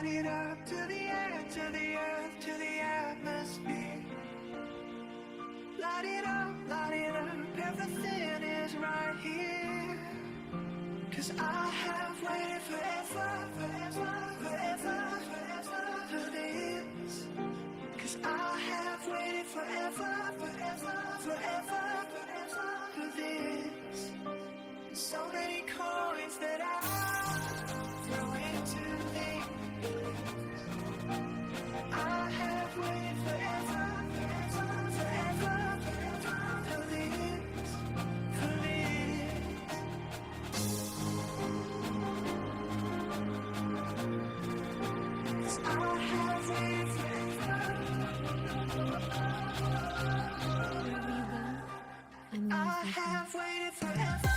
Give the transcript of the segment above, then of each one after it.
Light it up to the air, to the earth, to the atmosphere. Light it up, everything is right here. 'Cause I have waited forever, forever, forever, forever for this. 'Cause I have waited forever, forever, forever, forever for this. So many coins that I throw into the I have waited forever, forever, forever, forever for this, for this. 'Cause I have waited forever. I have waited forever.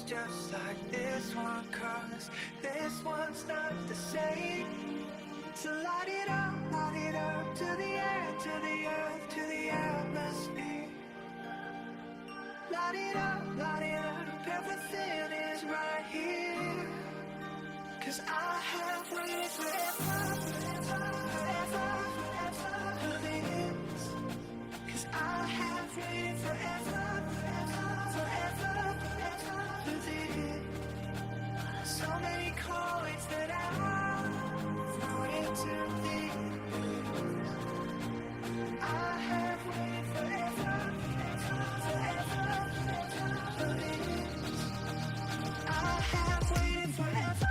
Just like this one, 'cause this one's not the same. So light it up to the air, to the earth, to the atmosphere. Light it up, everything is right here. 'Cause I have waited forever, forever, forever, forever for this. 'Cause I have waited forever, forever, forever, forever for this. So many coins that I throw into the I have waited forever, forever, forever for this. I have waited forever.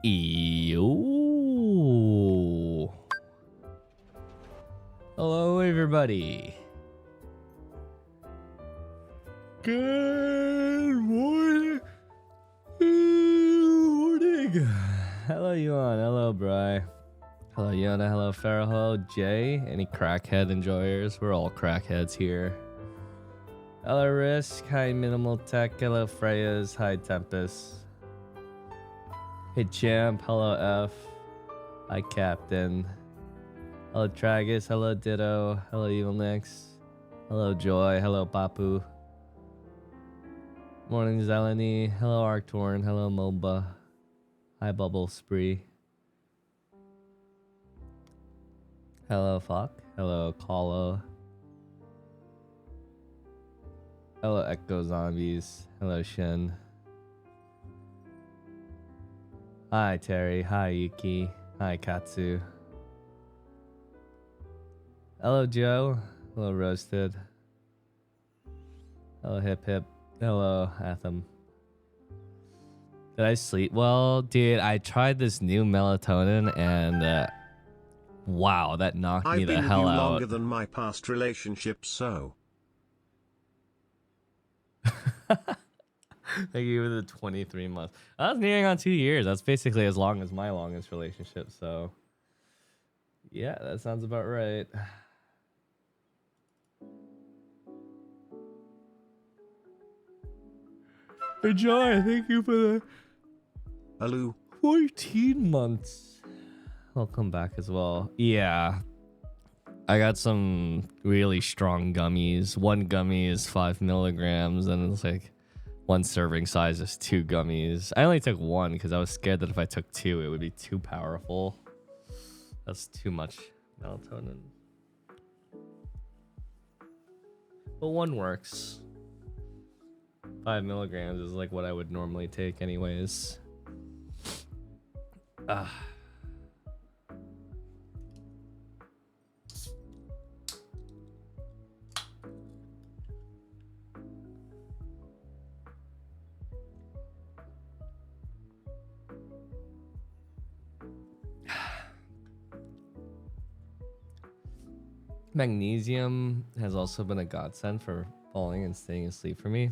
Yo. Hello, everybody. Good morning. Hello, Yuan. Hello, Bri. Hello, Yona. Hello, Farrell. Hello, Jay. Any crackhead enjoyers? We're all crackheads here. Hello Risk, hi Minimal Tech, hello Freya's, hi Tempest. Hey Champ, hello F, hi Captain. Hello Tragus, hello Ditto, hello Evil Nix, hello Joy, hello Papu. Morning Zeleny, hello Arctorn, hello Moba. Hi Bubble Spree. Hello Fuck, hello Kalo. Hello Echo Zombies, hello Shin. Hi Terry, hi Yuki, hi Katsu. Hello Joe, hello Roasted. Hello Hip Hip, hello Atham. Did I sleep well? Dude, I tried this new melatonin and wow, that knocked me I've the been with hell you out. longer than my past relationship, so. Thank you for the 23 months. I was nearing on 2 years. That's basically as long as my longest relationship. So, yeah, that sounds about right. Enjoy. Thank you for the Hello. 14 months. Welcome back as well. Yeah. I got some really strong gummies. One gummy is 5 milligrams, and it's like one serving size is 2 gummies. I only took one because I was scared that if I took 2, it would be too powerful. That's too much melatonin. But one works. 5 milligrams is like what I would normally take anyways. Magnesium has also been a godsend for falling and staying asleep for me.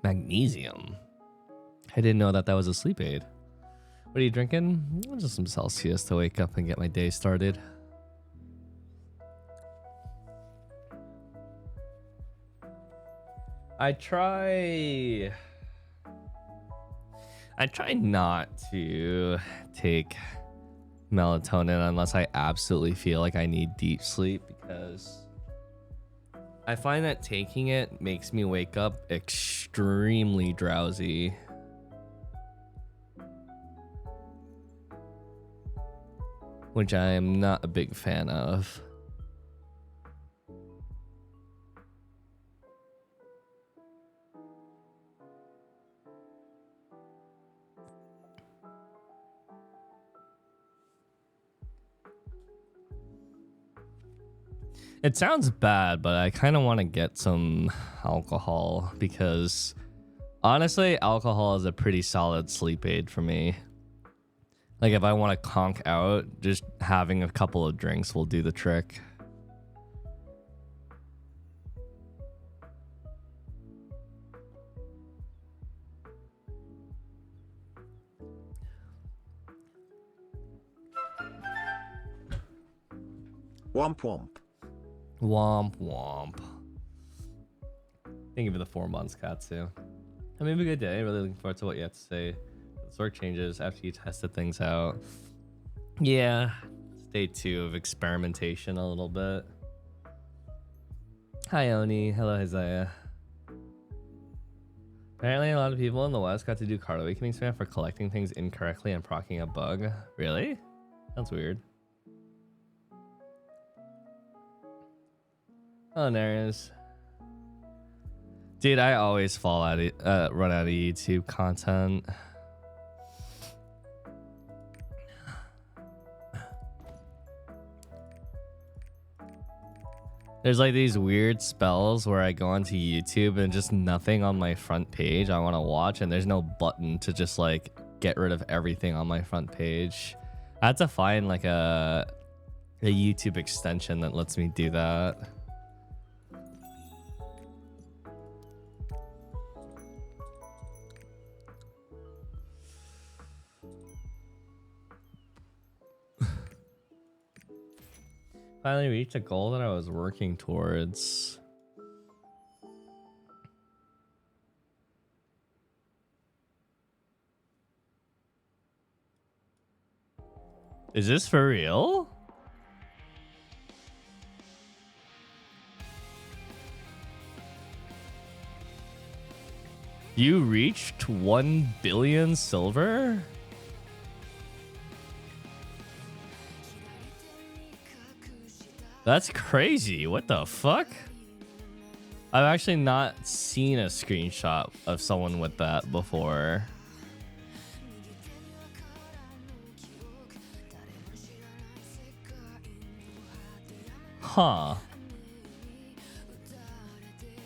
Magnesium? I didn't know that that was a sleep aid. What are you drinking? Just some Celsius to wake up and get my day started. I try not to take melatonin unless I absolutely feel like I need deep sleep, because I find that taking it makes me wake up extremely drowsy. Which I am not a big fan of. It sounds bad, but I kind of want to get some alcohol because honestly, alcohol is a pretty solid sleep aid for me. Like if I want to conk out, just having a couple of drinks will do the trick. Womp womp. Womp womp. Thank you for the 4 months, Katsu. I mean, have a good day. Really looking forward to what you have to say. The Sorc changes after you tested things out. Yeah, it's day 2 of experimentation a little bit. Hi, Oni. Hello, Isaiah. Apparently, a lot of people in the West got to do card awakening spam for collecting things incorrectly and procking a bug. Really? That's weird. Oh, Nereus. Dude, I always fall out of, run out of YouTube content. There's like these weird spells where I go onto YouTube and just nothing on my front page I want to watch, and there's no button to just like get rid of everything on my front page. I had to find like a YouTube extension that lets me do that. Finally reached a goal that I was working towards. Is this for real? You reached 1 billion silver? That's crazy. What the fuck? I've actually not seen a screenshot of someone with that before. Huh.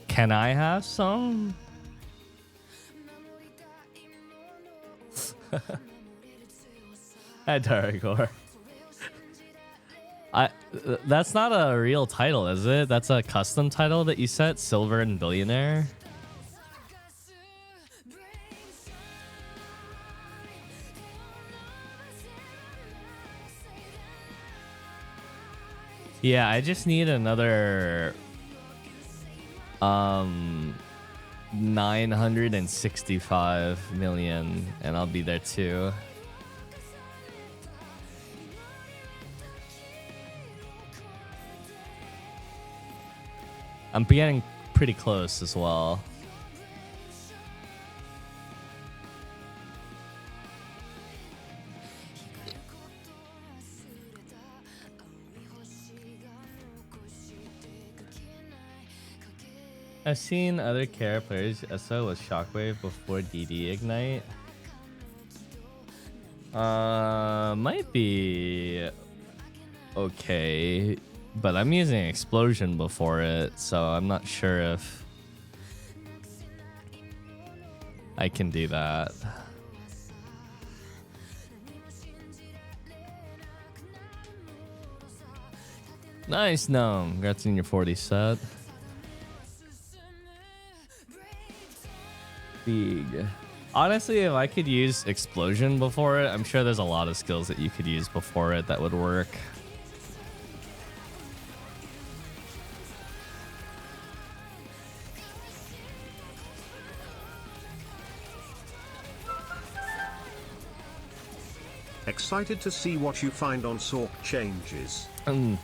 Can I have some? At Daragor. That's not a real title, is it? That's a custom title that you set, Silver and Billionaire. Yeah, I just need another 965 million and I'll be there too. I'm getting pretty close as well. I've seen other Kara players SO with Shockwave before DD Ignite. Might be okay, but I'm using Explosion before it, so I'm not sure if I can do that. Nice, Gnome. Congrats on your 40 set. Big. Honestly, if I could use Explosion before it, I'm sure there's a lot of skills that you could use before it that would work. Excited to see what you find on Sorc changes. Didn't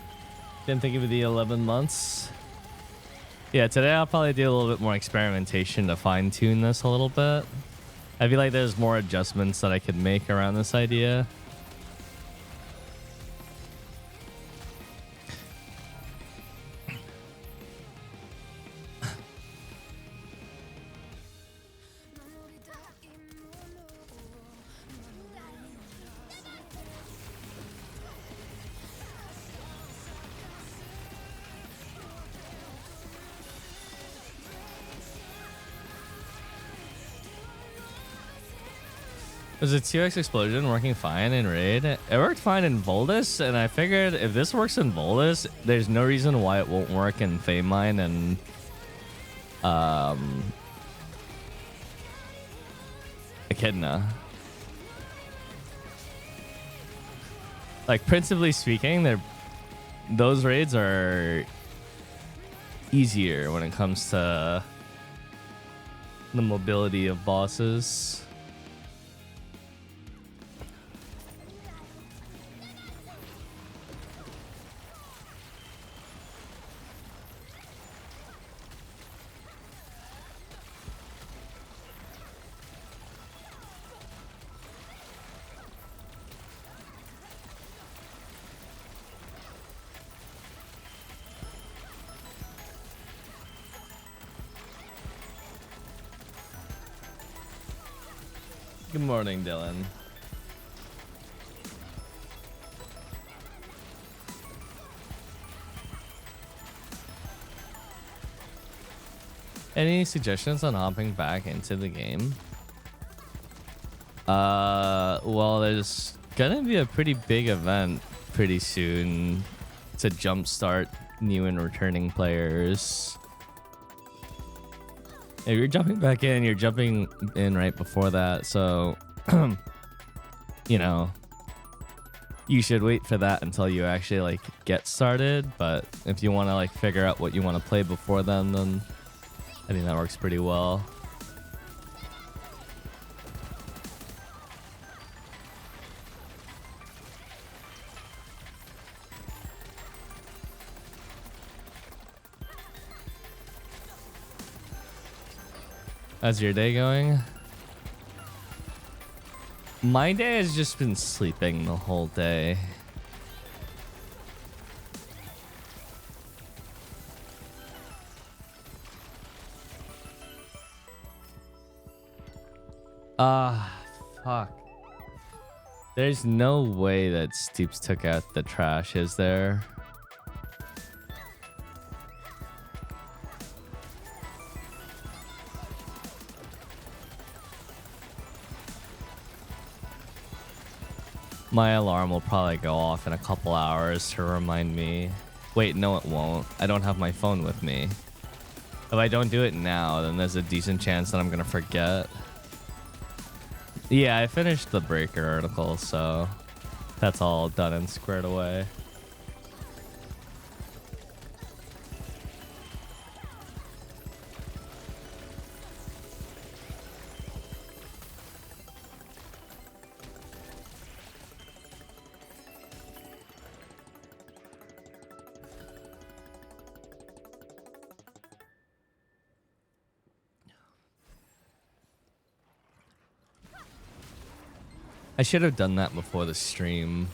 think of the 11 months. Yeah, today I'll probably do a little bit more experimentation to fine tune this a little bit. I feel like there's more adjustments that I could make around this idea. Was a 2x explosion working fine in Raid? It worked fine in Voldus, and I figured if this works in Voldus, there's no reason why it won't work in Famine and Echidna. Like, principally speaking, those raids are easier when it comes to the mobility of bosses. Good morning, Dylan. Any suggestions on hopping back into the game? Well, there's gonna be a pretty big event pretty soon to jumpstart new and returning players. If you're jumping back in, you're jumping in right before that, so you know, you should wait for that until you actually like get started. But if you want to like figure out what you want to play before then I think that works pretty well. How's your day going? My day has just been sleeping the whole day. Fuck. There's no way that Stoops took out the trash, is there? My alarm will probably go off in a couple hours to remind me. Wait, no, it won't. I don't have my phone with me. If I don't do it now, then there's a decent chance that I'm gonna forget. Yeah, I finished the Breaker article, so that's all done and squared away. I should have done that before the stream.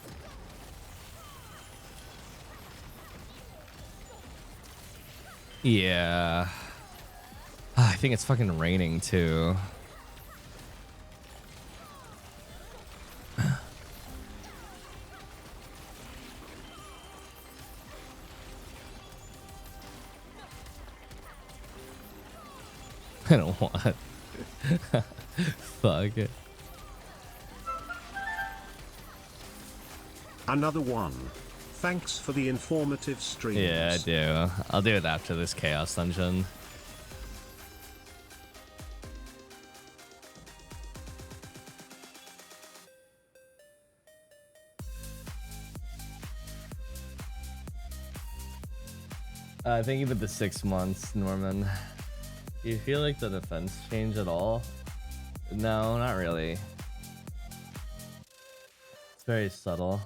Yeah. I think it's fucking raining too. I don't want. Fuck it. Another one. Thanks for the informative streams. Yeah, I do. I'll do it after this Chaos Dungeon. Thank you for the 6 months, Norman. Do you feel like the defense changed at all? No, not really. It's very subtle.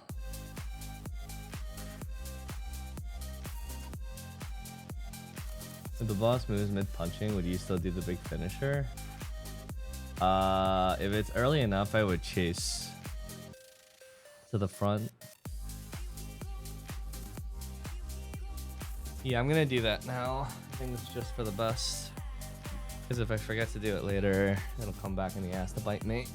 If the boss moves mid-punching, would you still do the big finisher? If it's early enough, I would chase to the front. Yeah, I'm gonna do that now. I think it's just for the best. Because if I forget to do it later, it'll come back in the ass to bite me.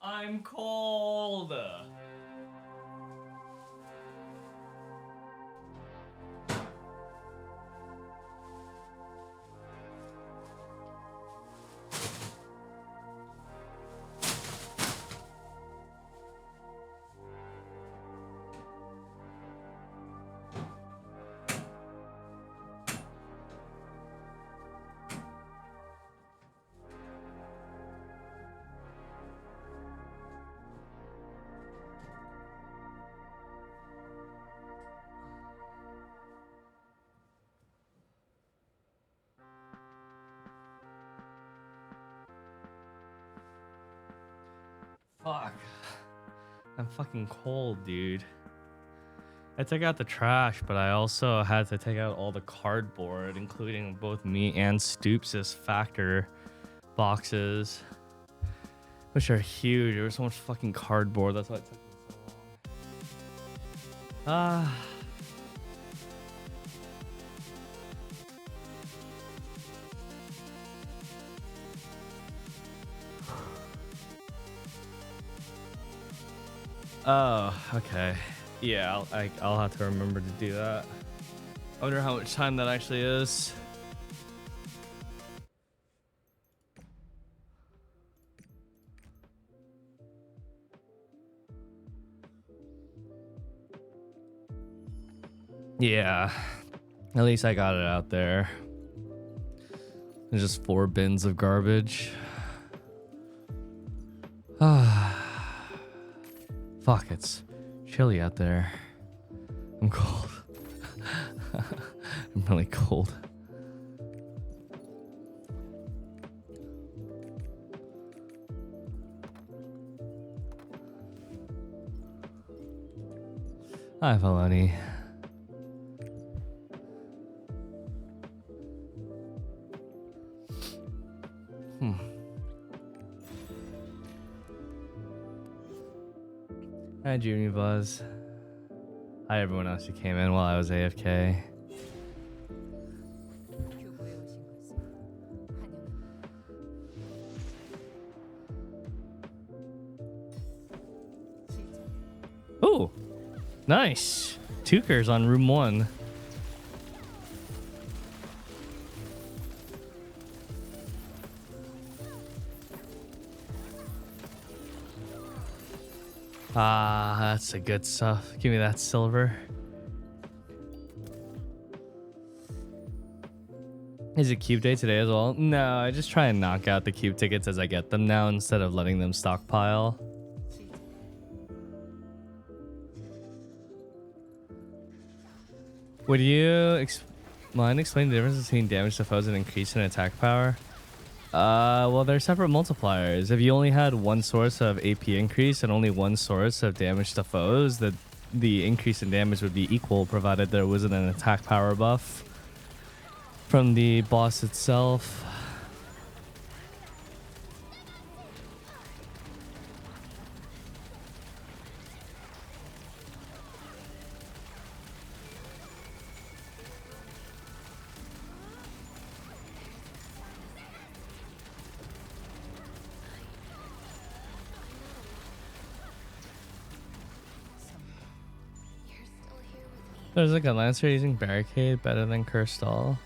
I'm cold. Fuck. I'm fucking cold, dude. I took out the trash, but I also had to take out all the cardboard, including both me and Stoops' factor boxes, which are huge. There was so much fucking cardboard. That's why it took me so long. Oh, okay. Yeah, I'll have to remember to do that. I wonder how much time that actually is. Yeah, at least I got it out there. There's just 4 bins of garbage. Fuck, it's chilly out there. I'm cold. I'm really cold. Hi, Falani. Hi, Junior Buzz. Hi, everyone else who came in while I was AFK. Oh, nice. Tukers on room 1. Ah, that's the good stuff. Give me that silver. Is it cube day today as well? No, I just try and knock out the cube tickets as I get them now instead of letting them stockpile. Would you mind explaining the difference between damage to foes and increase in attack power? Well, they're separate multipliers. If you only had one source of AP increase and only one source of damage to foes, the increase in damage would be equal, provided there wasn't an attack power buff from the boss itself. There's like a Lancer using Barricade better than Curse Stall.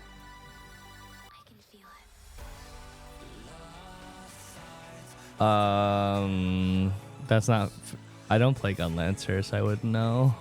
That's not. I don't play Gun Lancer, so I wouldn't know.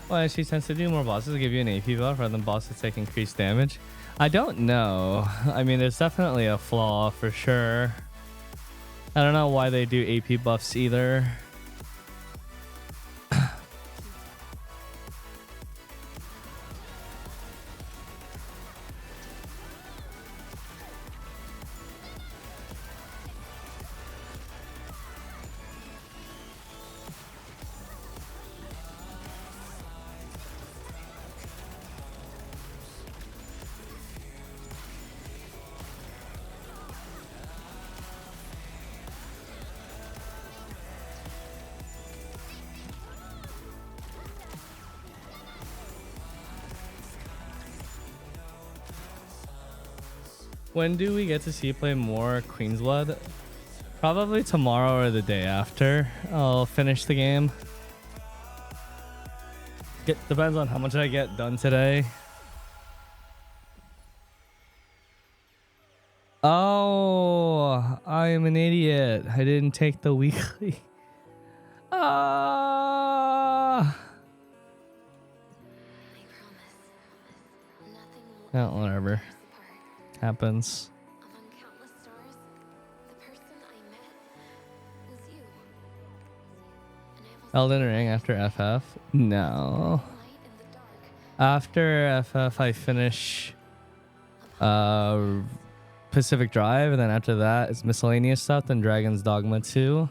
Well, she tends to do more bosses to give you an AP buff rather than bosses take increased damage. I don't know. I mean, there's definitely a flaw for sure. I don't know why they do AP buffs either. When do we get to see you play more Queen's Blood? Probably tomorrow or the day after. I'll finish the game. Depends on how much I get done today. Oh, I am an idiot. I didn't take the weekly. Ah. Oh, whatever. Happens. Elden Ring after FF? No. After FF, I finish Pacific Drive, and then after that, it's miscellaneous stuff, then Dragon's Dogma 2.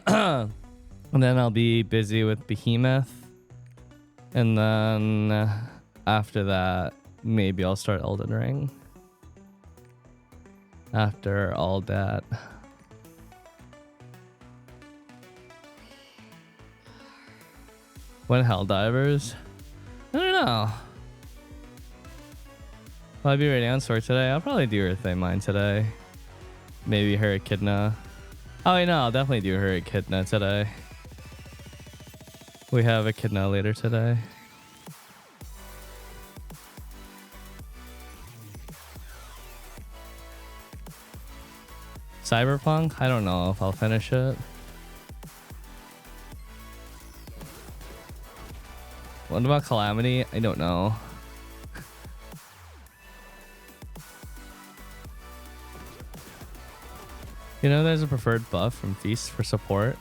And then I'll be busy with Behemoth. And then after that, maybe I'll start Elden Ring. After all that. When Helldivers? I don't know. Will I be ready on Sorc today? I'll probably do Earthday Mine today. Maybe her Echidna. Oh, wait, no, I'll definitely do her Echidna today. We have Echidna later today. Cyberpunk? I don't know if I'll finish it. What about Calamity? I don't know. You know, there's a preferred buff from Feast for support.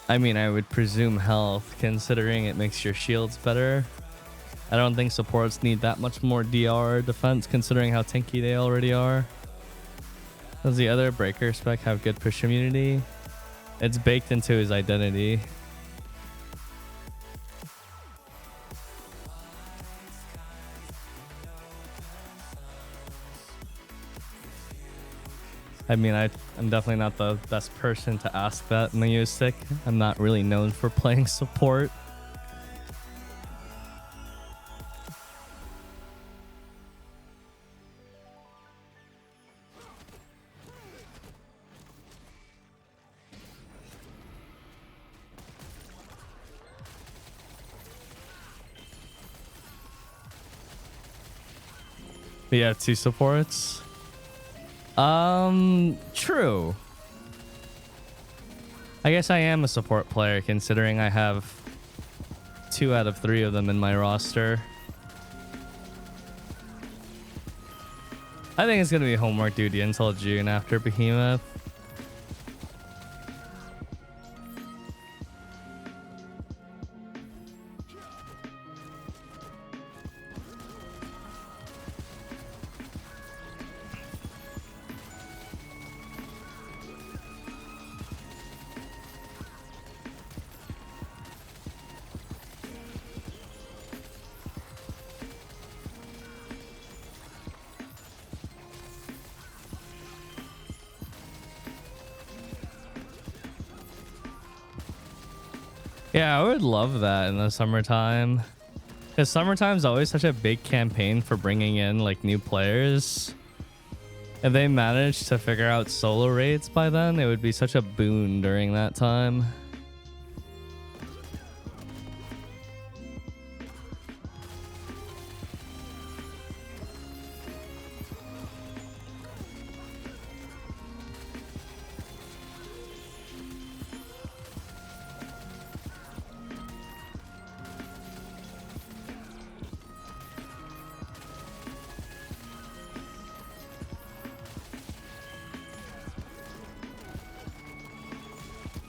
I mean, I would presume health, considering it makes your shields better. I don't think supports need that much more DR defense, considering how tanky they already are. Does the other breaker spec have good push immunity? It's baked into his identity. I mean, I'm definitely not the best person to ask that in the U-Stick. I'm not really known for playing support. But yeah, 2 supports. True. I guess I am a support player, considering I have 2 out of 3 of them in my roster. I think it's gonna be homework duty until June after Behemoth. Yeah, I would love that in the summertime. Because summertime's always such a big campaign for bringing in like new players. If they managed to figure out solo raids by then, it would be such a boon during that time.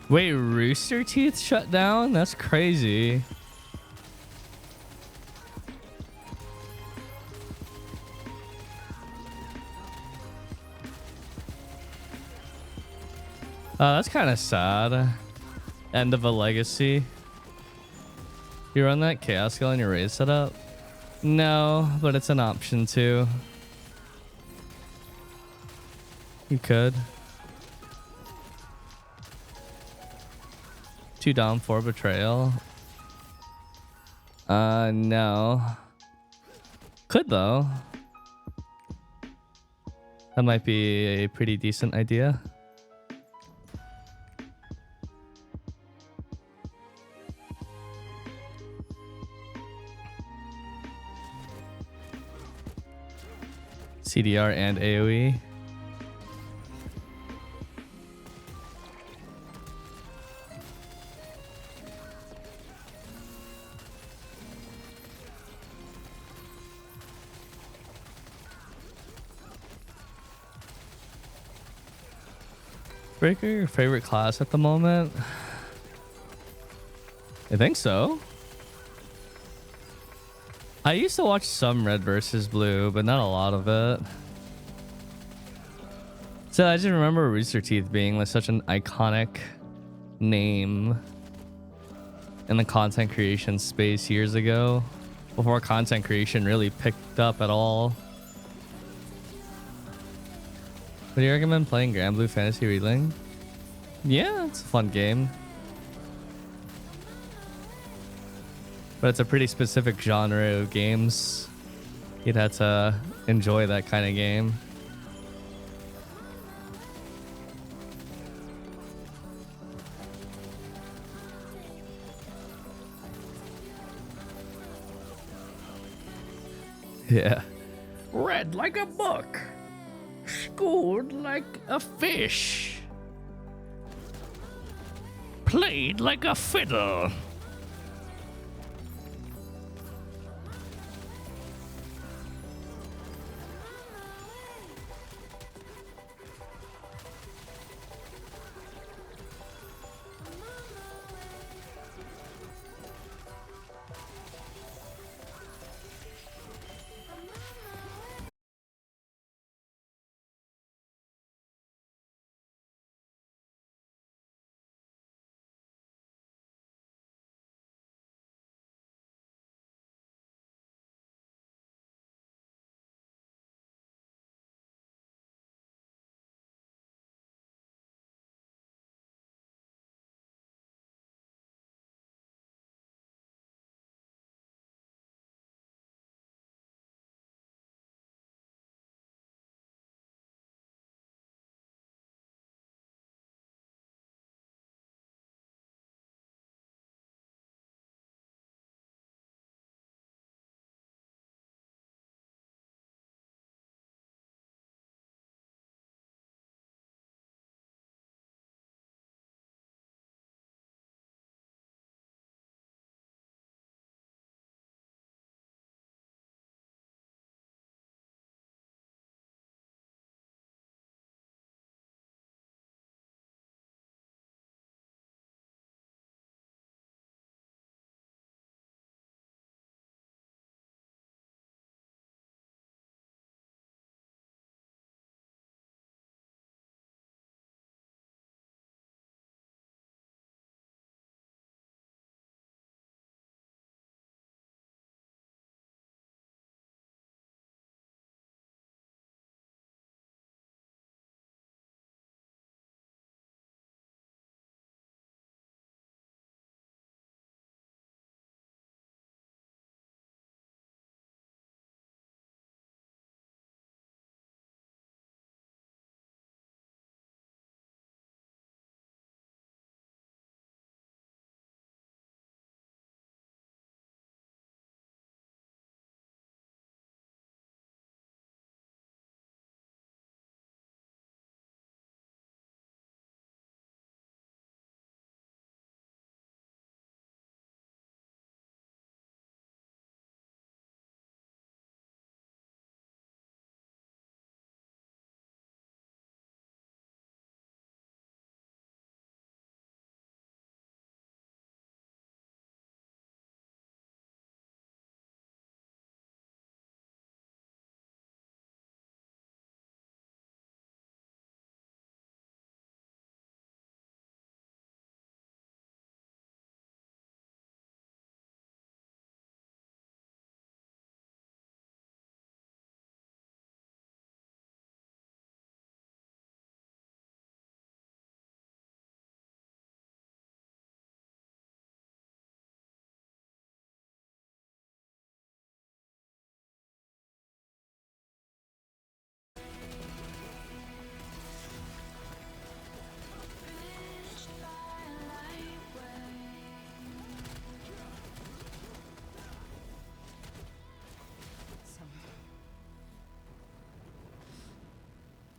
Wait, Rooster Teeth shut down? That's crazy. That's kind of sad. End of a legacy. You run that Chaos Skill on your raid setup? No, but it's an option too. You could. Two down for betrayal. No. Could though. That might be a pretty decent idea. CDR and AoE. Breaker, your favorite class at the moment? I think so. I used to watch some Red versus Blue, but not a lot of it. So I just remember Rooster Teeth being like such an iconic name in the content creation space years ago, before content creation really picked up at all. Would you recommend playing Grand Blue Fantasy Reeling? Yeah, it's a fun game. But it's a pretty specific genre of games. You'd have to enjoy that kind of game. Yeah. Read like a book. Schooled like a fish. Played like a fiddle.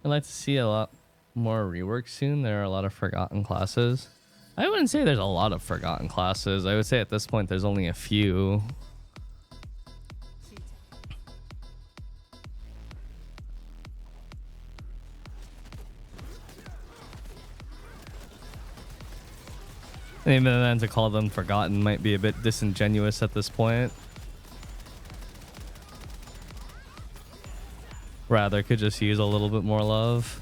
I'd like to see a lot more rework soon. There are a lot of forgotten classes. I wouldn't say there's a lot of forgotten classes. I would say at this point there's only a few. Even then, to call them forgotten might be a bit disingenuous at this point. Rather, could just use a little bit more love.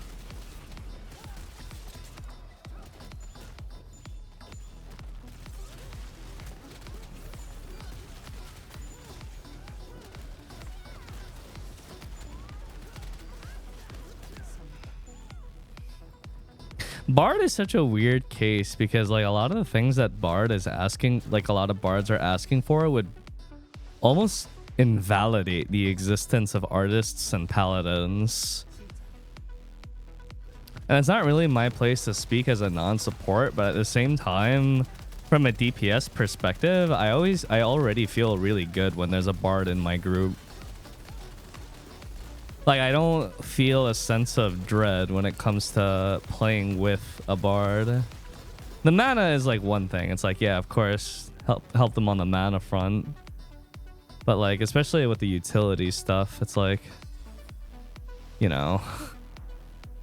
Bard is such a weird case because like a lot of the things that Bard is asking, like a lot of bards are asking for, would almost invalidate the existence of artists and paladins. And it's not really my place to speak as a non-support, but at the same time, from a DPS perspective, I already feel really good when there's a bard in my group. Like, I don't feel a sense of dread when it comes to playing with a bard. The mana is like one thing. It's like, yeah, of course, help them on the mana front. But like, especially with the utility stuff, it's like, you know,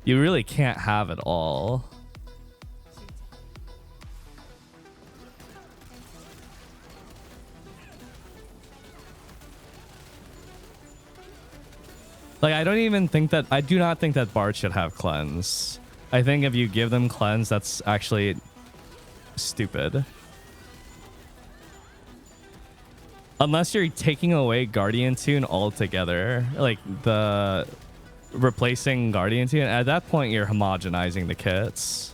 you really can't have it all. Like, I do not think that Bard should have cleanse. I think if you give them cleanse, that's actually stupid. Unless you're taking away Guardian Tune altogether, like the replacing Guardian Tune, at that point you're homogenizing the kits.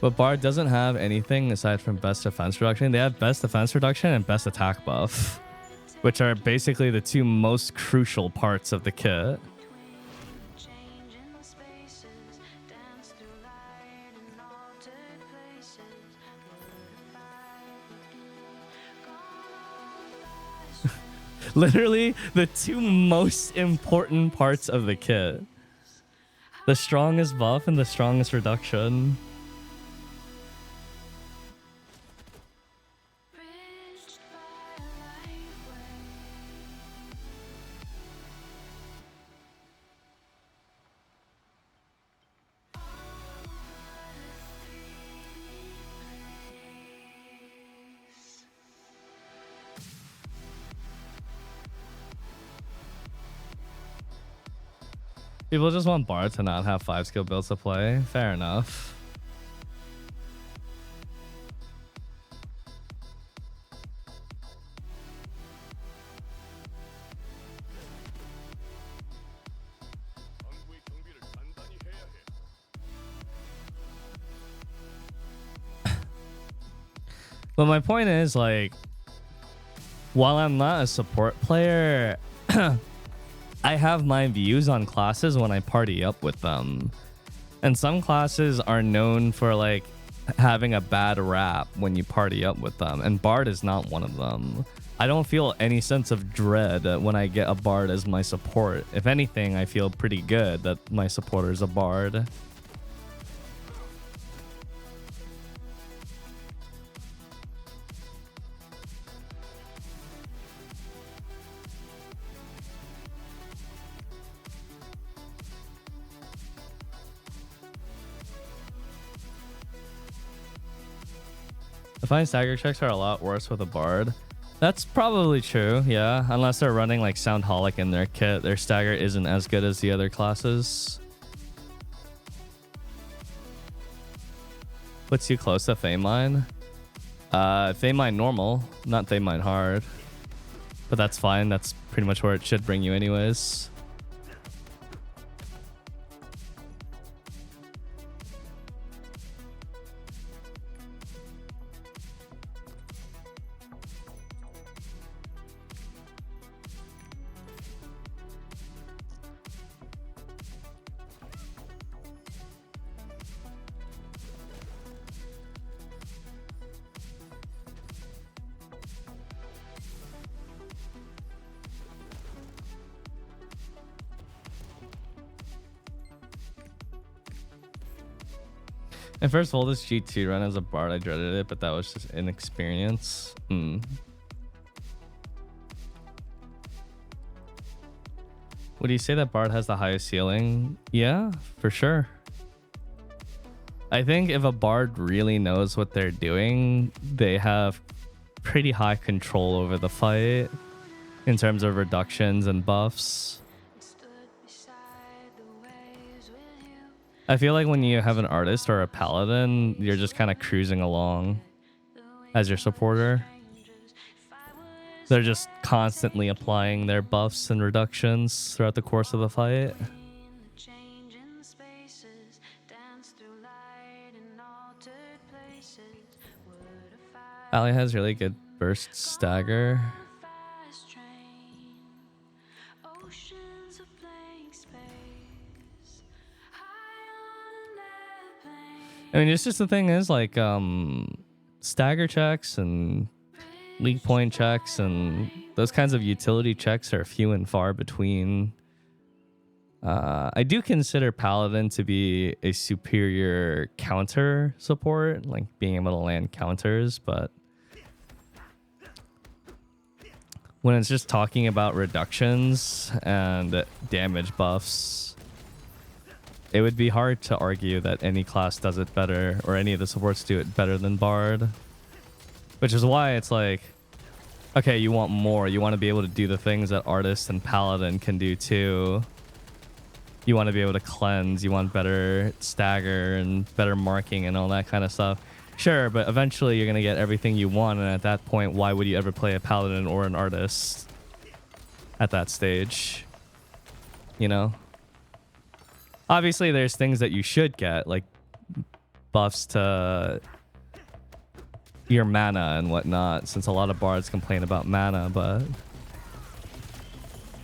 But Bard doesn't have anything aside from best defense reduction. They have best defense reduction and best attack buff, which are basically the two most crucial parts of the kit. Literally the two most important parts of the kit. The strongest buff and the strongest reduction. People just want Bard to not have 5 skill builds to play. Fair enough. But my point is, like, while I'm not a support player, I have my views on classes when I party up with them. And some classes are known for like having a bad rap when you party up with them. And Bard is not one of them. I don't feel any sense of dread when I get a Bard as my support. If anything, I feel pretty good that my supporter's a Bard. I find stagger checks are a lot worse with a Bard. That's probably true, yeah. Unless they're running like Soundholic in their kit, their stagger isn't as good as the other classes. Puts you close to Thamine. Thamine normal, not Thamine hard. But that's fine, that's pretty much where it should bring you anyways. And first of all, this G2 run as a bard, I dreaded it, but that was just inexperience. Would you say that bard has the highest ceiling? Yeah, for sure. I think if a bard really knows what they're doing, they have pretty high control over the fight in terms of reductions and buffs. I feel like when you have an artist or a paladin, you're just kind of cruising along as your supporter. They're just constantly applying their buffs and reductions throughout the course of the fight. Ali has really good burst stagger. I mean, it's just the thing is like stagger checks and league point checks and those kinds of utility checks are few and far between. I do consider Paladin to be a superior counter support, like being able to land counters, but when it's just talking about reductions and damage buffs, it would be hard to argue that any class does it better or any of the supports do it better than Bard. Which is why it's like, okay, you want more. You want to be able to do the things that Artist and Paladin can do too. You want to be able to cleanse. You want better stagger and better marking and all that kind of stuff. Sure, but eventually you're going to get everything you want. And at that point, why would you ever play a Paladin or an Artist at that stage? You know? Obviously, there's things that you should get, like buffs to your mana and whatnot, since a lot of bards complain about mana, but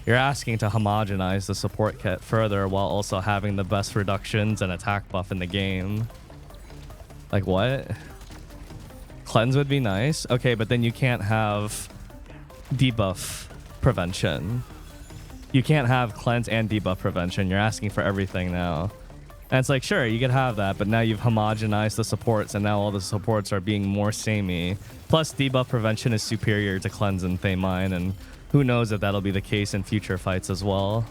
you're asking to homogenize the support kit further while also having the best reductions and attack buff in the game. Like what? Cleanse would be nice. Okay, but then you can't have debuff prevention. You can't have cleanse and debuff prevention. You're asking for everything now. And it's like, sure, you could have that, but now you've homogenized the supports, and now all the supports are being more samey. Plus, debuff prevention is superior to cleanse and Thaymine, and who knows if that'll be the case in future fights as well.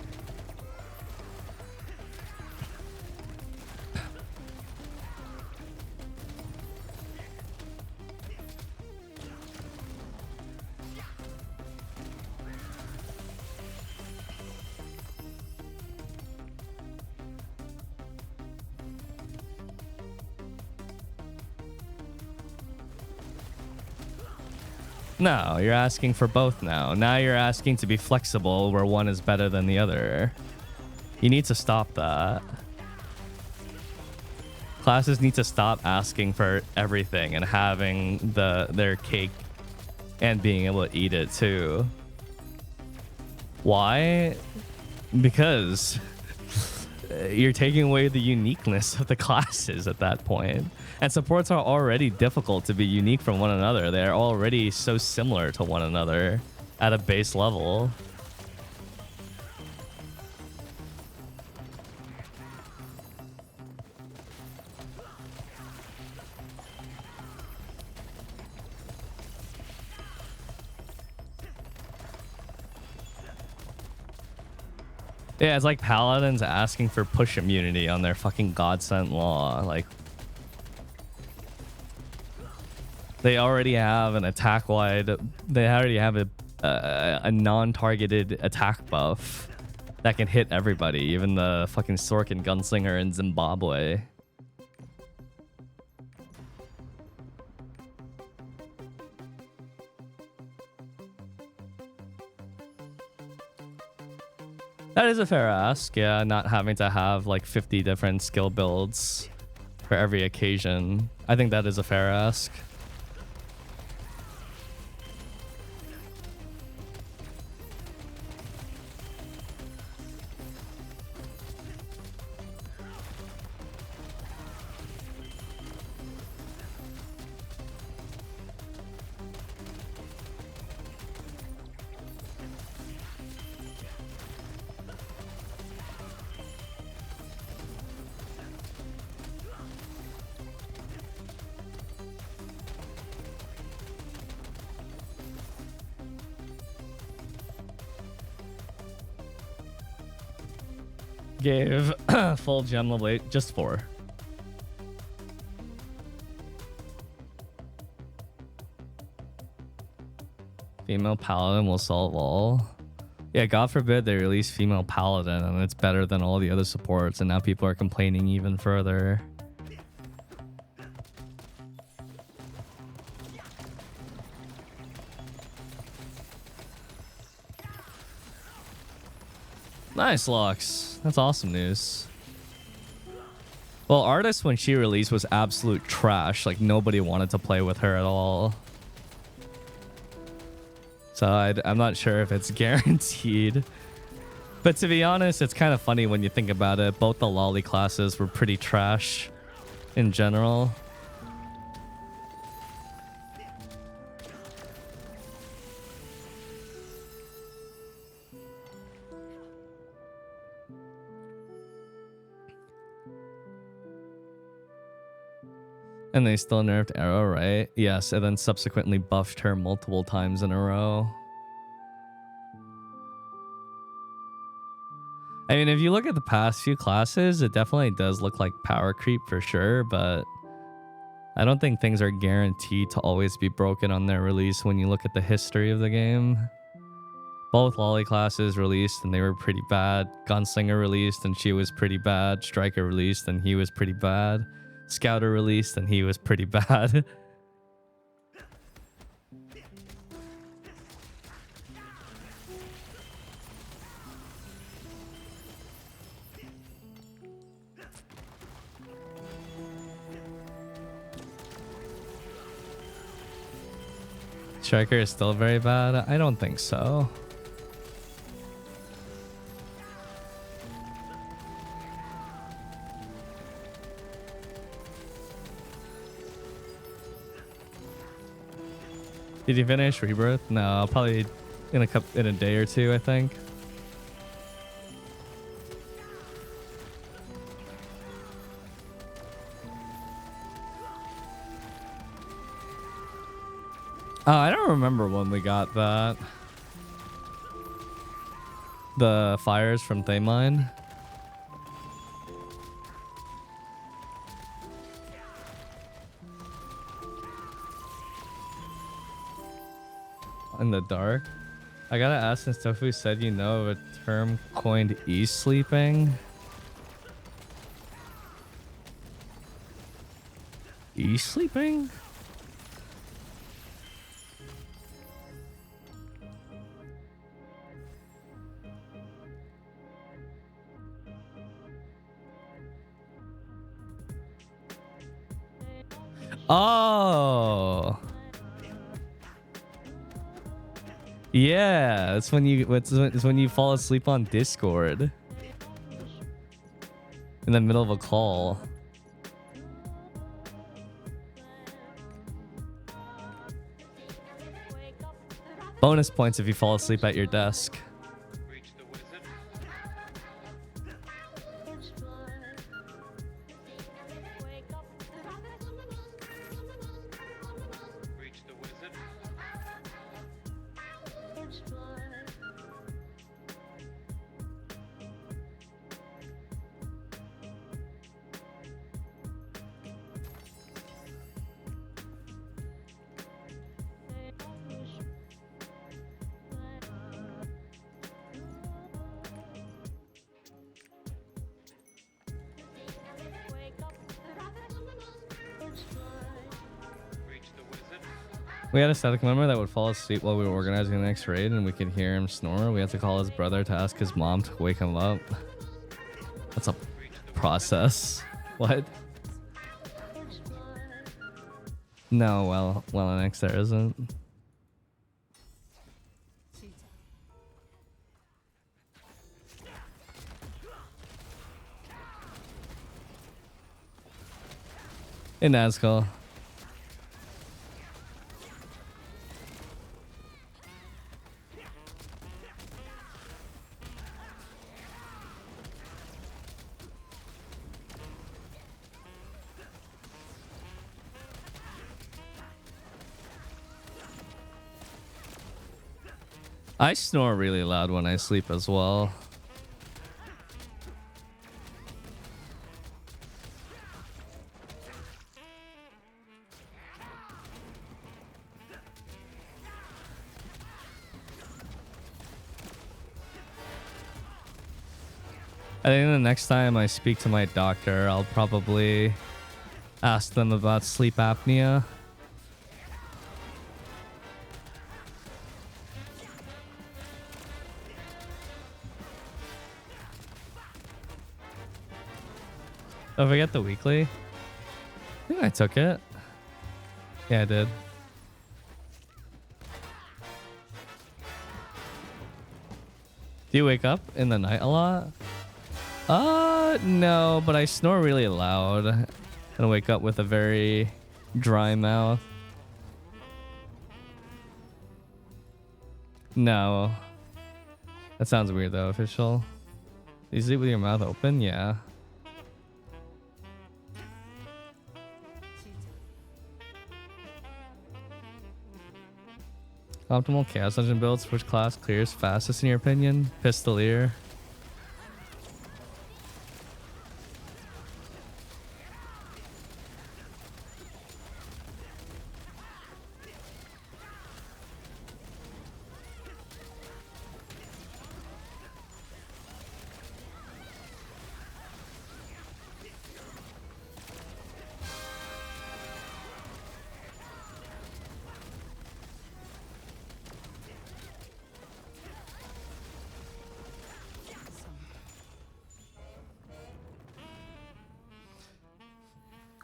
No, you're asking for both now. Now you're asking to be flexible where one is better than the other. You need to stop that. Classes need to stop asking for everything and having their cake and being able to eat it too. Why? Because you're taking away the uniqueness of the classes at that point. And supports are already difficult to be unique from one another. They're already so similar to one another at a base level. Yeah, it's like Paladins asking for push immunity on their fucking godsent law. Like, they already have an attack wide. They already have a non-targeted attack buff that can hit everybody, even the fucking Sorc and Gunslinger in Zimbabwe. That is a fair ask, yeah, not having to have like 50 different skill builds for every occasion. I think that is a fair ask. gave full gem level 8, just 4. Female paladin will solve all. Yeah, God forbid they release female paladin and it's better than all the other supports, and now people are complaining even further. Nice, Lux. That's awesome news. Well, Artist, when she released, was absolute trash. Like, nobody wanted to play with her at all. So I'm not sure if it's guaranteed. But to be honest, it's kind of funny when you think about it. Both the lolly classes were pretty trash in general. And they still nerfed Arrow, right? Yes, and then subsequently buffed her multiple times in a row. I mean, if you look at the past few classes, it definitely does look like power creep for sure, but I don't think things are guaranteed to always be broken on their release when you look at the history of the game. Both lolly classes released and they were pretty bad. Gunslinger released and she was pretty bad. Striker released and he was pretty bad. Scouter released and he was pretty bad. Striker is still very bad? I don't think so. Did you finish Rebirth? No, probably in a day or two, I think. I don't remember when we got that. The fires from Thaymine. In the dark. I gotta ask, since Tofu said you know of a term coined e-sleeping. E-sleeping? Oh. Yeah, it's when you fall asleep on Discord in the middle of a call. Bonus points if you fall asleep at your desk. We had a static member that would fall asleep while we were organizing the next raid, and we could hear him snore. We had to call his brother to ask his mom to wake him up. That's a process. What? No, well, an X there isn't. In Nazgul. I snore really loud when I sleep as well. I think the next time I speak to my doctor, I'll probably ask them about sleep apnea. Oh, if I get the weekly? I think I took it. Yeah, I did. Do you wake up in the night a lot? No, but I snore really loud and wake up with a very dry mouth. No. That sounds weird though, official. You sleep with your mouth open? Yeah. Optimal Chaos Dungeon builds. Which class clears fastest in your opinion? Pistolier.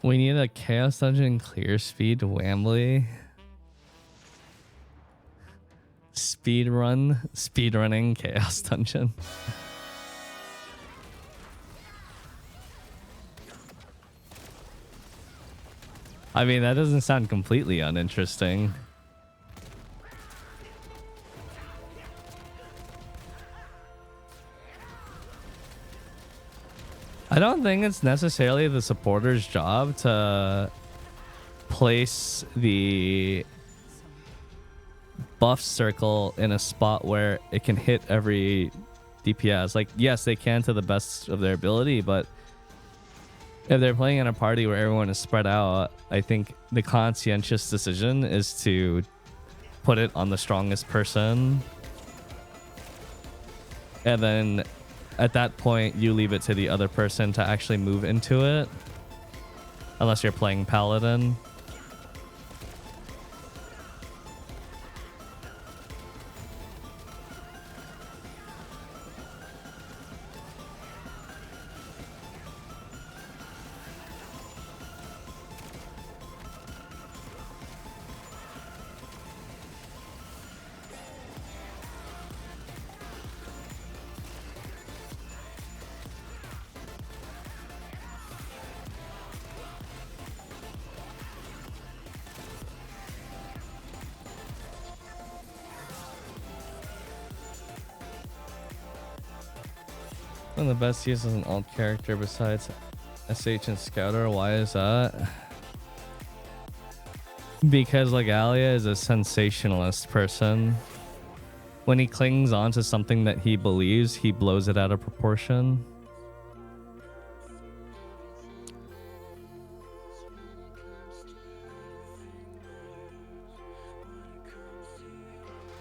We need a Chaos Dungeon clear speed Wambly. Speedrunning Chaos Dungeon. I mean, that doesn't sound completely uninteresting. I don't think it's necessarily the supporter's job to place the buff circle in a spot where it can hit every DPS. Like, yes, they can to the best of their ability, but if they're playing in a party where everyone is spread out, I think the conscientious decision is to put it on the strongest person. And then at that point, you leave it to the other person to actually move into it. Unless you're playing Paladin. One of the best use as an alt character besides SH and Scouter. Why is that? Because Legalia is a sensationalist person. When he clings on to something that he believes, he blows it out of proportion.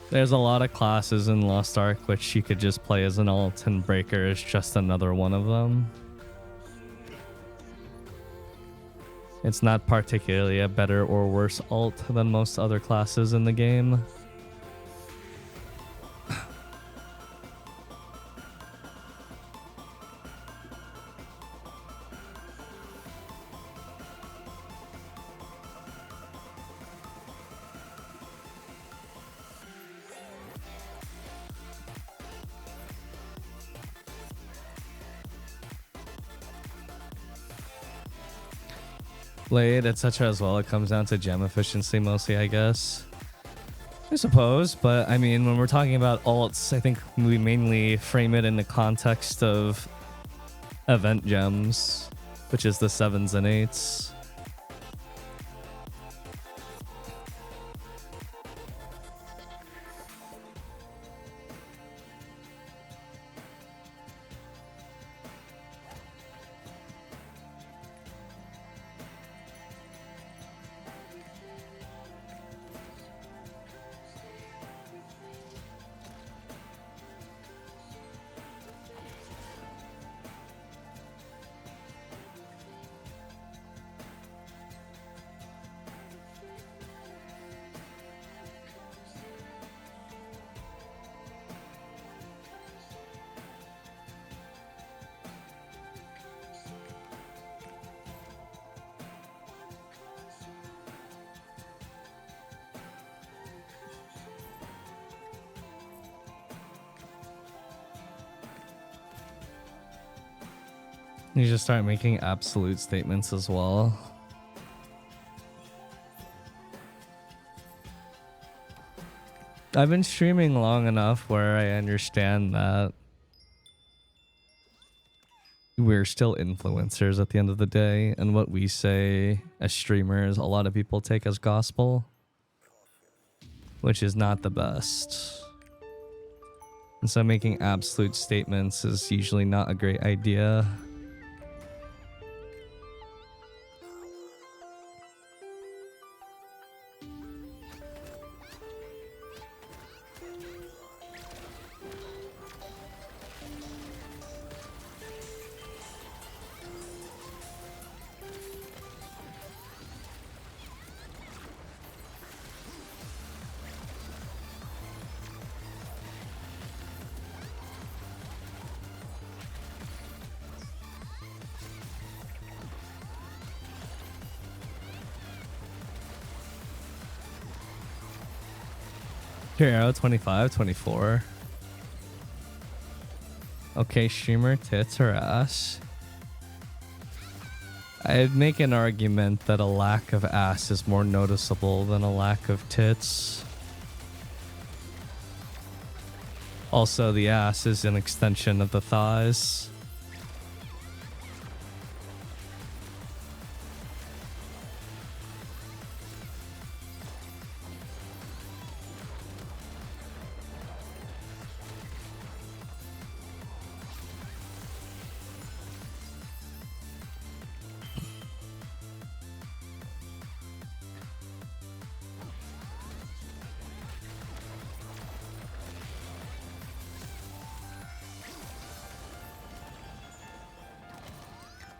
There's a lot of classes in Lost Ark which you could just play as an alt, and Breaker is just another one of them. It's not particularly a better or worse alt than most other classes in the game. Blade, etc. as well. It comes down to gem efficiency mostly, I guess. I suppose, but I mean, when we're talking about alts, I think we mainly frame it in the context of event gems, which is the 7s and 8s. You just start making absolute statements as well. I've been streaming long enough where I understand that we're still influencers at the end of the day, and what we say as streamers, a lot of people take as gospel, which is not the best. And so making absolute statements is usually not a great idea. Here, arrow 25, 24. Okay, streamer tits or ass. I'd make an argument that a lack of ass is more noticeable than a lack of tits. Also, the ass is an extension of the thighs.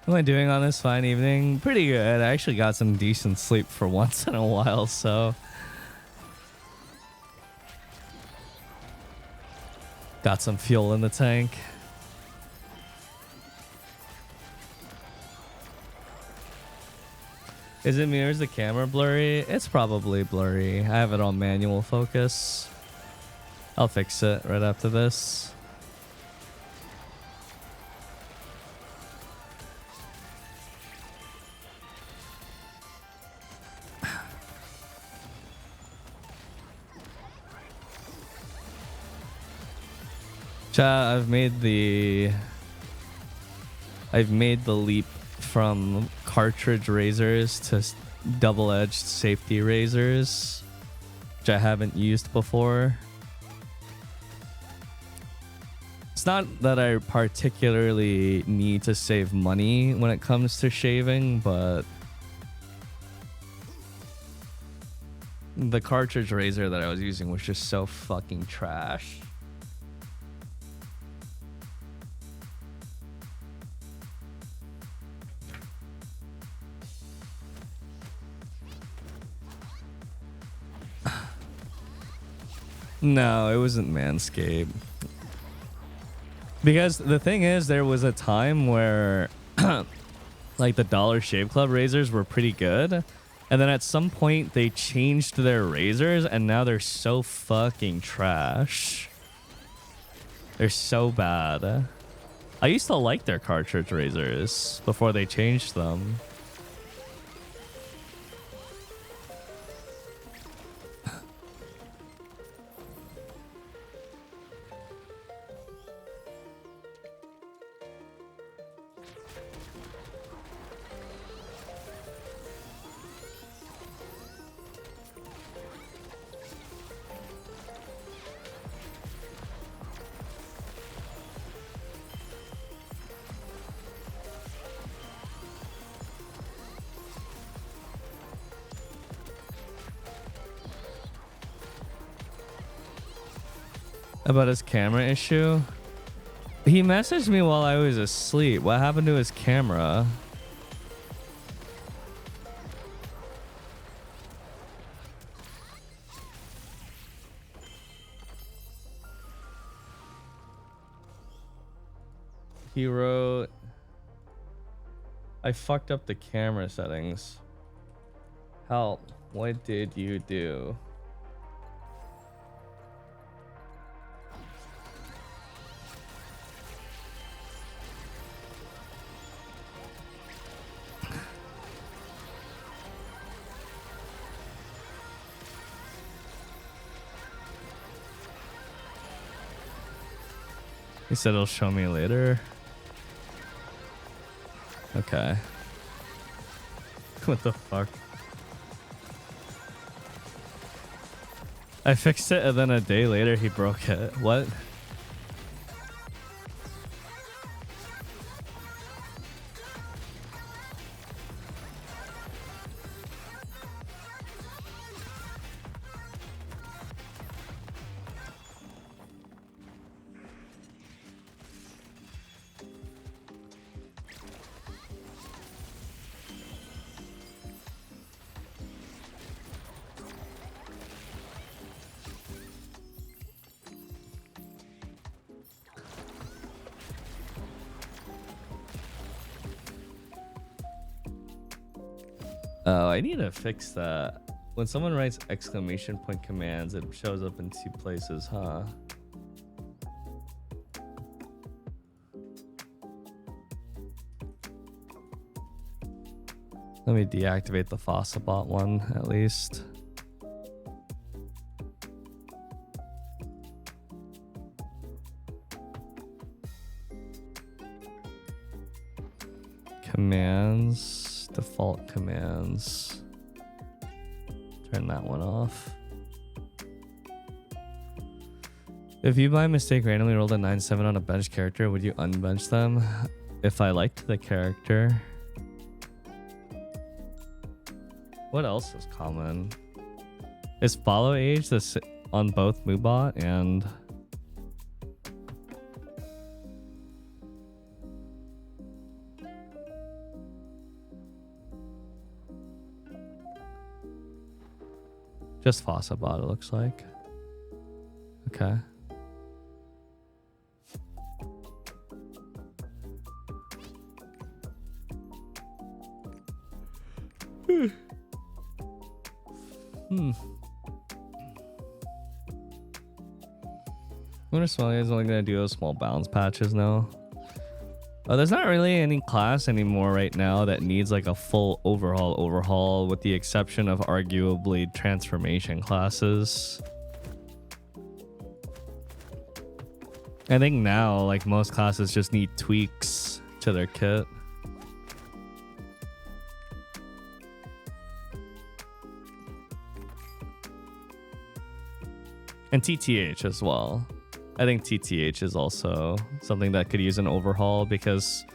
What am I doing on this fine evening? Pretty good. I actually got some decent sleep for once in a while, so... Got some fuel in the tank. Is it me or is the camera blurry? It's probably blurry. I have it on manual focus. I'll fix it right after this. Chat, I've made the leap from cartridge razors to double-edged safety razors, which I haven't used before. It's not that I particularly need to save money when it comes to shaving, but the cartridge razor that I was using was just so fucking trash. No, it wasn't Manscaped. Because the thing is, there was a time where like the Dollar Shave Club razors were pretty good. And then at some point they changed their razors and now they're so fucking trash. They're so bad. I used to like their cartridge razors before they changed them. About his camera issue? He messaged me while I was asleep. What happened to his camera? He wrote, I fucked up the camera settings. Help. What did you do? He said he'll show me later. Okay. What the fuck? I fixed it and then a day later he broke it. What? Oh, I need to fix that. When someone writes exclamation point commands, it shows up in 2 places, huh? Let me deactivate the Fossabot one, at least. Commands, default commands. Turn that one off. If you by mistake randomly rolled a 9-7 on a bench character, would you unbench them? If I liked the character. What else is common? Is follow age on both Moobot and just Fossabot, it looks like. Okay. Winter Smelly is only going to do those small balance patches now. There's not really any class anymore right now that needs like a full overhaul with the exception of arguably transformation classes. I think now like most classes just need tweaks to their kit. And TTH as well. I think TTH is also something that could use an overhaul because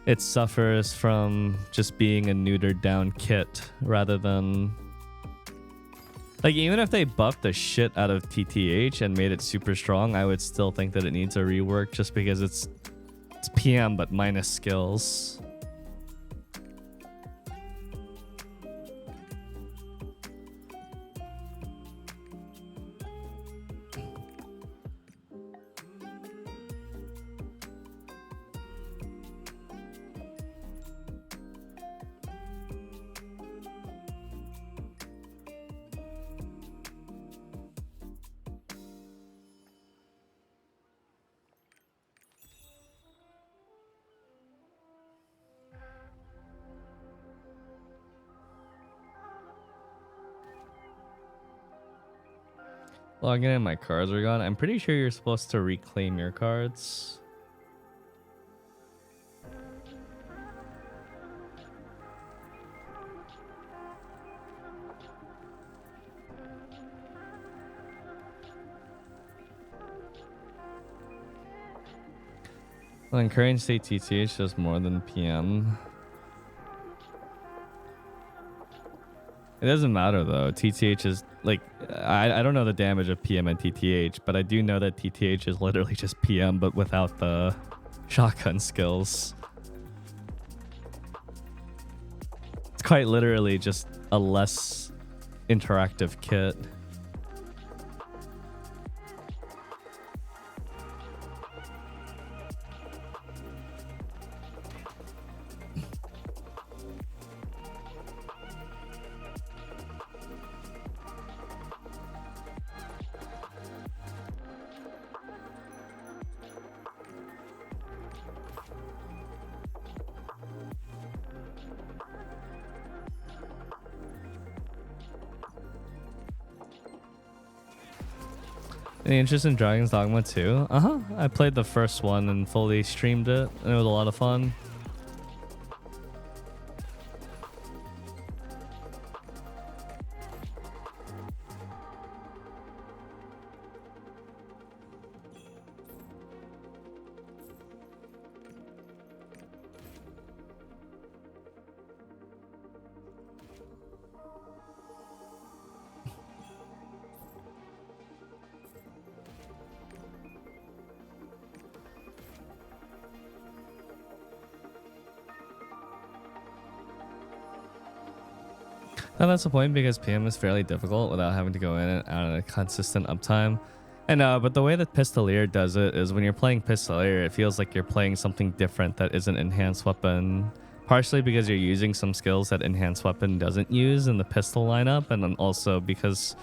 it suffers from just being a neutered down kit rather than... Like, even if they buffed the shit out of TTH and made it super strong, I would still think that it needs a rework just because it's PM but minus skills. Logging in, my cards are gone. I'm pretty sure you're supposed to reclaim your cards. Well, in current state, TTH does more than PM. It doesn't matter though. TTH is like, I don't know the damage of PM and TTH, but I do know that TTH is literally just PM, but without the shotgun skills. It's quite literally just a less interactive kit. Any interest in Dragon's Dogma 2? I played the first one and fully streamed it, and it was a lot of fun. No, that's the point because PM is fairly difficult without having to go in and out of a consistent uptime. I know, but the way that Pistolier does it is when you're playing Pistolier, it feels like you're playing something different that isn't Enhanced Weapon. Partially because you're using some skills that Enhanced Weapon doesn't use in the pistol lineup, and then also because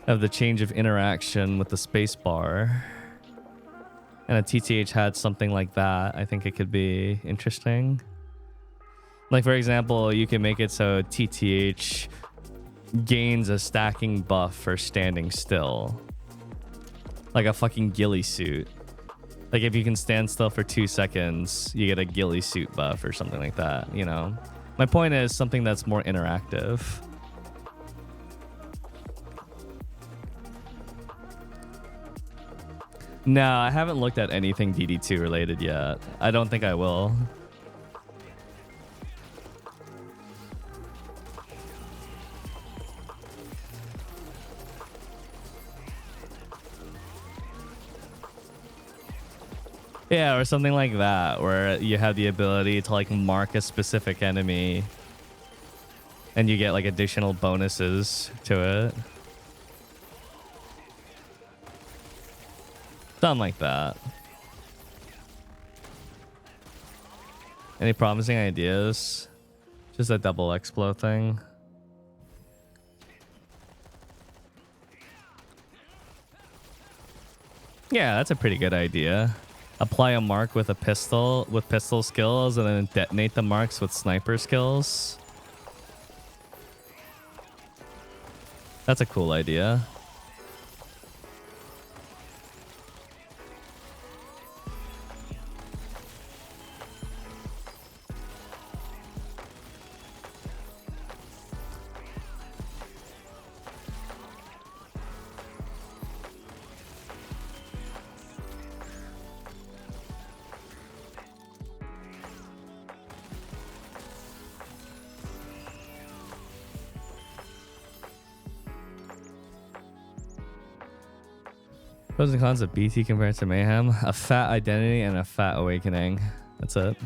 of the change of interaction with the spacebar. And a TTH had something like that. I think it could be interesting. Like, for example, you can make it so TTH gains a stacking buff for standing still. Like a fucking ghillie suit. Like, if you can stand still for 2 seconds, you get a ghillie suit buff or something like that, you know? My point is something that's more interactive. No, I haven't looked at anything DD2 related yet. I don't think I will. Yeah, or something like that, where you have the ability to like mark a specific enemy and you get like additional bonuses to it. Something like that. Any promising ideas? Just a double explo thing. Yeah, that's a pretty good idea. Apply a mark with a pistol, with pistol skills, and then detonate the marks with sniper skills. That's a cool idea. Pros and cons of BT compared to Mayhem. A fat identity and a fat awakening. That's it.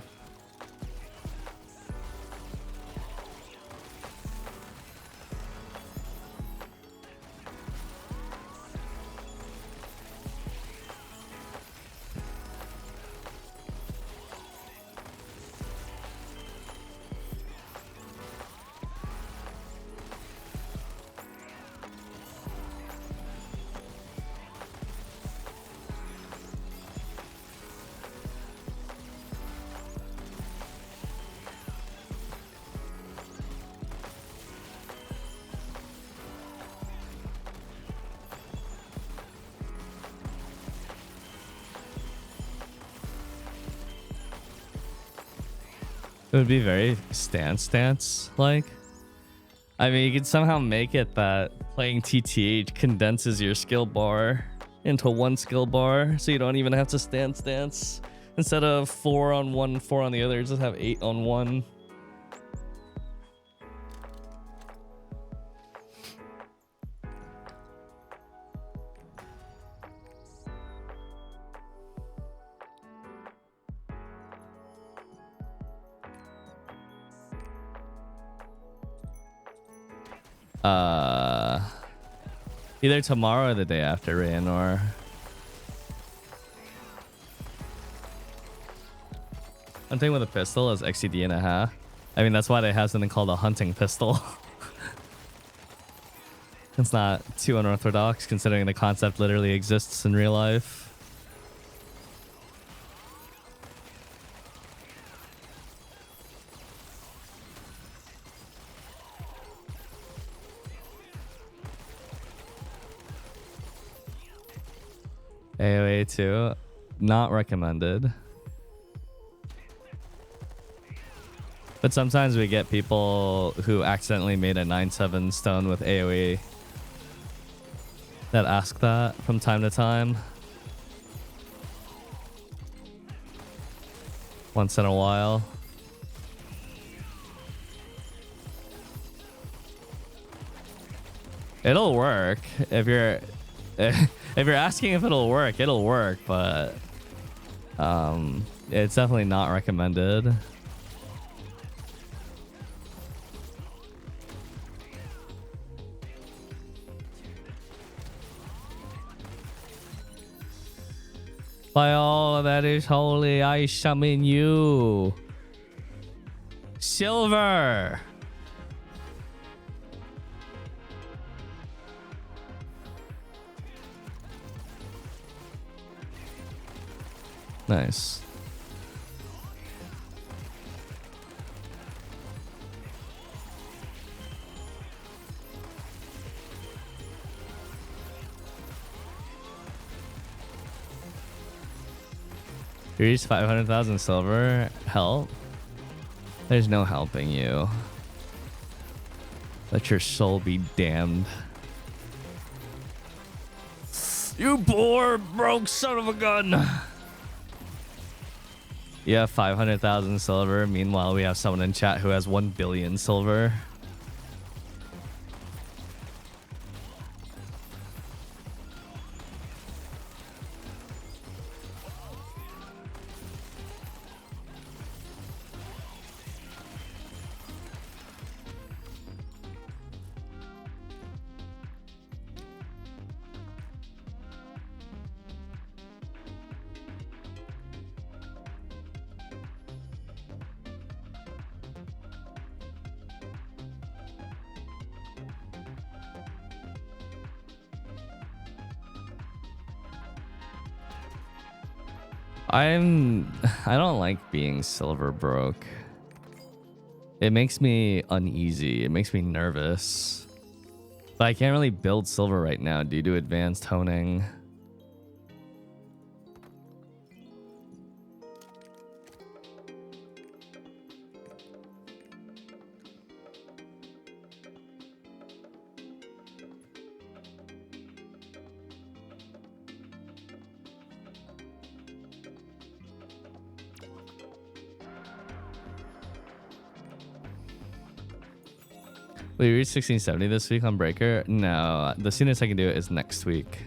It would be very stance like. I mean, you could somehow make it that playing TTH condenses your skill bar into one skill bar, so you don't even have to stance. Instead of 4 on one, 4 on the other, just have 8 on one. Either tomorrow or the day after, Raynor. One thing with a pistol is XCD and a half. I mean, that's why they have something called a hunting pistol. It's not too unorthodox considering the concept literally exists in real life. AoE too. Not recommended. But sometimes we get people who accidentally made a 9/7 stone with AoE that ask that from time to time. Once in a while. It'll work if you're if you're asking if it'll work, but it's definitely not recommended. By all that is holy, I summon you. Silver. Nice. You reached 500,000 silver. Help? There's no helping you. Let your soul be damned. You poor, broke son of a gun. You have 500,000 silver. Meanwhile, we have someone in chat who has 1 billion silver. I don't like being silver broke. It makes me uneasy. It makes me nervous. But I can't really build silver right now due to advanced honing. We reached 1670 this week on Breaker? No, the soonest I can do it is next week.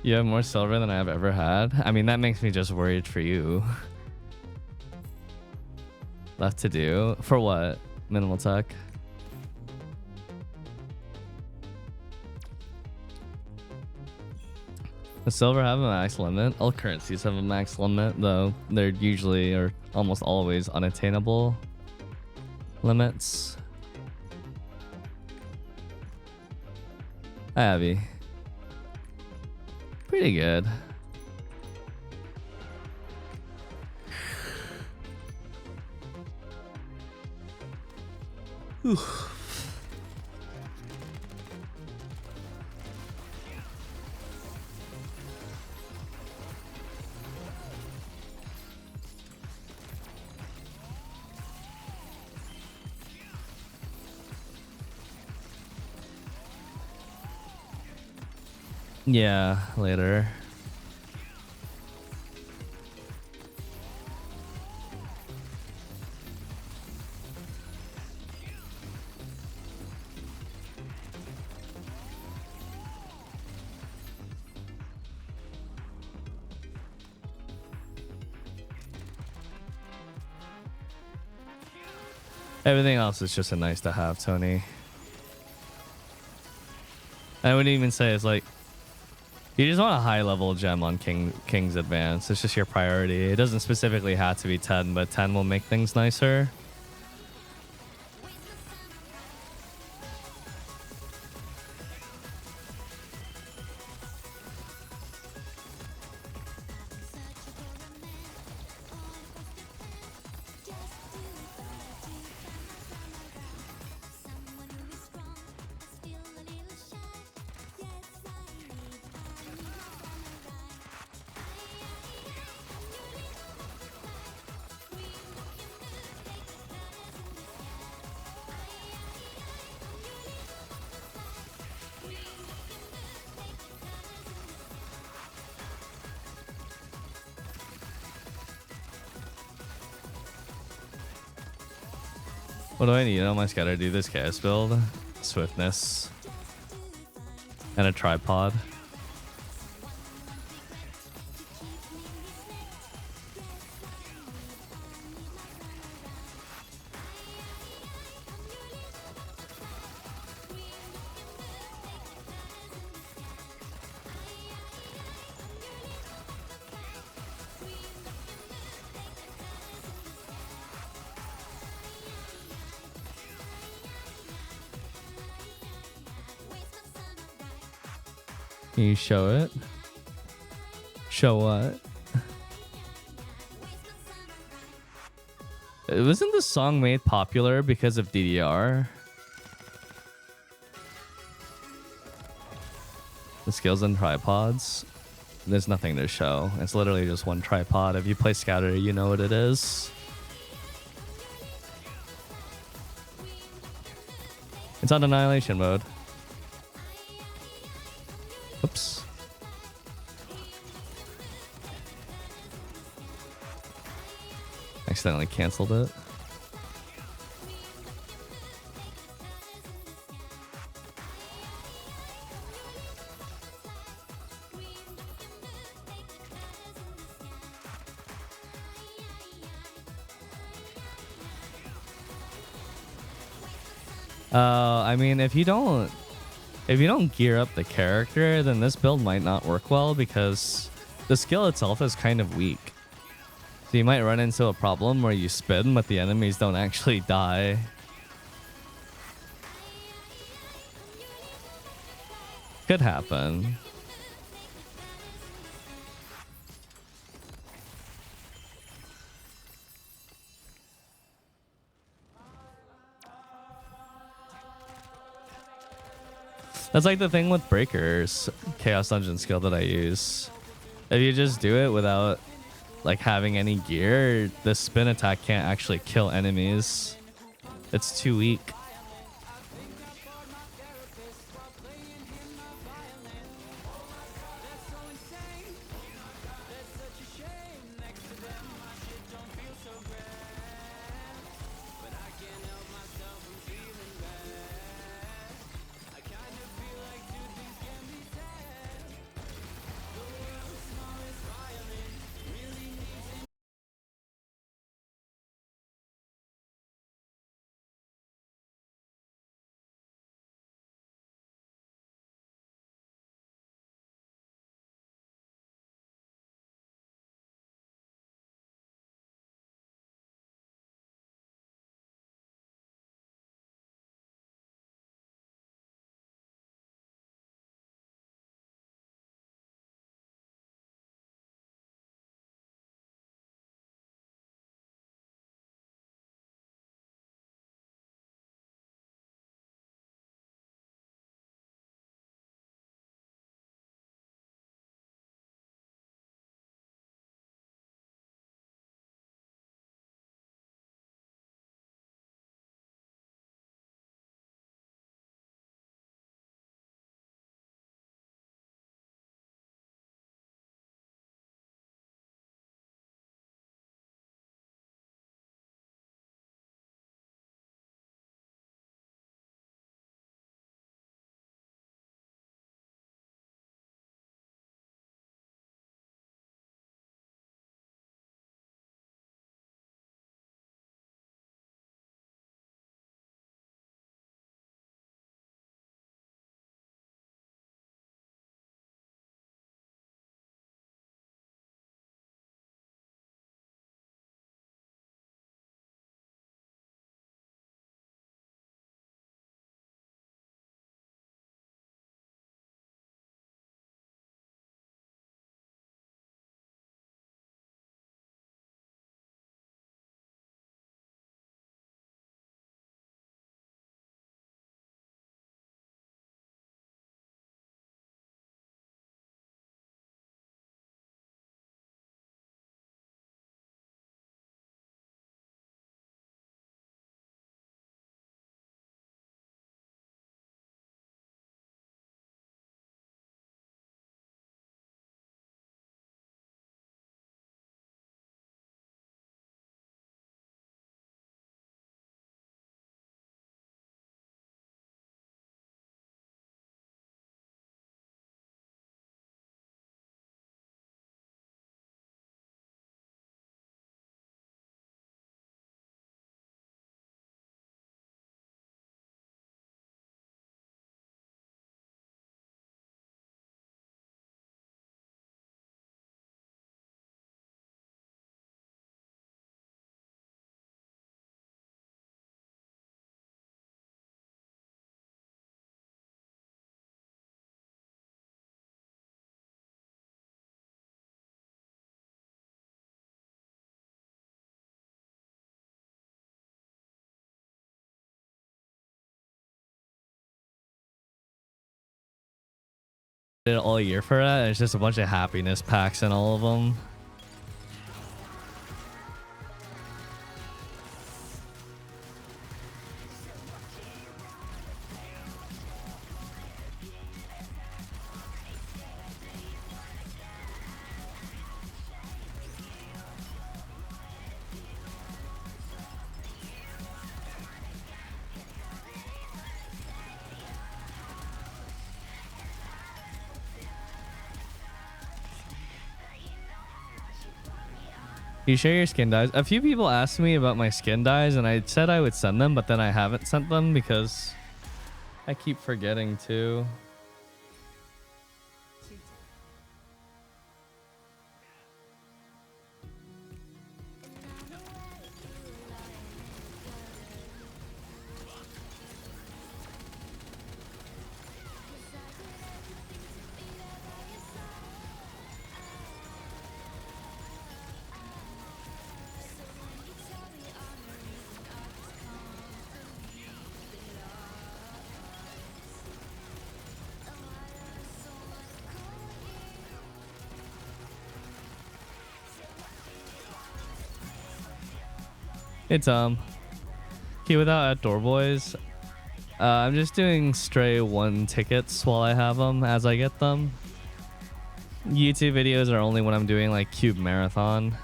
You have more silver than I've ever had. I mean, that makes me just worried for you. Left to do. For what? Minimal tech. Does silver have a max limit? All currencies have a max limit, though they're usually or almost always unattainable limits. Hi, Abby. Pretty good. Whew. Yeah, later. Everything else is just a nice to have, Tony. I wouldn't even say it's like you just want a high level gem on King's Advance. It's just your priority. It doesn't specifically have to be 10, but 10 will make things nicer. What do I need? I just gotta do this chaos build. Swiftness. And a tripod. Can you show it? Show what? Wasn't the song made popular because of DDR? The skills and tripods? There's nothing to show. It's literally just one tripod. If you play Scatter, you know what it is. It's on Annihilation mode. Oops. Accidentally canceled it. I mean, if you don't gear up the character, then this build might not work well because the skill itself is kind of weak. So you might run into a problem where you spin, but the enemies don't actually die. Could happen. That's like the thing with Breakers, Chaos Dungeon skill that I use. If you just do it without like having any gear, the spin attack can't actually kill enemies. It's too weak. Did it all year for that. And it's just a bunch of happiness packs in all of them. You share your skin dyes? A few people asked me about my skin dyes, and I said I would send them, but then I haven't sent them because I keep forgetting to. It's key without outdoor boys. I'm just doing stray 1 tickets while I have them as I get them. YouTube videos are only when I'm doing like cube marathon.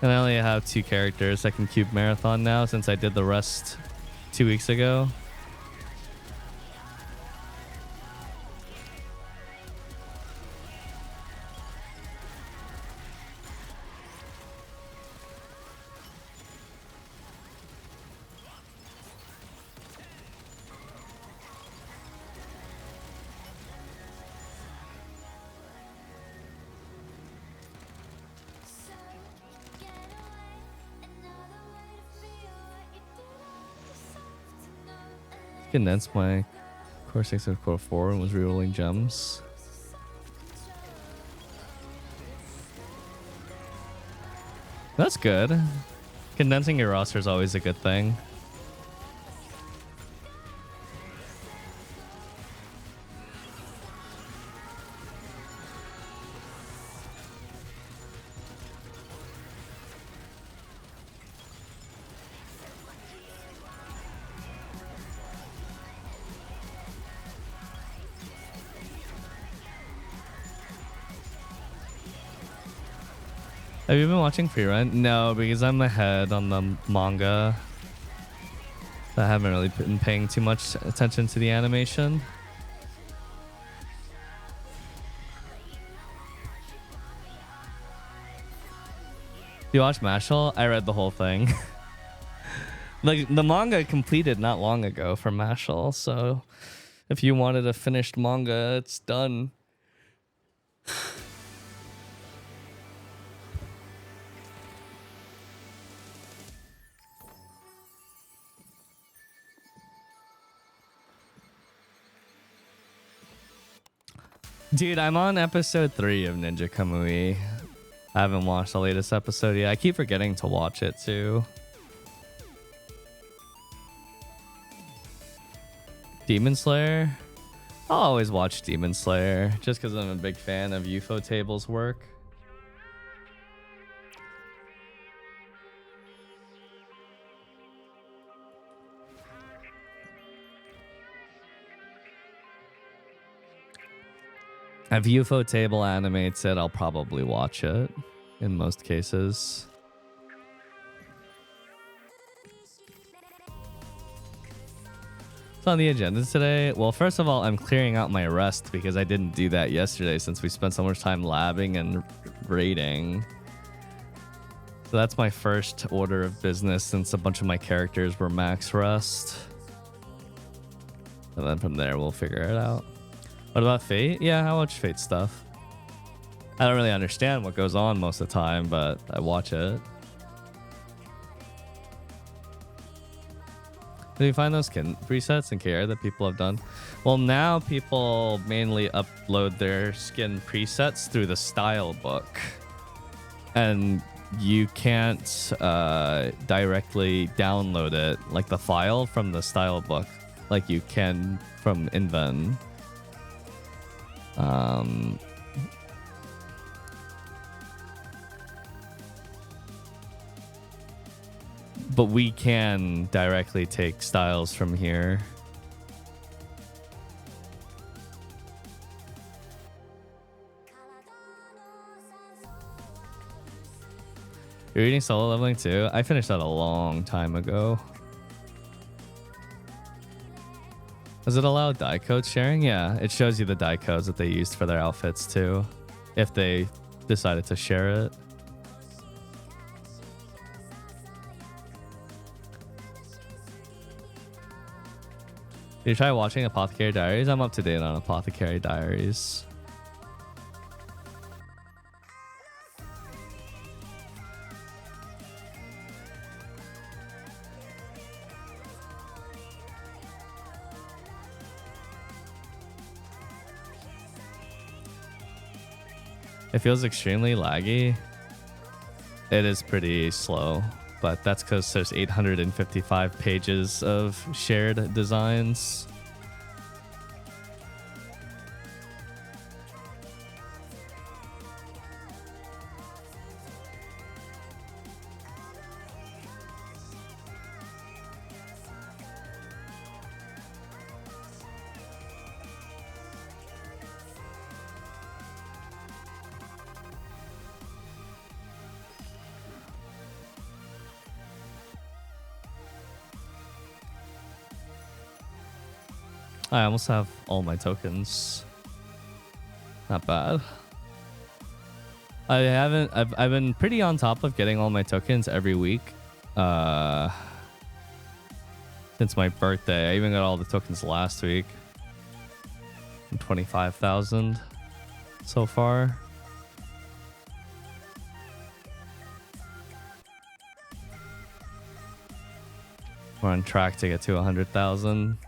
And I only have 2 characters that can cube marathon now since I did the rest 2 weeks ago. Condensed my core 6 and core 4 and was rerolling gems. That's good. Condensing your roster is always a good thing. Have you been watching Free Run? No, because I'm ahead on the manga. I haven't really been paying too much attention to the animation. You watch Mashal? I read the whole thing. Like the manga completed not long ago for Mashal, so if you wanted a finished manga, it's done. Dude, I'm on episode 3 of Ninja Kamui. I haven't watched the latest episode yet. I keep forgetting to watch it too. Demon Slayer? I'll always watch Demon Slayer just because I'm a big fan of UFO Table's work. If UFO Table animates it, I'll probably watch it in most cases. What's on the agenda today? Well, first of all, I'm clearing out my rest because I didn't do that yesterday since we spent so much time labbing and raiding. So that's my first order of business since a bunch of my characters were max rest. And then from there, we'll figure it out. What about Fate? Yeah, I watch Fate stuff. I don't really understand what goes on most of the time, but I watch it. Do you find those skin presets in KR that people have done? Well, now people mainly upload their skin presets through the style book. And you can't directly download it, like the file from the style book, like you can from Inven. Um, but we can directly take styles from here. You're reading solo leveling too? I finished that a long time ago. Does it allow die code sharing? Yeah, it shows you the die codes that they used for their outfits too, if they decided to share it. Did you try watching Apothecary Diaries? I'm up to date on Apothecary Diaries. It feels extremely laggy. It is pretty slow, but that's because there's 855 pages of shared designs. I almost have all my tokens. Not bad. I've been pretty on top of getting all my tokens every week. Since my birthday. I even got all the tokens last week. 25,000 so far. We're on track to get to 100,000.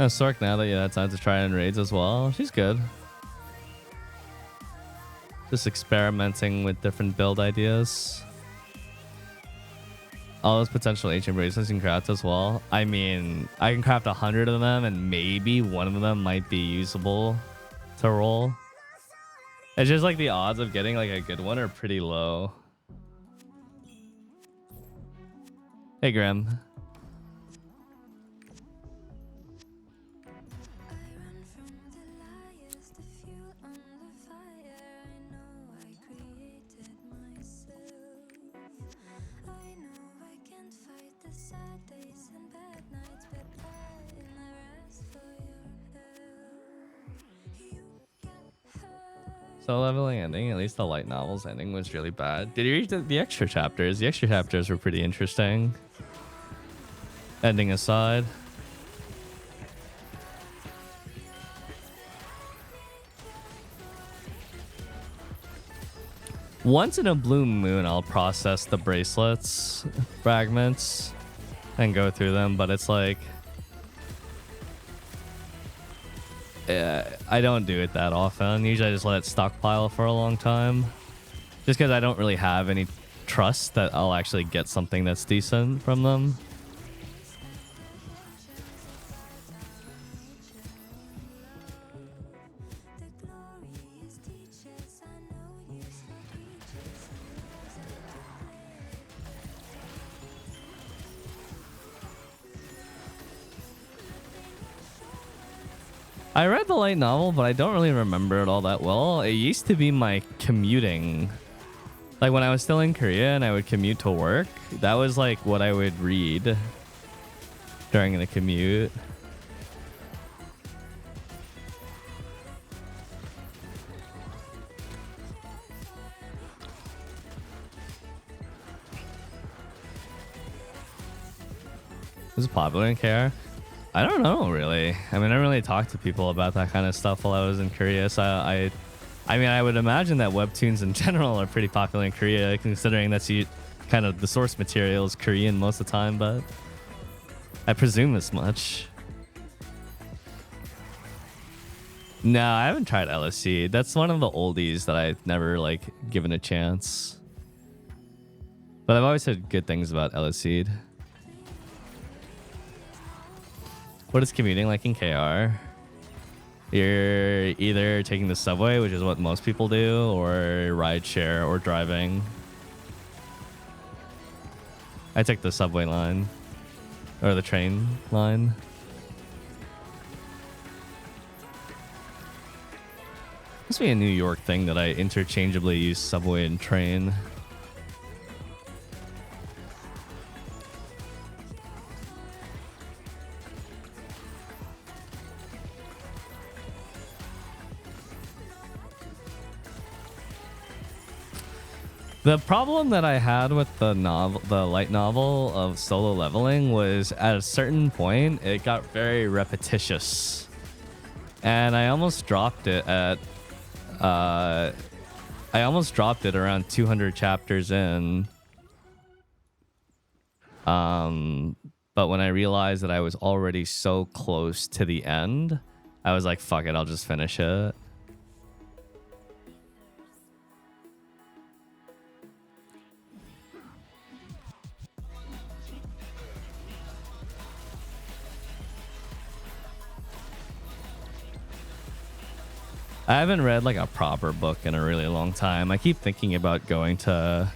Sorc, now that you had time to try in raids as well, she's good. Just experimenting with different build ideas. All those potential ancient bracelets you can craft as well. I mean, I can craft 100 of them and maybe one of them might be usable to roll. It's just like the odds of getting like a good one are pretty low. Hey, Graham. So leveling ending, at least the light novels ending was really bad. Did you read the extra chapters? The extra chapters were pretty interesting. Ending aside. Once in a blue moon, I'll process the bracelets fragments and go through them, but it's like... I don't do it that often. Usually I just let it stockpile for a long time. Just because I don't really have any trust that I'll actually get something that's decent from them. I read the light novel, but I don't really remember it all that well. It used to be my commuting. Like when I was still in Korea and I would commute to work, that was like what I would read during the commute. Is it popular in KR? I don't know, really. I mean, I didn't really talk to people about that kind of stuff while I was in Korea. So I mean, I would imagine that webtoons in general are pretty popular in Korea, considering that's kind of the source material is Korean most of the time, but I presume as much. No, I haven't tried LSC. That's one of the oldies that I've never, like, given a chance. But I've always heard good things about Eliseed. What is commuting like in KR? You're either taking the subway, which is what most people do, or ride share or driving. I take the subway line or the train line. Must be a New York thing that I interchangeably use subway and train. The problem that I had with the light novel of Solo Leveling was at a certain point it got very repetitious, and I almost dropped it at around 200 chapters in. But when I realized that I was already so close to the end, I was like, fuck it, I'll just finish it. I haven't read like a proper book in a really long time. I keep thinking about going to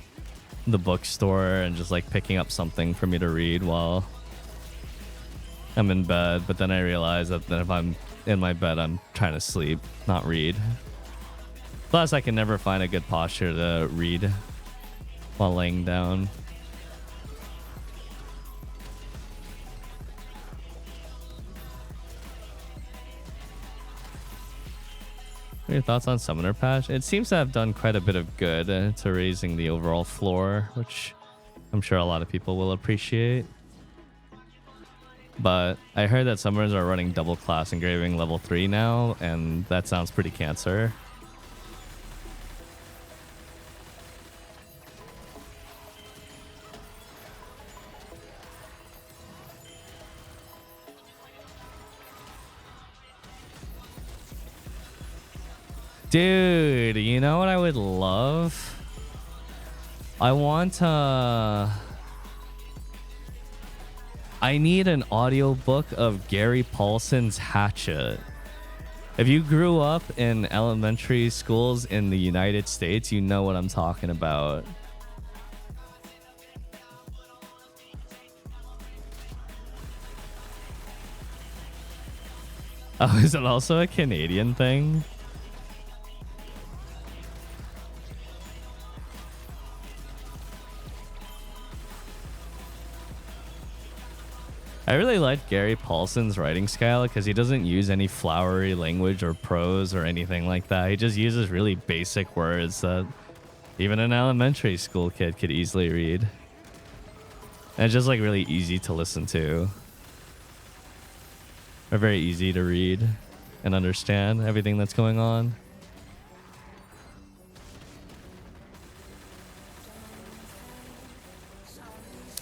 the bookstore and just like picking up something for me to read while I'm in bed. But then I realize that if I'm in my bed, I'm trying to sleep, not read. Plus, I can never find a good posture to read while laying down. What are your thoughts on Summoner Patch? It seems to have done quite a bit of good to raising the overall floor, which I'm sure a lot of people will appreciate. But I heard that Summoners are running double class engraving level 3 now, and that sounds pretty cancer. Dude, you know what I would love? I need an audiobook of Gary Paulson's Hatchet. If you grew up in elementary schools in the United States, you know what I'm talking about. Oh, is it also a Canadian thing? I really like Gary Paulson's writing style because he doesn't use any flowery language or prose or anything like that. He just uses really basic words that even an elementary school kid could easily read. And it's just like really easy to listen to. Or very easy to read and understand everything that's going on.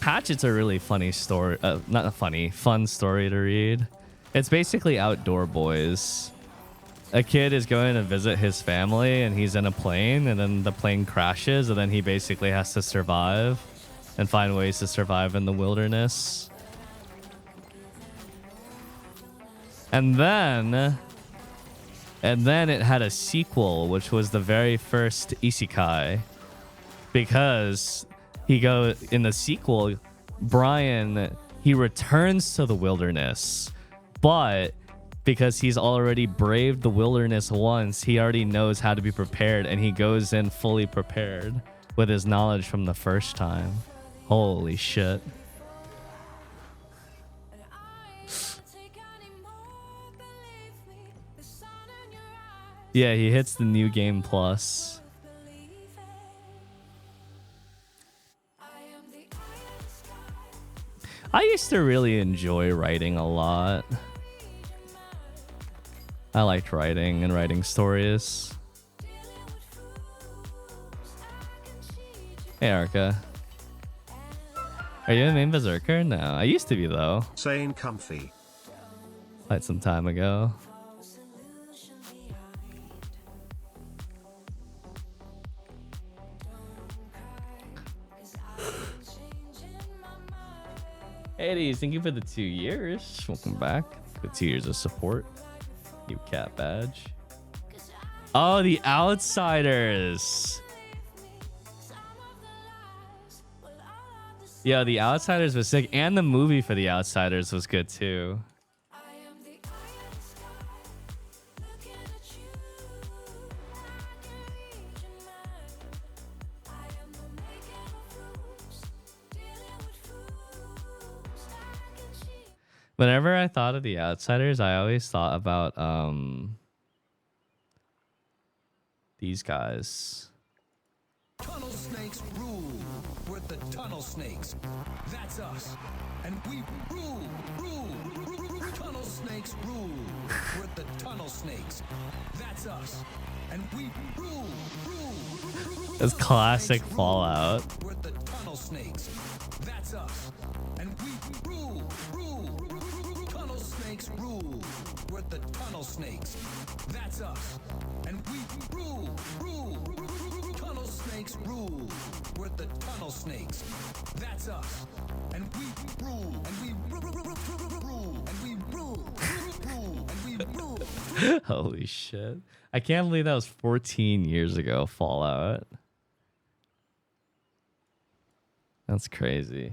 Hatchet's a really funny story, not funny, fun story to read. It's basically Outdoor Boys. A kid is going to visit his family and he's in a plane, and then the plane crashes, and then he basically has to survive and find ways to survive in the wilderness. And then it had a sequel, which was the very first isekai, because in the sequel, Brian, he returns to the wilderness, but because he's already braved the wilderness once, he already knows how to be prepared, and he goes in fully prepared with his knowledge from the first time. Holy shit. Yeah, he hits the New Game Plus. I used to really enjoy writing a lot. I liked writing and writing stories. Hey, Arca. Are you a main berserker? No, I used to be though. Saying comfy. Quite some time ago. Hades, thank you for the 2 years. Welcome back. The 2 years of support. New cat badge. Oh, The Outsiders. Yeah, The Outsiders was sick, and the movie for The Outsiders was good too. Whenever I thought of The Outsiders, I always thought about these guys. Tunnel snakes rule. We're the tunnel snakes. That's us. And we rule. Tunnel snakes rule. We're the tunnel snakes. That's us. And we rule. That's classic Fallout. We're the tunnel snakes. That's us. And we rule. Tunnel snakes rule. We're the tunnel snakes. That's us. And we rule. Tunnel snakes rule. We're the tunnel snakes. That's us. And we rule. And we rule. And we rule. And we rule. Holy shit. I can't believe that was 14 years ago, Fallout. That's crazy.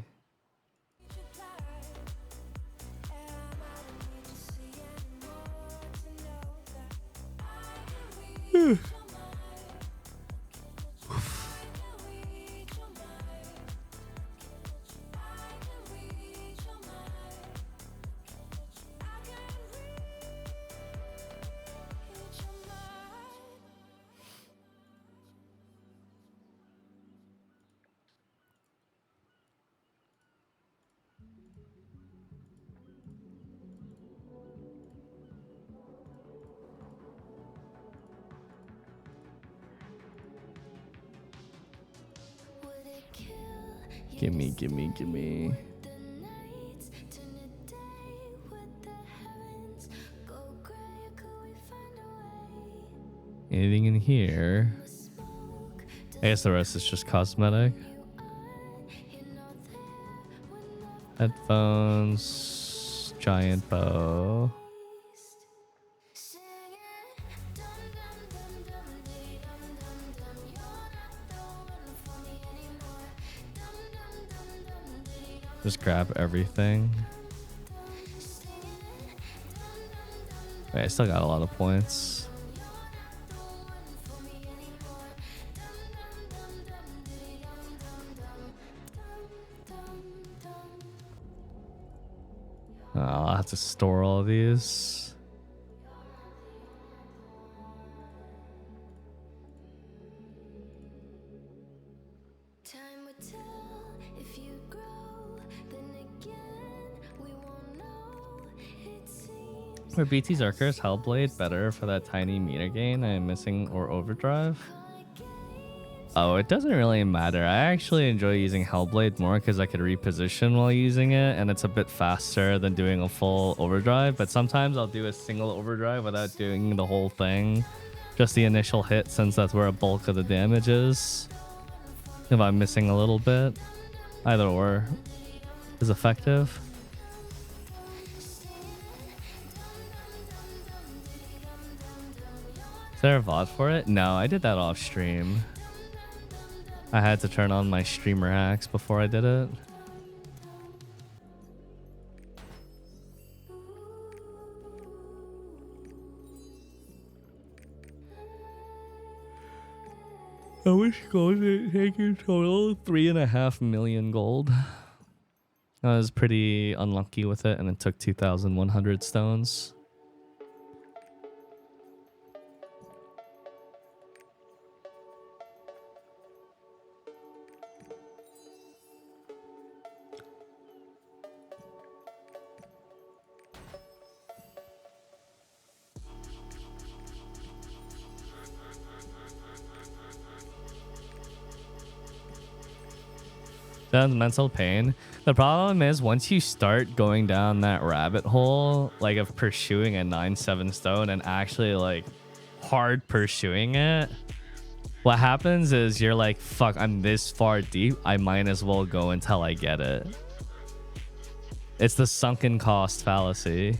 Gimme. Anything in here? I guess the rest is just cosmetic. Headphones, giant bow. Just grab everything. Wait, I still got a lot of points. I'll have to store all of these. Were BT's Arcus Hellblade better for that tiny meter gain I am missing or overdrive? Oh, it doesn't really matter. I actually enjoy using Hellblade more because I could reposition while using it, and it's a bit faster than doing a full overdrive. But sometimes I'll do a single overdrive without doing the whole thing. Just the initial hit, since that's where a bulk of the damage is. If I'm missing a little bit, either or is effective. Is there a VOD for it? No, I did that off stream. I had to turn on my streamer hacks before I did it. How much gold did it take in total? 3.5 million gold. I was pretty unlucky with it, and it took 2,100 stones. Sounds mental pain. The problem is once you start going down that rabbit hole, like of pursuing a 9/7 stone and actually like hard pursuing it, What happens is you're like, fuck, I'm this far deep. I might as well go until I get it. It's the sunken cost fallacy.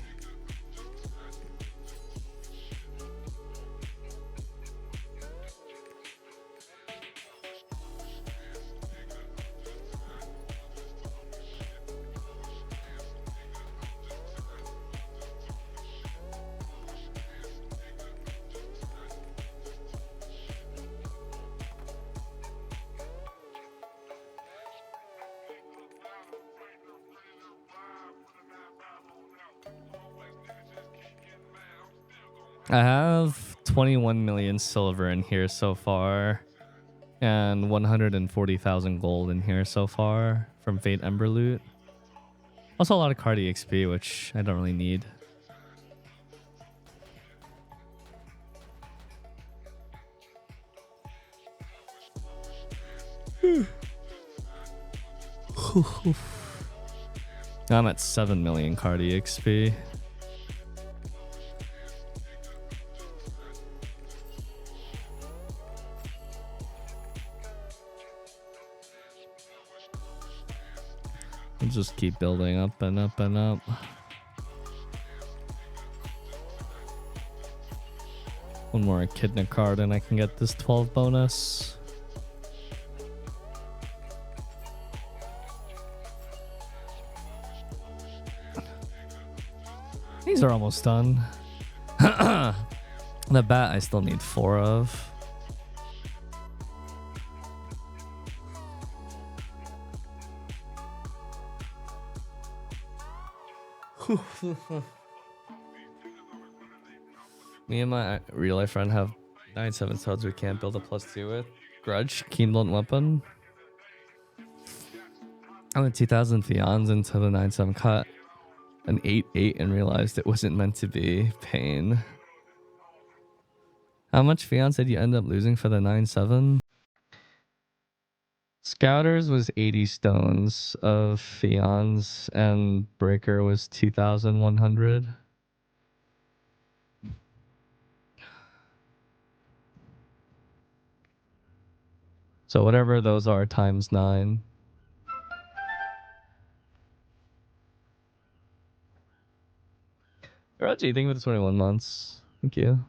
I have 21 million silver in here so far, and 140,000 gold in here so far from Fate Ember loot. Also a lot of card EXP, which I don't really need. I'm at 7 million card EXP. We'll just keep building up and up and up. One more Echidna card and I can get this 12 bonus. These are almost done. The bat I still need 4 of. Me and my real life friend have 9/7 studs we can't build a +2 with. Grudge, Keen Blunt Weapon. I went 2,000 Theons into the 9/7 cut. An 8/8 and realized it wasn't meant to be. Pain. How much Theons did you end up losing for the 9/7? Scouters was 80 stones of Theons and Breaker was 2,100. So whatever those are times 9. Raji, thank you for the 21 months. Thank you.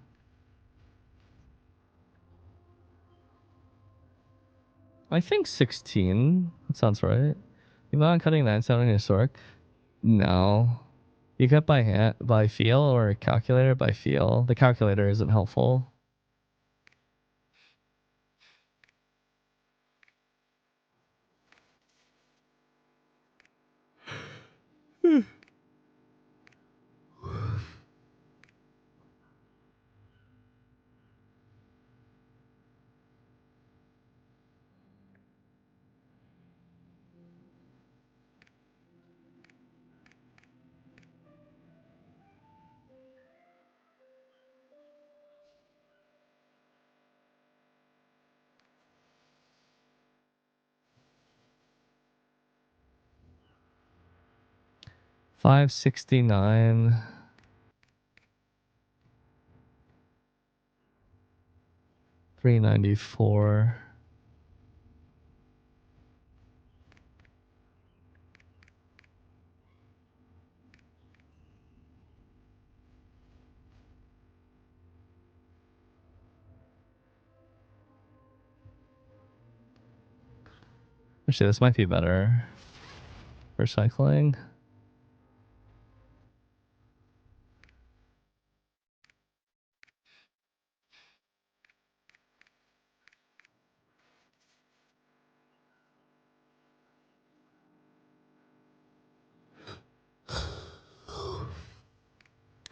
I think 16. That sounds right. You plan on cutting 9/7 in your Sorc? No. You cut by hand, by feel, or calculator by feel. The calculator isn't helpful. $569. 394. Actually, this might be better for cycling.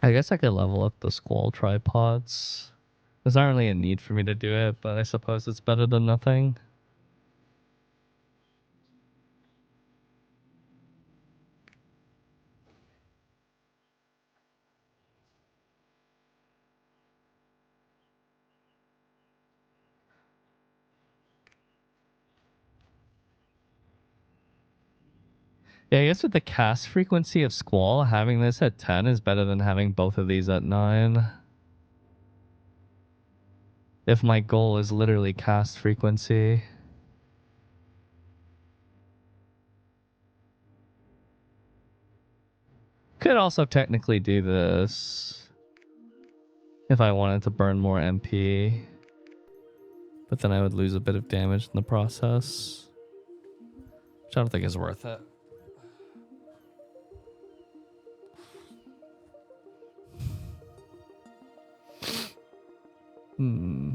I guess I could level up the Squall tripods. There's not really a need for me to do it, but I suppose it's better than nothing. Yeah, I guess with the cast frequency of Squall, having this at 10 is better than having both of these at 9. if my goal is literally cast frequency. Could also technically do this if I wanted to burn more MP. But then I would lose a bit of damage in the process, which I don't think is worth it. Hmm.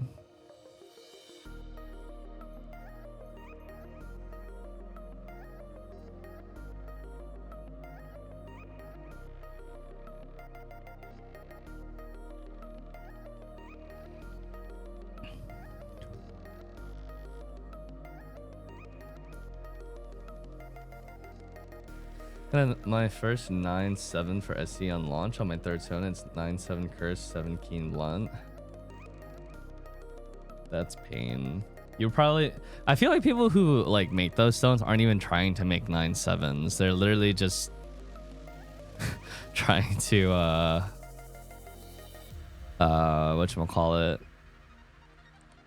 And my first 9-7 for SC on launch on my third stone. It's 9-7 curse, 7 keen blunt. That's pain. You probably, I feel like people who like make those stones aren't even trying to make 9-7s. They're literally just trying to whatchamacallit,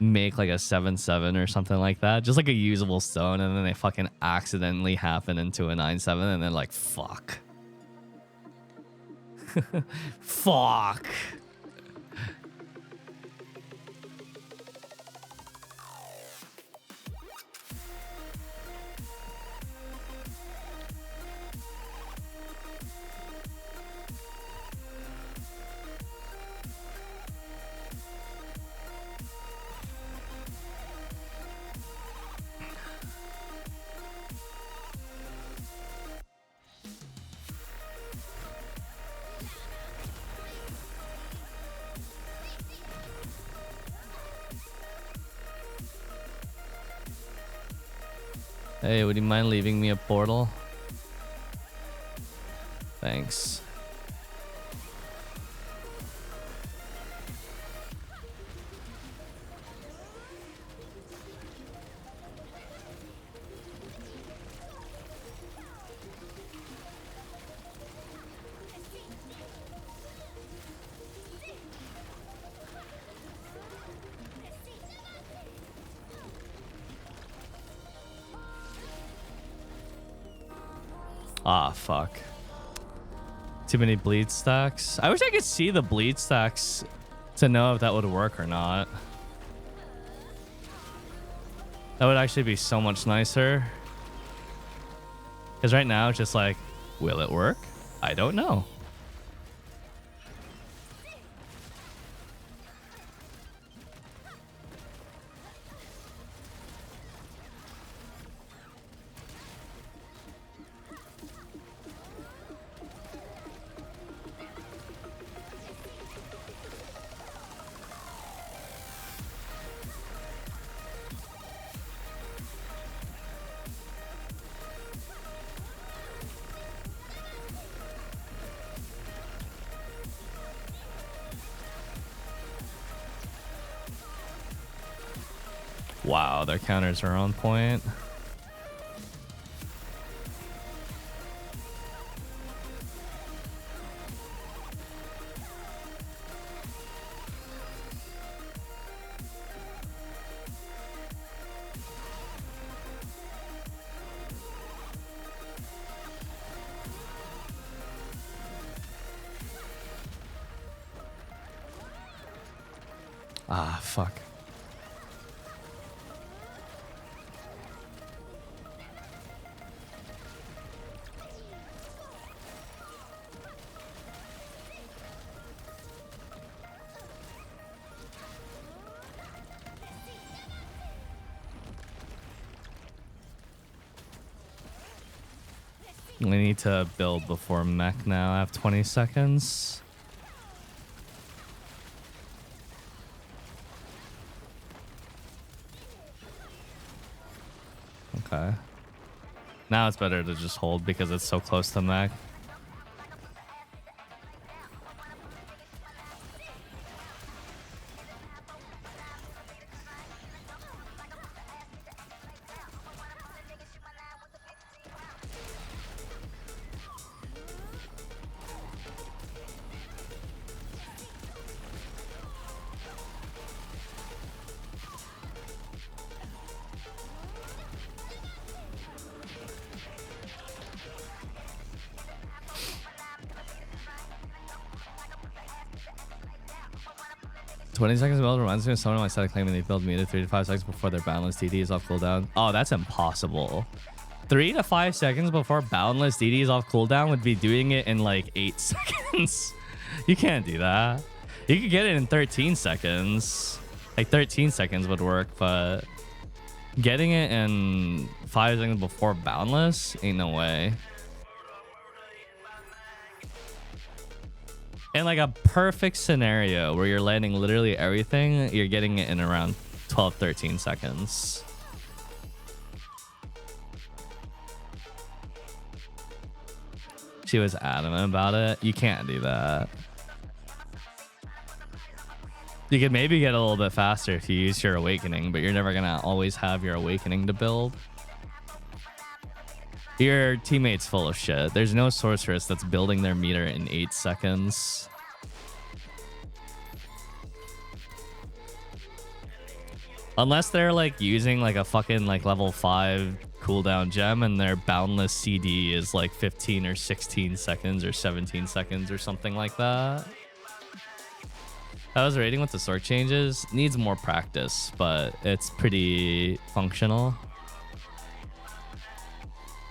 make like a 7-7 or something like that, just like a usable stone, and then they fucking accidentally happen into a 9-7, and then like fuck. Fuck. Hey, would you mind leaving me a portal? Thanks. Ah, fuck. Too many bleed stacks. I wish I could see the bleed stacks to know if that would work or not. That would actually be so much nicer. Because right now it's just like, will it work? I don't know. Wow, their counters are on point. Ah, fuck. We need to build before mech now. I have 20 seconds. Okay. Now it's better to just hold because it's so close to mech. 20 seconds build reminds me of someone on my side claiming they build meter 3 to 5 seconds before their boundless DD is off cooldown. Oh, that's impossible. 3 to 5 seconds before boundless DD is off cooldown would be doing it in like 8 seconds. You can't do that. You could get it in 13 seconds. Like 13 seconds would work, but getting it in 5 seconds before boundless ain't no way. In like a perfect scenario where you're landing literally everything, you're getting it in around 12, 13 seconds. She was adamant about it. You can't do that. You could maybe get a little bit faster if you use your awakening, but you're never gonna always have your awakening to build. Your teammate's full of shit. There's no sorceress that's building their meter in 8 seconds. Unless they're like using like a fucking like level 5 cooldown gem and their boundless CD is like 15 or 16 seconds or 17 seconds or something like that. How was rating with the Sorc changes? Needs more practice, but it's pretty functional.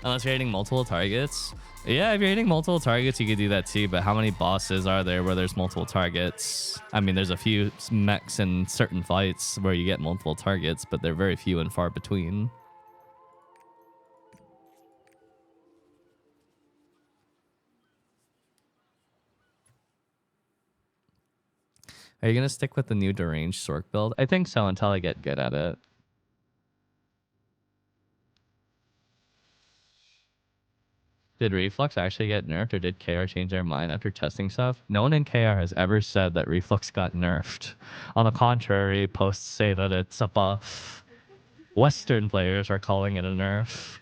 Unless you're hitting multiple targets. Yeah, if you're hitting multiple targets, you could do that too, but how many bosses are there where there's multiple targets? I mean, there's a few mechs in certain fights where you get multiple targets, but they're very few and far between. Are you going to stick with the new deranged Sorc build? I think so until I get good at it. Did Reflux actually get nerfed, or did KR change their mind after testing stuff? No one in KR has ever said that Reflux got nerfed. On the contrary, posts say that it's a buff. Western players are calling it a nerf.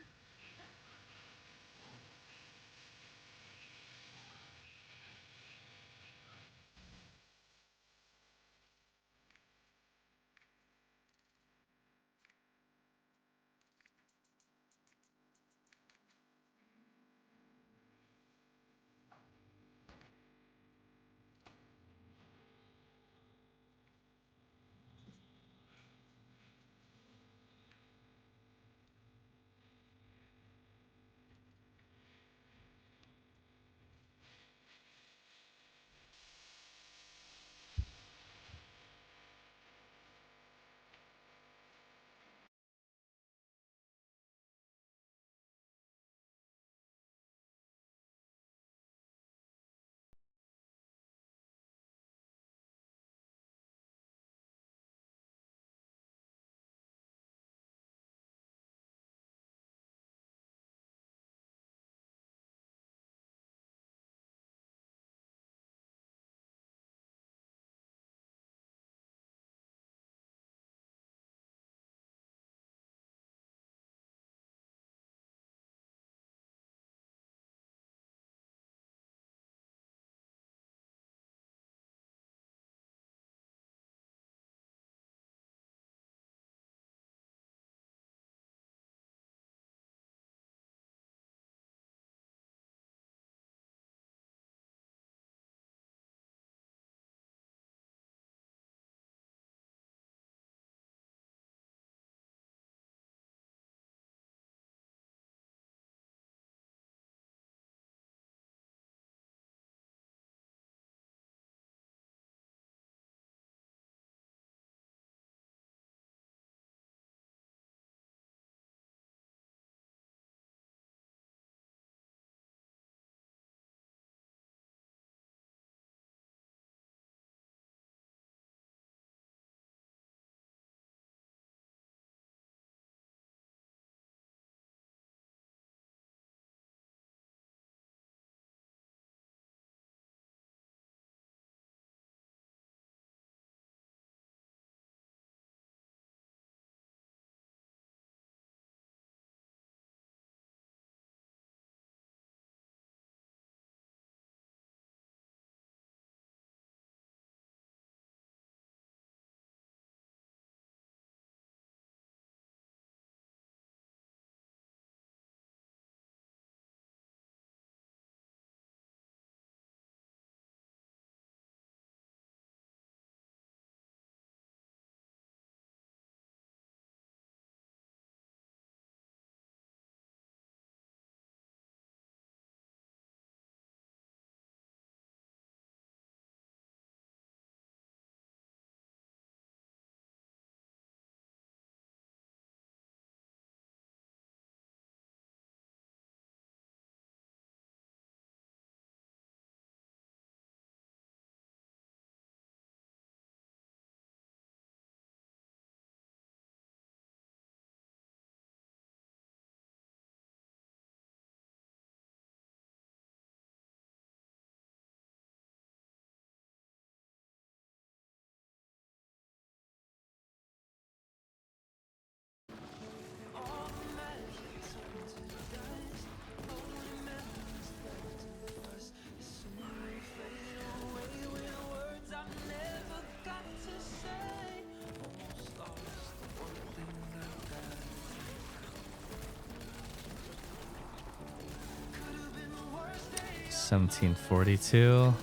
1742.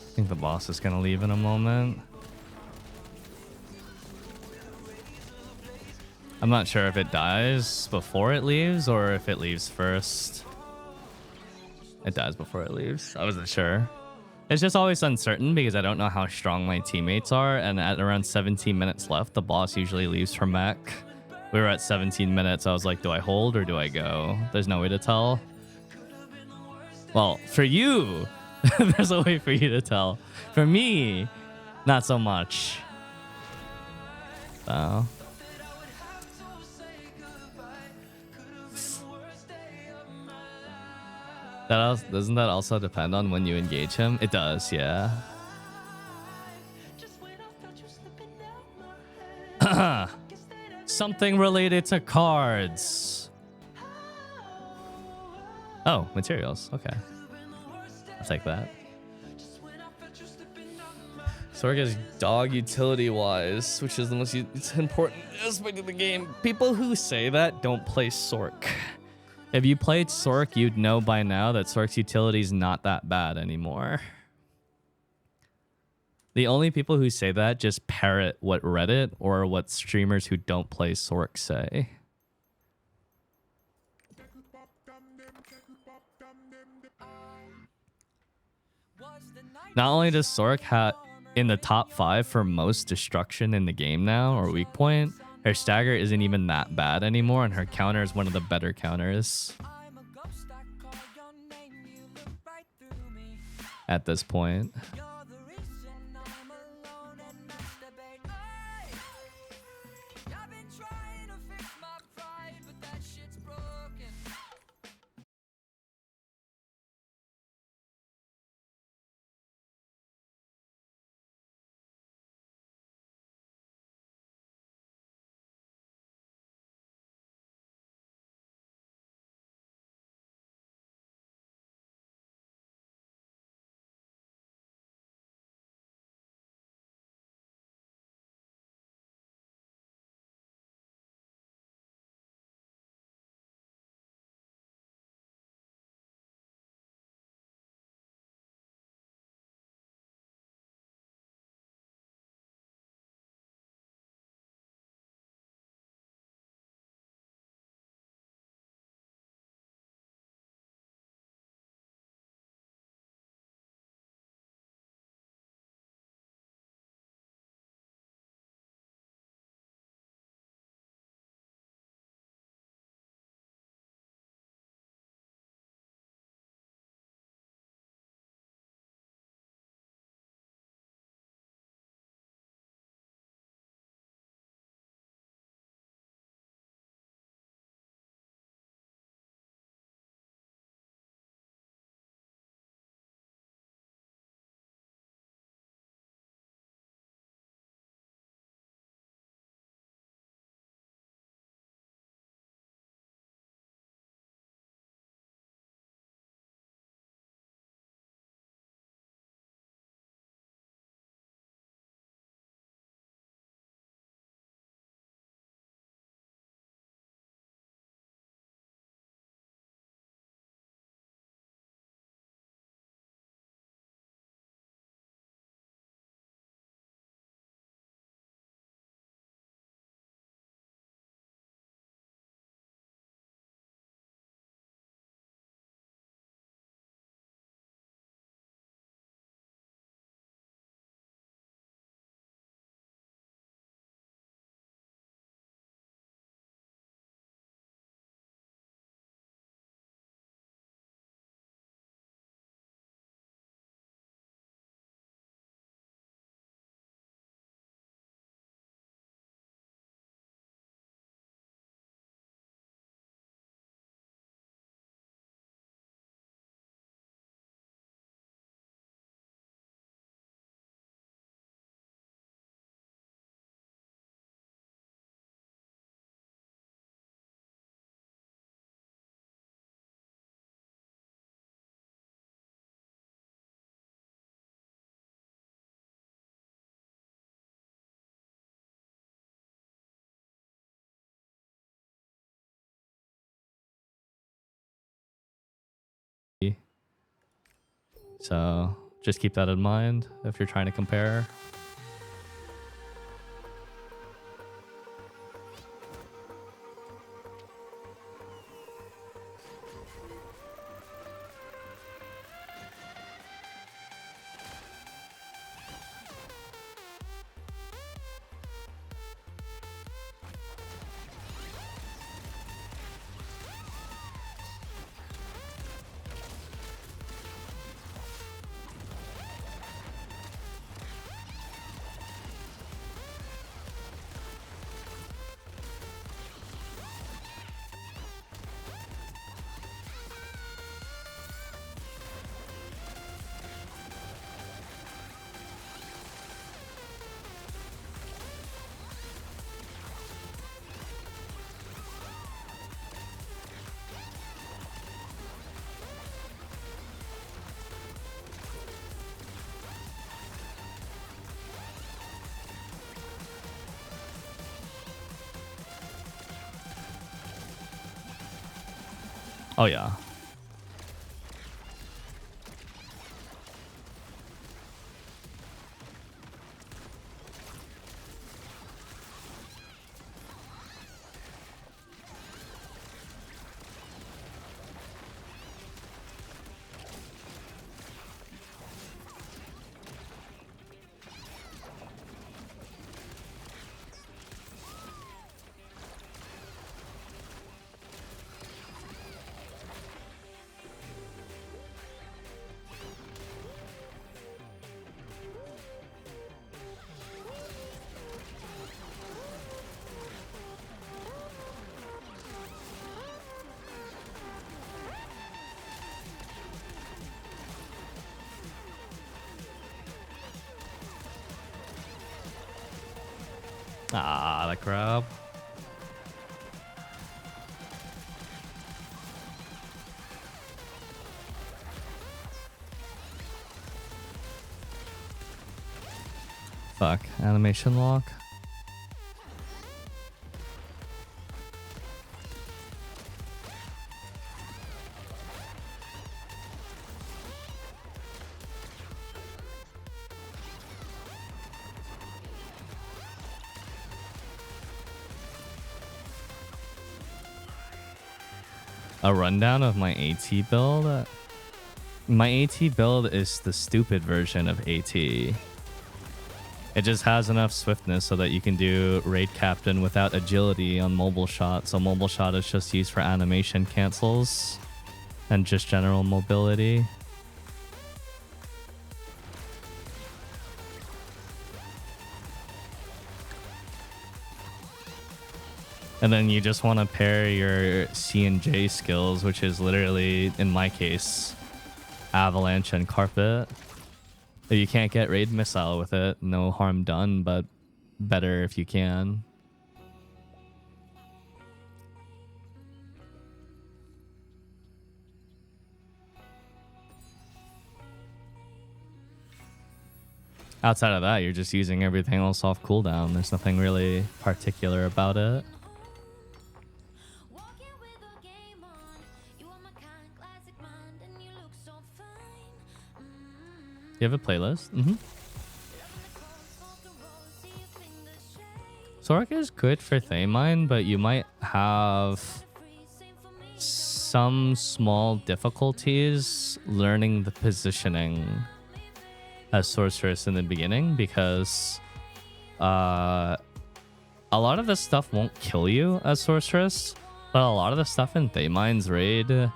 I think the boss is gonna leave in a moment. I'm not sure if it dies before it leaves or if it leaves first. It dies before it leaves. I wasn't sure. It's just always uncertain because I don't know how strong my teammates are. And at around 17 minutes left, the boss usually leaves from mech. We were at 17 minutes. I was like, do I hold or do I go? There's no way to tell. Well, for you, there's a way for you to tell. For me, not so much. So. Doesn't that also depend on when you engage him? It does, yeah. Something related to cards. Oh, materials. Okay. I'll take that. Sorc is dog utility wise, which is the most important aspect of the game. People who say that don't play Sorc. If you played Sorc, you'd know by now that Sorc's utility is not that bad anymore. The only people who say that just parrot what Reddit or what streamers who don't play Sorc say. Not only does Sorc have in the top 5 for most destruction in the game now, or weak point, her stagger isn't even that bad anymore, and her counter is one of the better counters at this point. So just keep that in mind if you're trying to compare. Oh yeah. Ah, the crab. Fuck, animation lock. A rundown of my AT build. My AT build is the stupid version of AT. It just has enough swiftness so that you can do raid captain without agility on mobile shot. So mobile shot is just used for animation cancels and just general mobility. And then you just want to pair your C and J skills, which is literally, in my case, avalanche and carpet. If you can't get raid missile with it, no harm done, but better if you can. Outside of that, you're just using everything else off cooldown. There's nothing really particular about it. You have a playlist? Mm-hmm. Sorc is good for Thamine, but you might have some small difficulties learning the positioning as sorceress in the beginning, because a lot of this stuff won't kill you as sorceress, but a lot of the stuff in Thamine's raid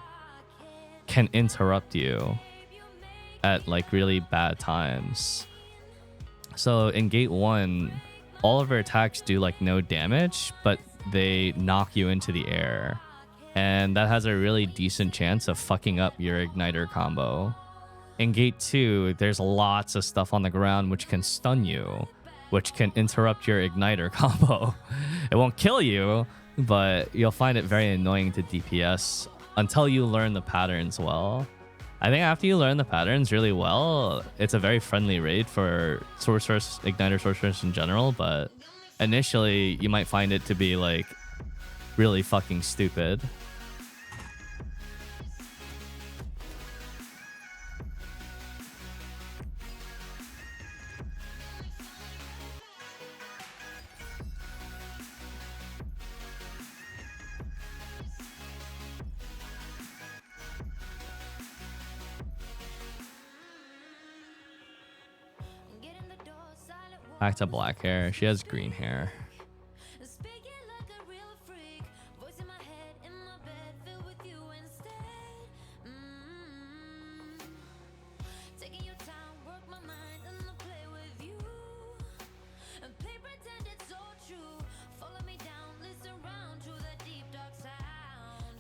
can interrupt you at like really bad times. So in gate 1, all of her attacks do like no damage, but they knock you into the air, and that has a really decent chance of fucking up your igniter combo. In gate 2, there's lots of stuff on the ground which can stun you, which can interrupt your igniter combo. It won't kill you, but you'll find it very annoying to DPS until you learn the patterns well. I think after you learn the patterns really well, it's a very friendly raid for sorceress, igniter sorceress in general, but initially you might find it to be like really fucking stupid. Back to black hair. She has green hair. Speaking like a real freak, voice in my head, in my bed, filled with you instead. Taking your time, work my mind, and I'll play with you. And play pretend it's all true. Follow me down, listen round to the deep dark sound.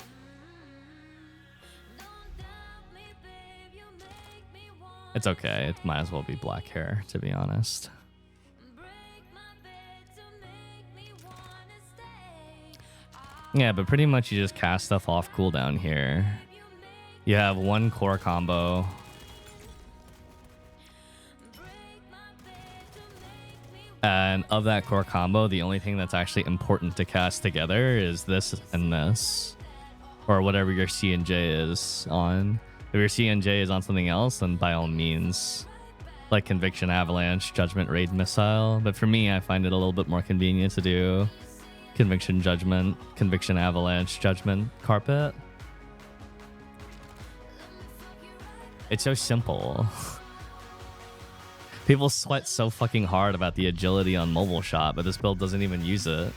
Don't doubt me, babe, you make me want. It's okay. It might as well be black hair, to be honest. Yeah, but pretty much you just cast stuff off cooldown here. You have one core combo. And of that core combo, the only thing that's actually important to cast together is this and this. Or whatever your C and J is on. If your C and J is on something else, then by all means, like Conviction Avalanche, Judgment Raid Missile. But for me, I find it a little bit more convenient to do Conviction Judgment, Conviction Avalanche, Judgment Carpet. It's so simple. People sweat so fucking hard about the agility on mobile shot, but this build doesn't even use it.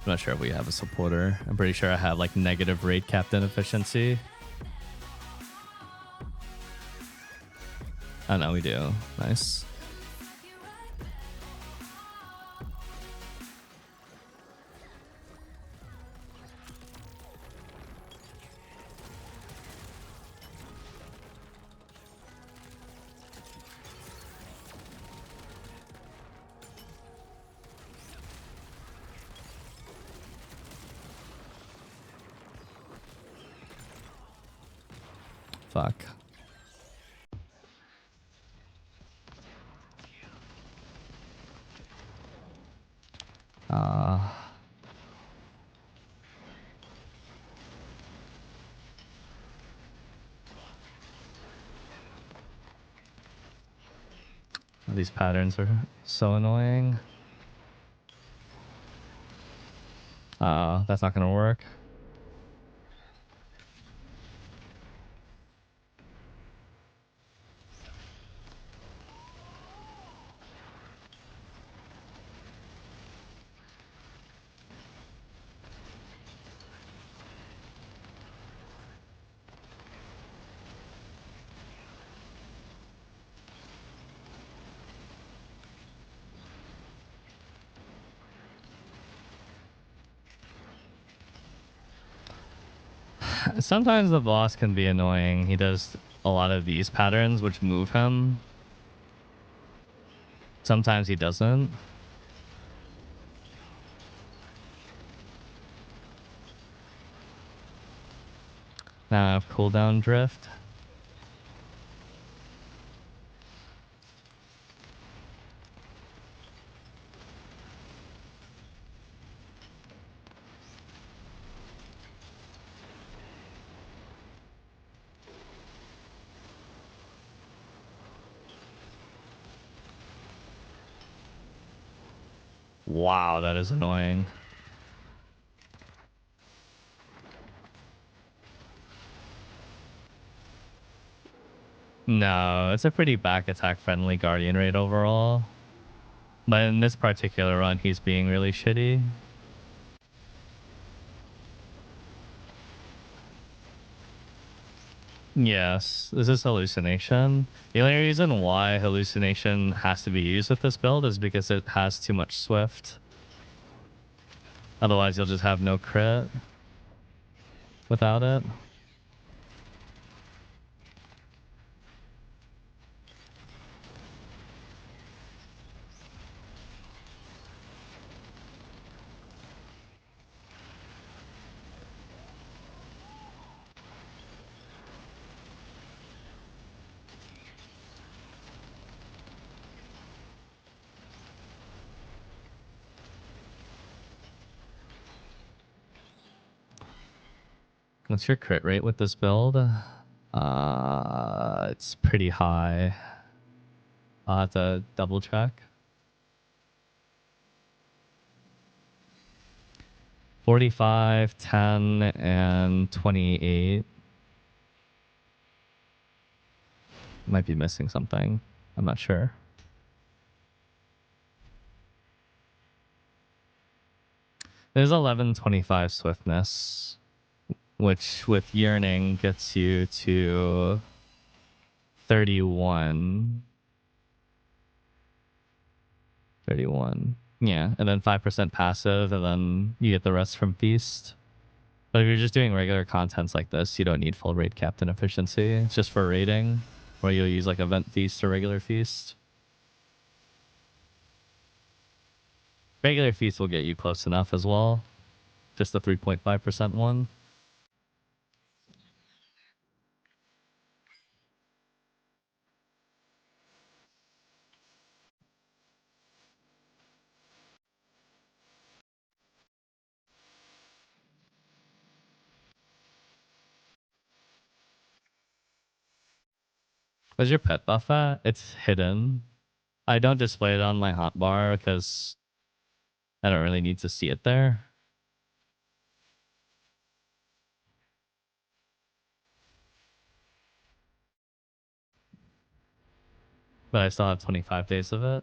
I'm not sure if we have a supporter. I'm pretty sure I have like negative raid captain efficiency. Oh no, we do. Nice. Fuck. These patterns are so annoying. That's not gonna work. Sometimes the boss can be annoying. He does a lot of these patterns which move him. Sometimes he doesn't. Now I have cooldown drift. Wow, that is annoying. No, it's a pretty back attack friendly Guardian raid overall. But in this particular run, he's being really shitty. Yes, this is hallucination. The only reason why hallucination has to be used with this build is because it has too much swift. Otherwise, you'll just have no crit without it. What's your crit rate with this build? It's pretty high. I'll have to double check. 45, 10, and 28. Might be missing something. I'm not sure. There's 1125 swiftness, which with yearning gets you to 31. 31. Yeah, and then 5% passive, and then you get the rest from feast. But if you're just doing regular contents like this, you don't need full raid captain efficiency. It's just for raiding, where you'll use like event feast or regular feast. Regular feast will get you close enough as well. Just the 3.5% one. Where's your pet buff at? It's hidden. I don't display it on my hotbar because I don't really need to see it there. But I still have 25 days of it.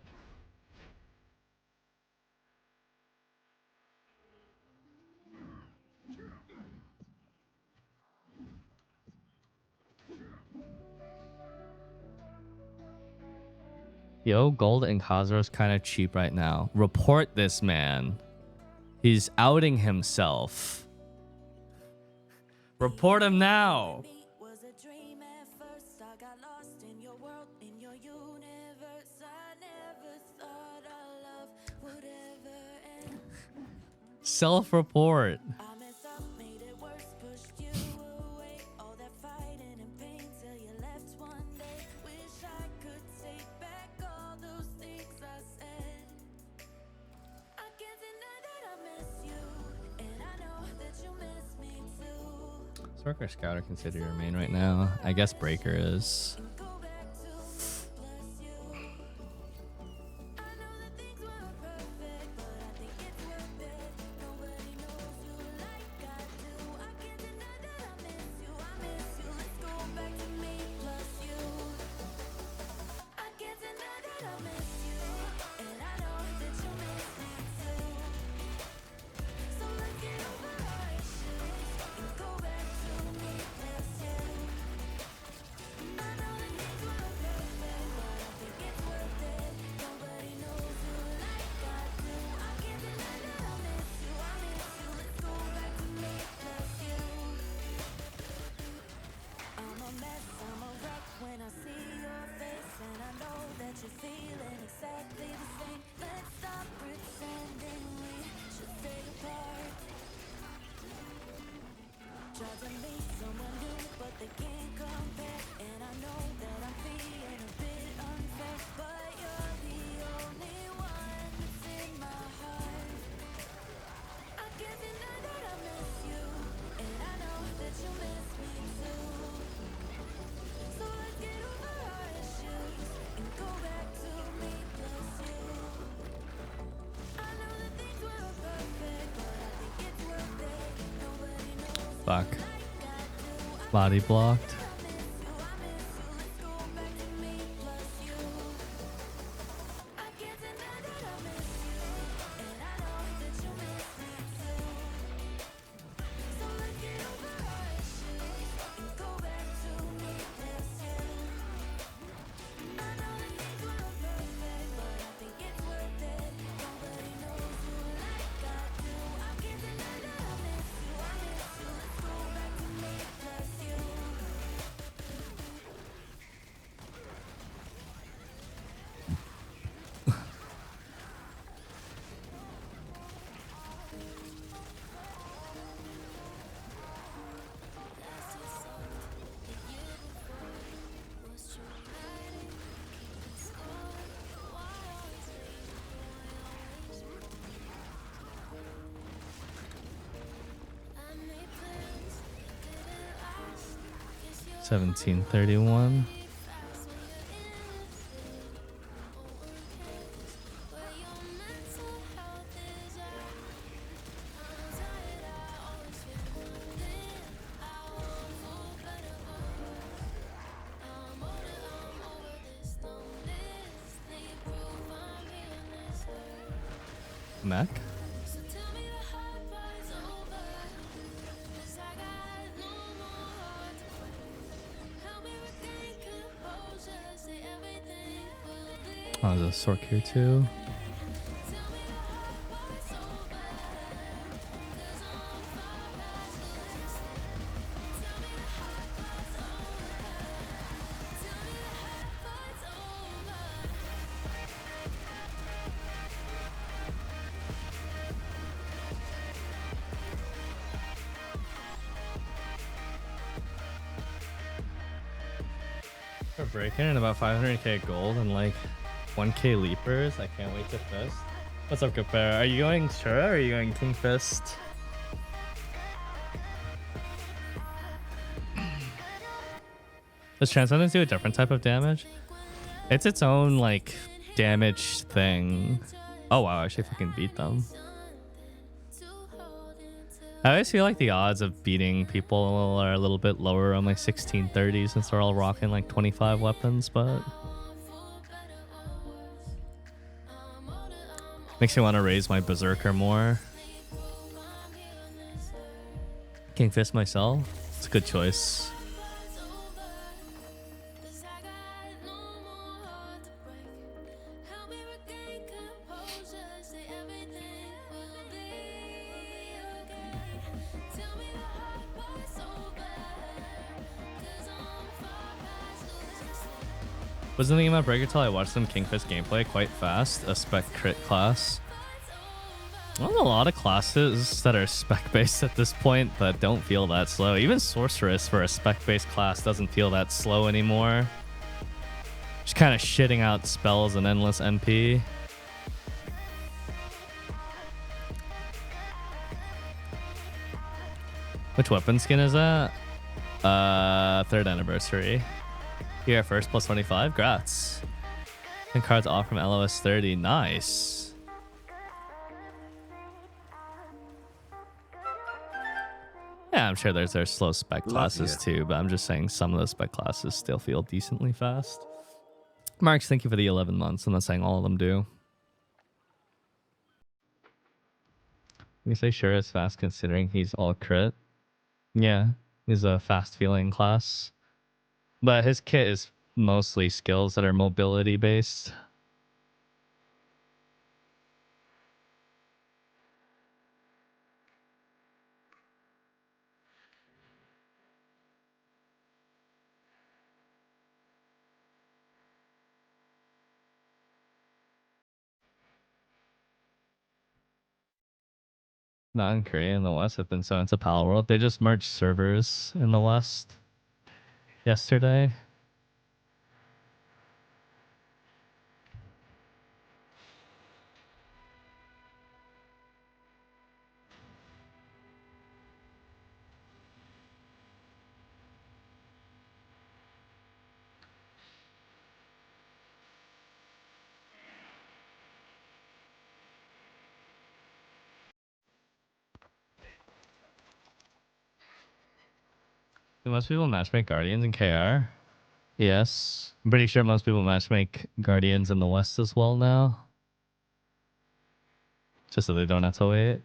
Yo, gold and Khazar's kind of cheap right now. Report this man. He's outing himself. Report him now. Was a dream at first. I got lost in your world, in your universe. I never thought our love would ever end. Self-report. I messed up, made it worse, pushed you away. All that fighting and pain till you left one day. Wish I could take back all those things I said. I can't deny that I miss you, and I know that you miss me too. Sorc or Scout are considered your main right now. I guess Breaker is. Go back to bless you. I know that things weren't perfect, but I think it's worth it. Nobody knows you like I do. I can't deny that I miss you. I miss you. Let's go back to me plus you. I can't deny that I miss you, and I know that you miss me too. So let's get over our issues and go back to me plus you. I know that things weren't perfect, but I think it's worth it. Nobody knows you like I do. I can't deny that I miss you. I miss you. Let's go back to me plus you. I'm a mess, I'm a wreck when I see your face, and I know that you're feeling exactly the same. Let's stop pretending we should stay apart. Try to meet someone new, but they can't compare. And I know that I'm being a bit unfair, but you're the only one that's in my heart. I can't deny that I miss you, and I know that you miss me too. So let's get over our issues and go back to me plus you. I know that things weren't perfect, but I think it's worth it. Nobody knows Fuck. like I do. Body blocked. I miss you, let's go back to me plus you. I can't deny that I miss you, and I know that you miss me too. So let's get over our issues and go back to me plus you. I know that things weren't perfect, but I think it's worth it. Nobody knows you like I do. I can't deny that I miss you, let's go back to me plus you. 1731. Mac? Oh, there's a Sorc here too. We're breaking in about 500k gold and like 1k leapers. I can't wait to fist. What's up, Kapara? Are you going Shura or are you going King Fist? Does Transcendence do a different type of damage? It's its own like damage thing. Oh wow, I actually fucking beat them. I always feel like the odds of beating people are a little bit lower on like 1630 since they're all rocking like 25 weapons, but makes me want to raise my Berserker more. King Fist myself. It's a good choice. Wasn't thinking about Breaker till I watched some King Fist gameplay quite fast. A spec crit class. Well, a lot of classes that are spec based at this point that don't feel that slow. Even Sorceress for a spec based class doesn't feel that slow anymore. Just kind of shitting out spells and endless MP. Which weapon skin is that? 3rd anniversary. Here first plus 25. Grats. And cards off from LOS 30. Nice. Yeah, I'm sure there's slow spec classes too, but I'm just saying some of the spec classes still feel decently fast. Marks, thank you for the 11 months. I'm not saying all of them do. You say sure is fast considering he's all crit. Yeah, he's a fast feeling class. But his kit is mostly skills that are mobility based. Not in Korea, in the West have been so into Pal World. They just merged servers in the West yesterday. Do most people matchmake Guardians in KR? Yes. I'm pretty sure most people matchmake Guardians in the West as well now. Just so they don't have to wait.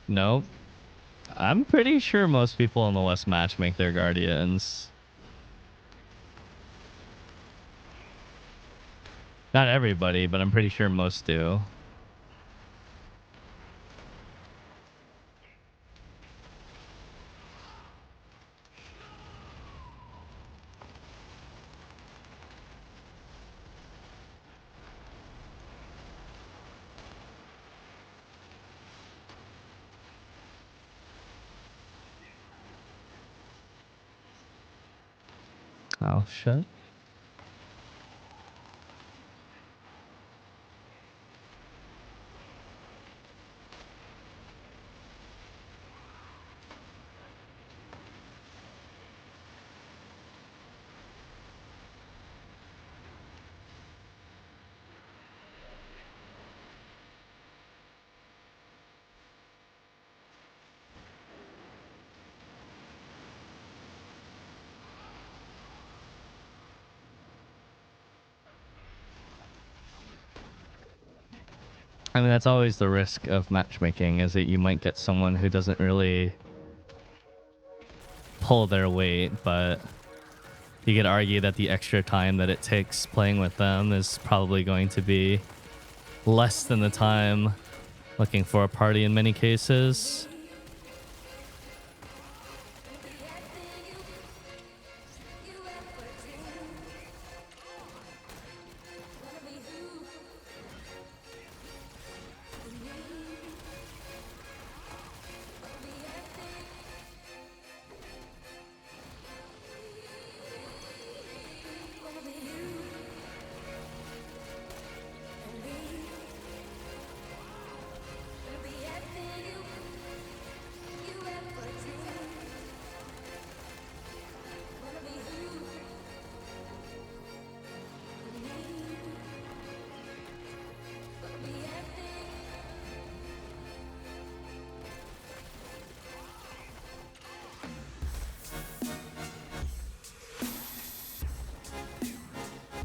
Nope. I'm pretty sure most people in the West matchmake their Guardians. Not everybody, but I'm pretty sure most do. Oh, shit. I mean, that's always the risk of matchmaking, is that you might get someone who doesn't really pull their weight, but you could argue that the extra time that it takes playing with them is probably going to be less than the time looking for a party in many cases.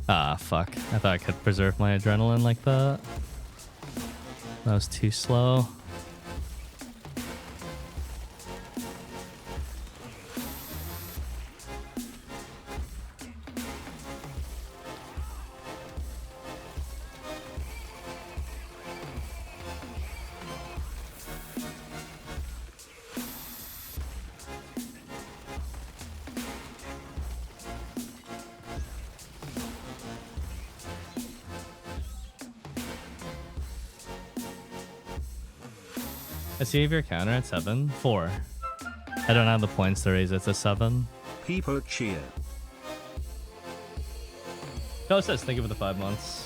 Ah, fuck. I thought I could preserve my adrenaline like that. That was too slow. Let's see if your counter at 7. 4. I don't have the points to raise it to 7. People cheer. No, it says thank you for the 5 months.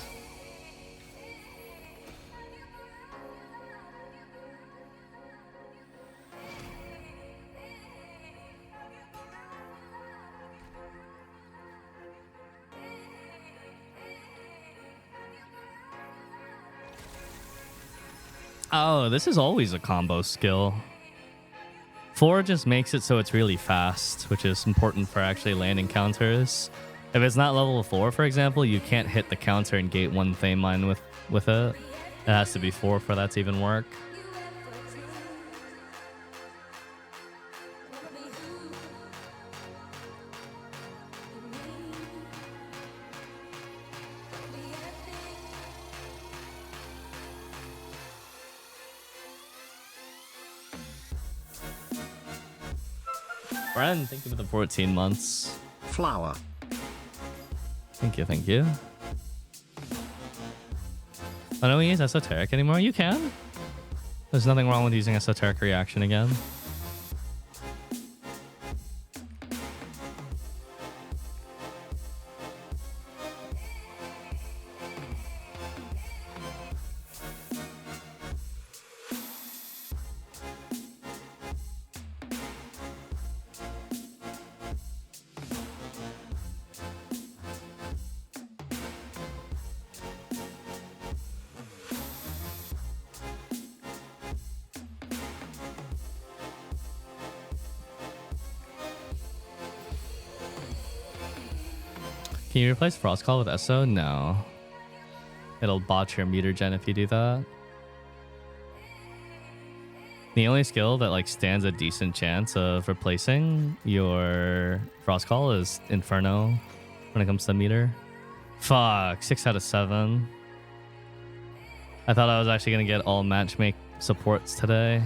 Oh, this is always a combo skill. 4 just makes it so it's really fast, which is important for actually landing counters. If it's not level 4, for example, you can't hit the counter and gate one Thame Line with it. It has to be 4 for that to even work. Bren, thank you for the 14 months. Flower. Thank you, thank you. I don't use Esoteric anymore. You can. There's nothing wrong with using Esoteric Reaction again. Can you replace Frost Call with Esso? No. It'll botch your meter gen if you do that. The only skill that like stands a decent chance of replacing your Frost Call is Inferno when it comes to meter. Fuck, 6 out of 7. I thought I was actually gonna get all matchmake supports today.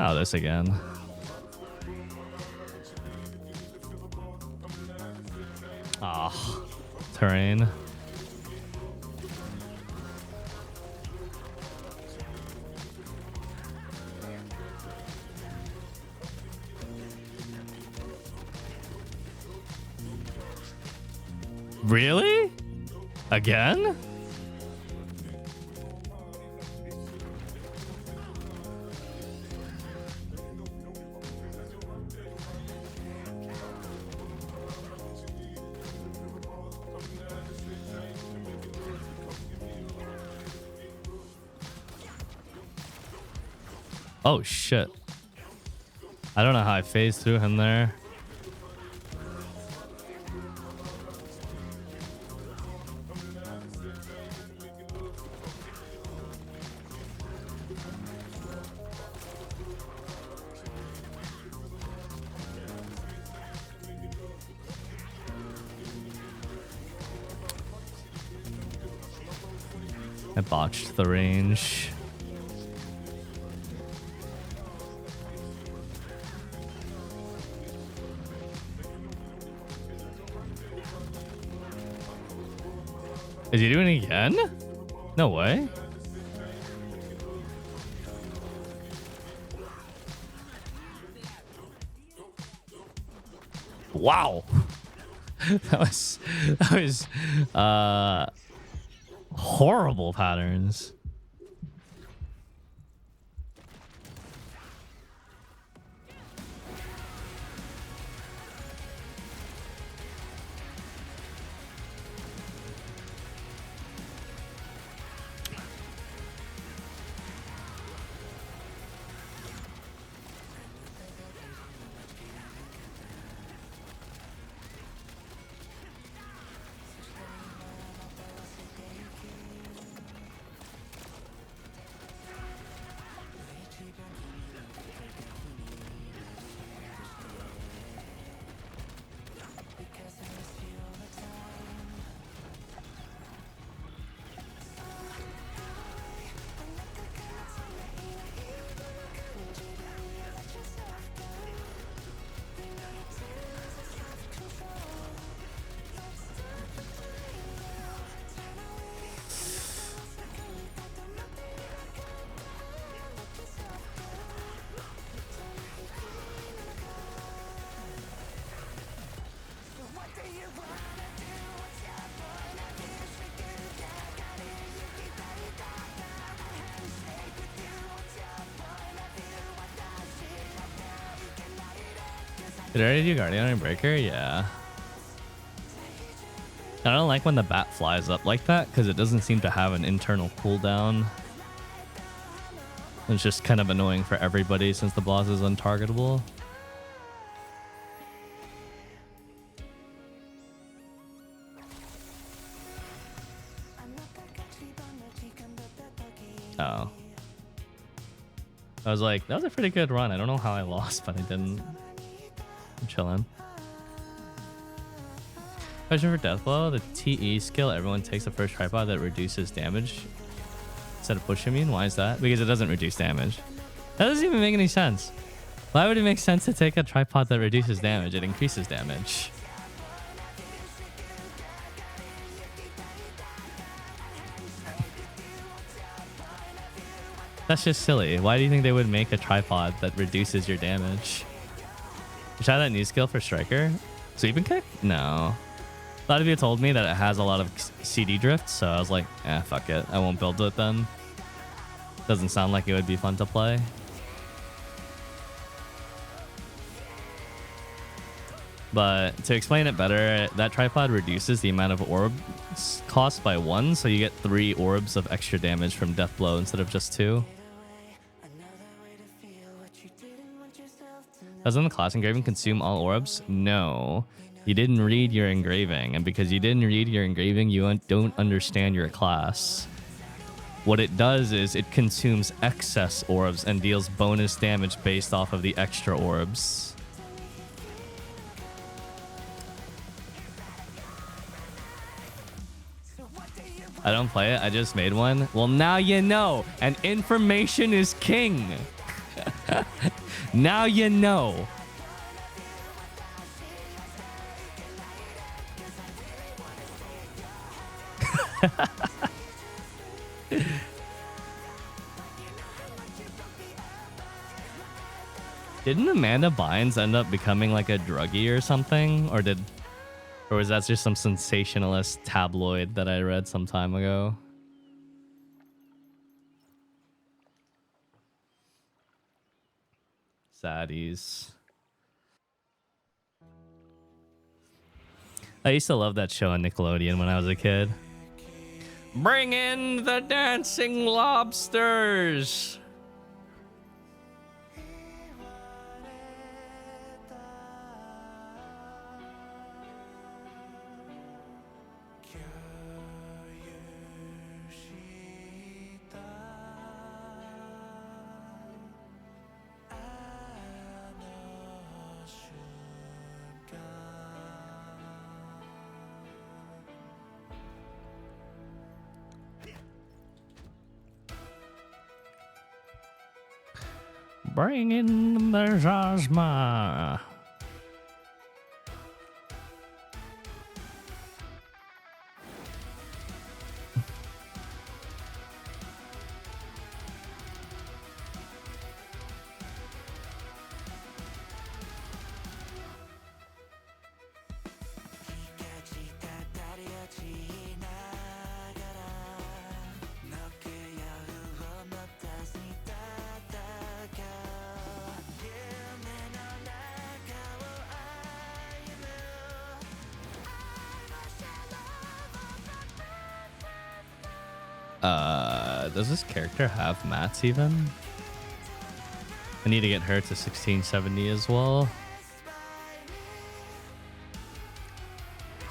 Oh, this again. Ah, terrain. Really? Again? Oh shit. I don't know how I phased through him there. I botched the range. Is he doing it again? No way. Wow. that was horrible patterns. Did I already do Guardian and Breaker? Yeah. I don't like when the bat flies up like that because it doesn't seem to have an internal cooldown. It's just kind of annoying for everybody since the boss is untargetable. Oh. I was like, that was a pretty good run. I don't know how I lost, but I didn't. I'm chilling. Question for Deathblow. The TE skill, everyone takes the first tripod that reduces damage instead of push immune. Why is that? Because it doesn't reduce damage. That doesn't even make any sense. Why would it make sense to take a tripod that reduces damage? It increases damage. That's just silly. Why do you think they would make a tripod that reduces your damage? You try that new skill for Striker? Sweep and kick? No. A lot of you told me that it has a lot of CD drift, so I was like, fuck it. I won't build it then. Doesn't sound like it would be fun to play. But to explain it better, that tripod reduces the amount of orbs cost by 1, so you get 3 orbs of extra damage from Death Blow instead of just 2. Doesn't the class engraving consume all orbs? No. You didn't read your engraving, and because you didn't read your engraving, you don't understand your class. What it does is it consumes excess orbs and deals bonus damage based off of the extra orbs. I don't play it, I just made one. Well, now you know, and information is king. Now you know. Didn't Amanda Bynes end up becoming like a druggie or something? Or was that just some sensationalist tabloid that I read some time ago? Saddies. I used to love that show on Nickelodeon when I was a kid. Bring in the dancing lobsters! Bring in the Jasma. Does this character have mats even? I need to get her to 1670 as well.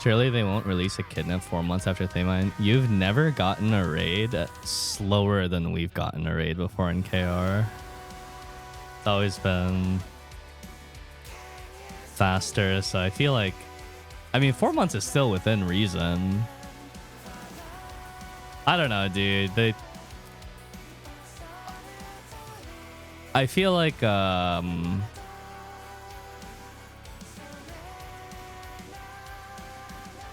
Surely they won't release a kidnap 4 months after Thaymine. You've never gotten a raid slower than we've gotten a raid before in KR. It's always been faster, so I feel like, I mean, 4 months is still within reason. I don't know, dude. I feel like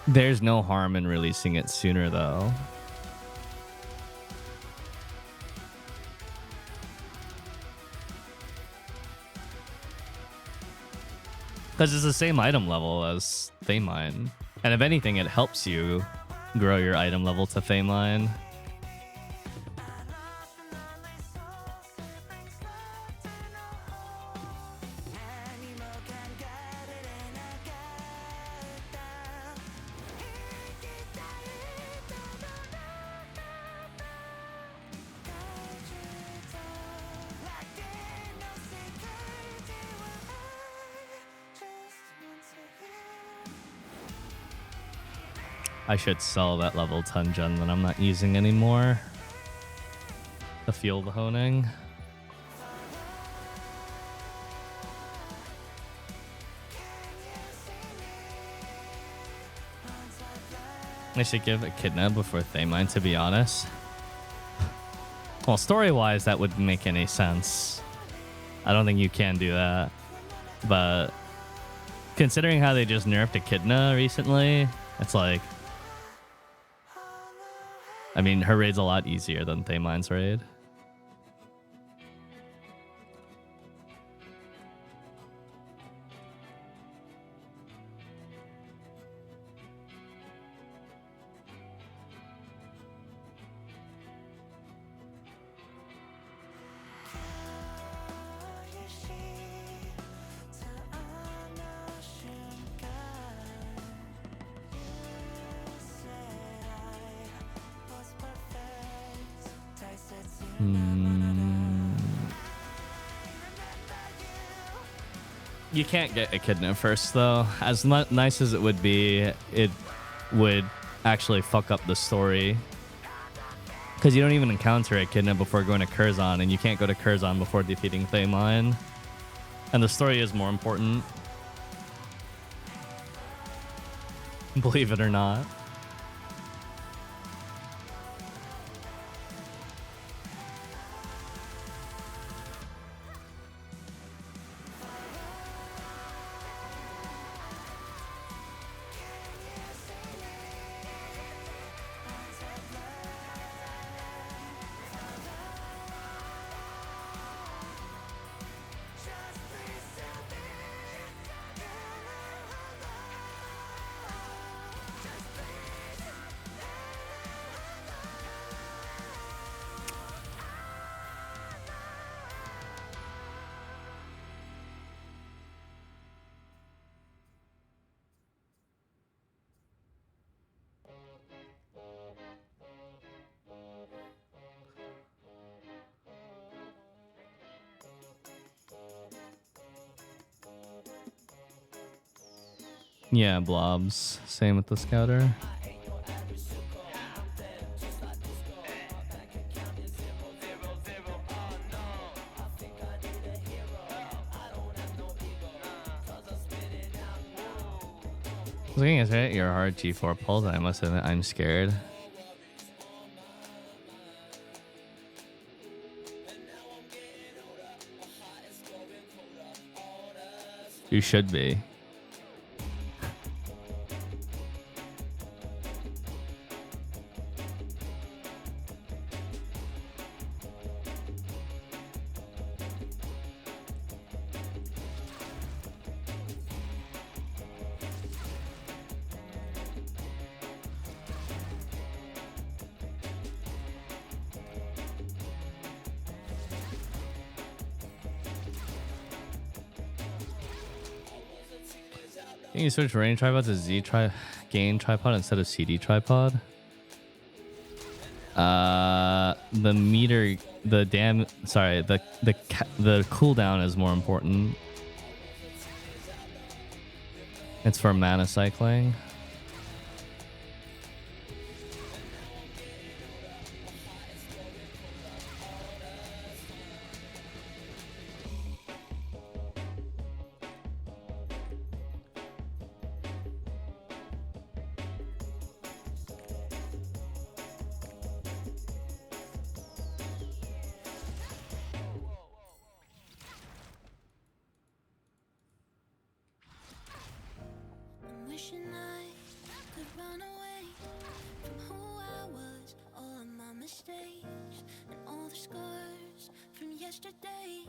there's no harm in releasing it sooner, though. Because it's the same item level as Thaymine. And if anything, it helps you grow your item level to Thaymine. I should sell that level 10 gen that I'm not using anymore to fuel the honing. I should give a kidnap before Thaymine, to be honest. Well, story-wise, that wouldn't make any sense. I don't think you can do that. But considering how they just nerfed Echidna recently, it's like, I mean, her raid's a lot easier than Thaymine's raid. You can't get Echidna first, though. As nice as it would be, it would actually fuck up the story. Because you don't even encounter Echidna before going to Curzon, and you can't go to Curzon before defeating Thaymine. And the story is more important. Believe it or not. Yeah, blobs. Same with the scouter. Looking at your hard G4 pulls, I must admit I'm scared. You should be. Can you switch range tripod to gain tripod instead of CD tripod? The meter, the cooldown is more important. It's for mana cycling. I'm wishing I could run away from who I was, all of my mistakes and all the scars from yesterday.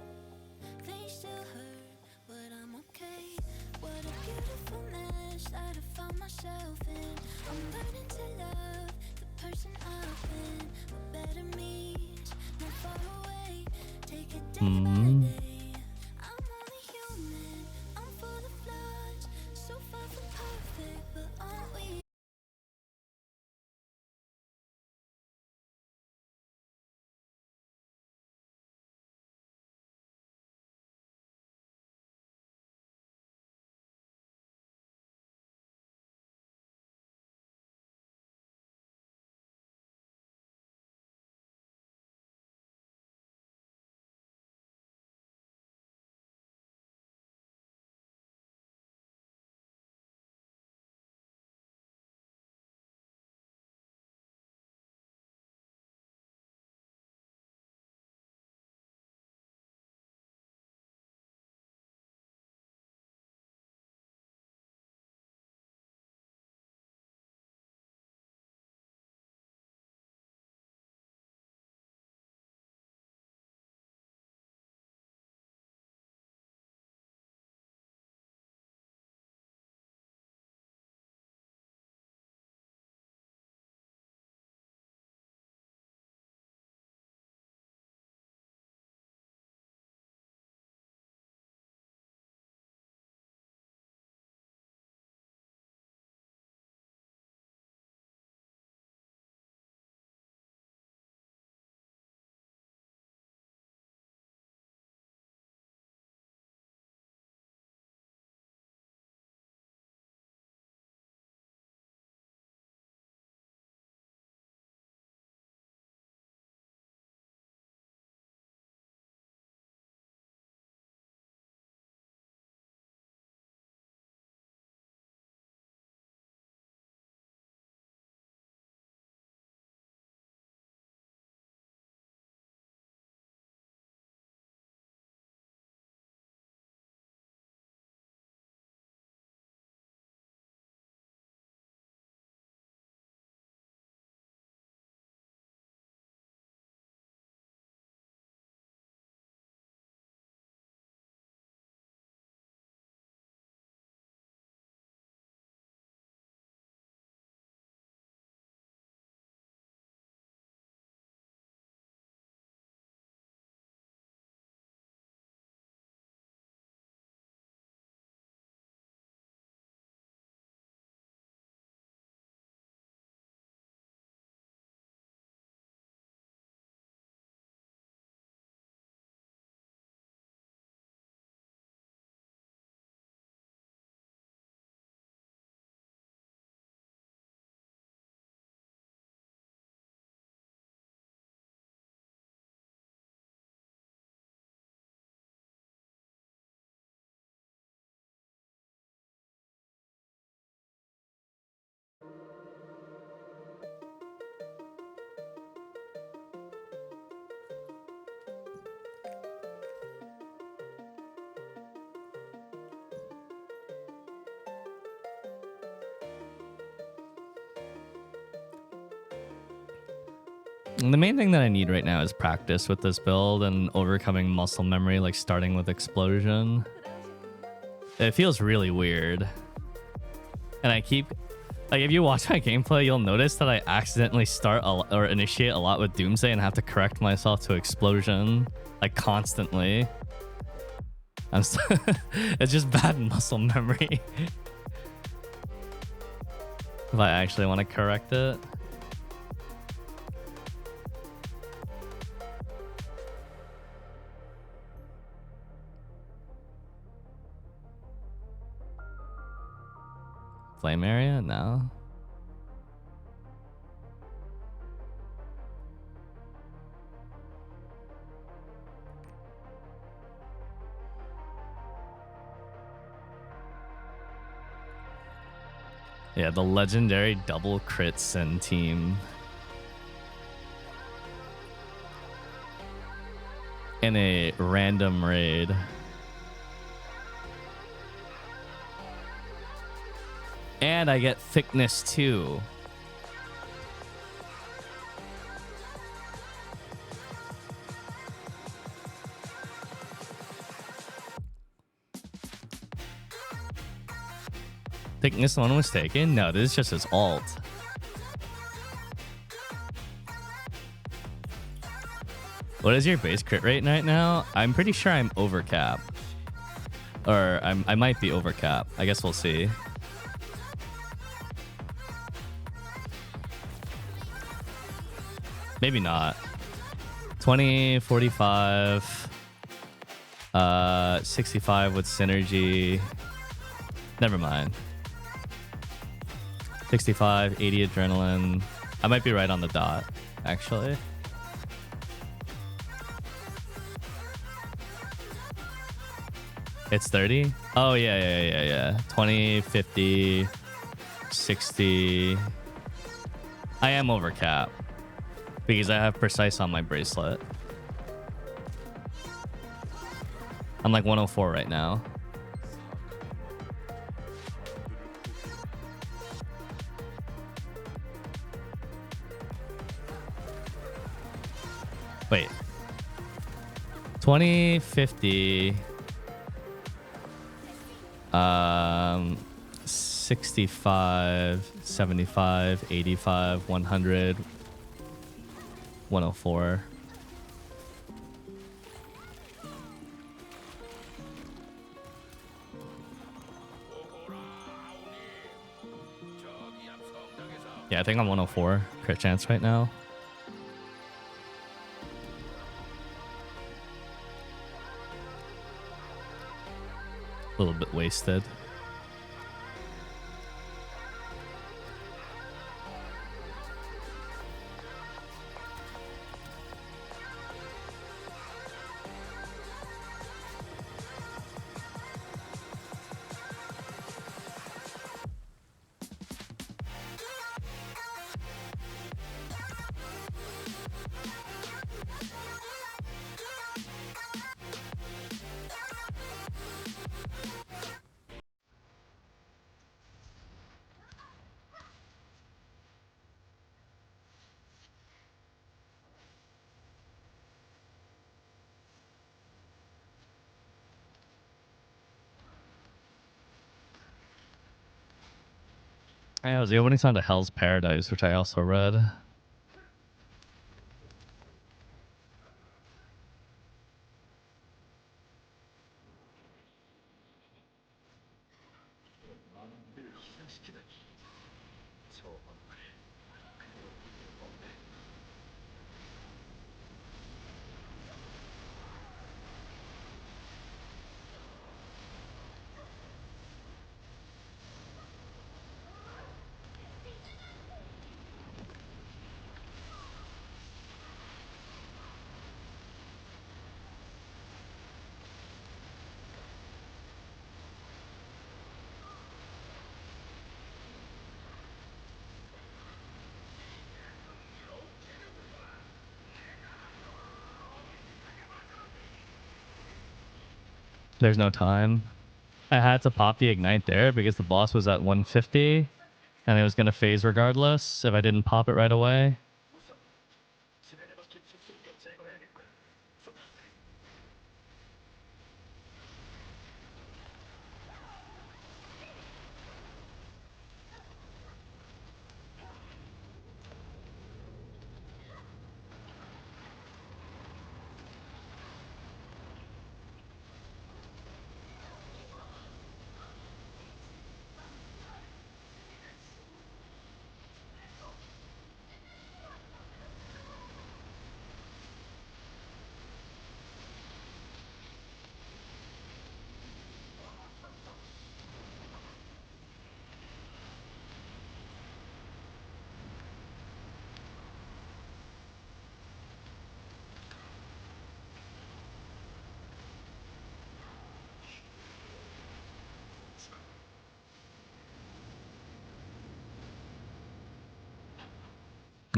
They still hurt, but I'm okay. What a beautiful mess that I found myself in. I'm learning to love the person I've been. A better me is not far away. Take it day by day. And the main thing that I need right now is practice with this build and overcoming muscle memory, like starting with explosion. It feels really weird. And I keep... Like, if you watch my gameplay, you'll notice that I accidentally start or initiate a lot with Doomsday and have to correct myself to explosion. Like, constantly. It's just bad muscle memory. If I actually want to correct it. Flame area? No. Yeah, the legendary double crit Sin team. In a random raid. And I get thickness too. Thickness one was taken? No, this is just his alt. What is your base crit rate right now? I'm pretty sure I'm over cap. Or I might be over cap. I guess we'll see. Maybe not. 20, 45, 65 with synergy. Never mind. 65, 80 adrenaline. I might be right on the dot, actually. It's 30? Oh, yeah. 20, 50, 60. I am over cap. Because I have precise on my bracelet. I'm like 104 right now. Wait. 20, 50. 65, 75, 85, 100. 104. Yeah, I think I'm 104 crit chance right now. A little bit wasted. I was the opening song to Hell's Paradise, which I also read. There's no time. I had to pop the ignite there because the boss was at 150 and it was going to phase regardless if I didn't pop it right away.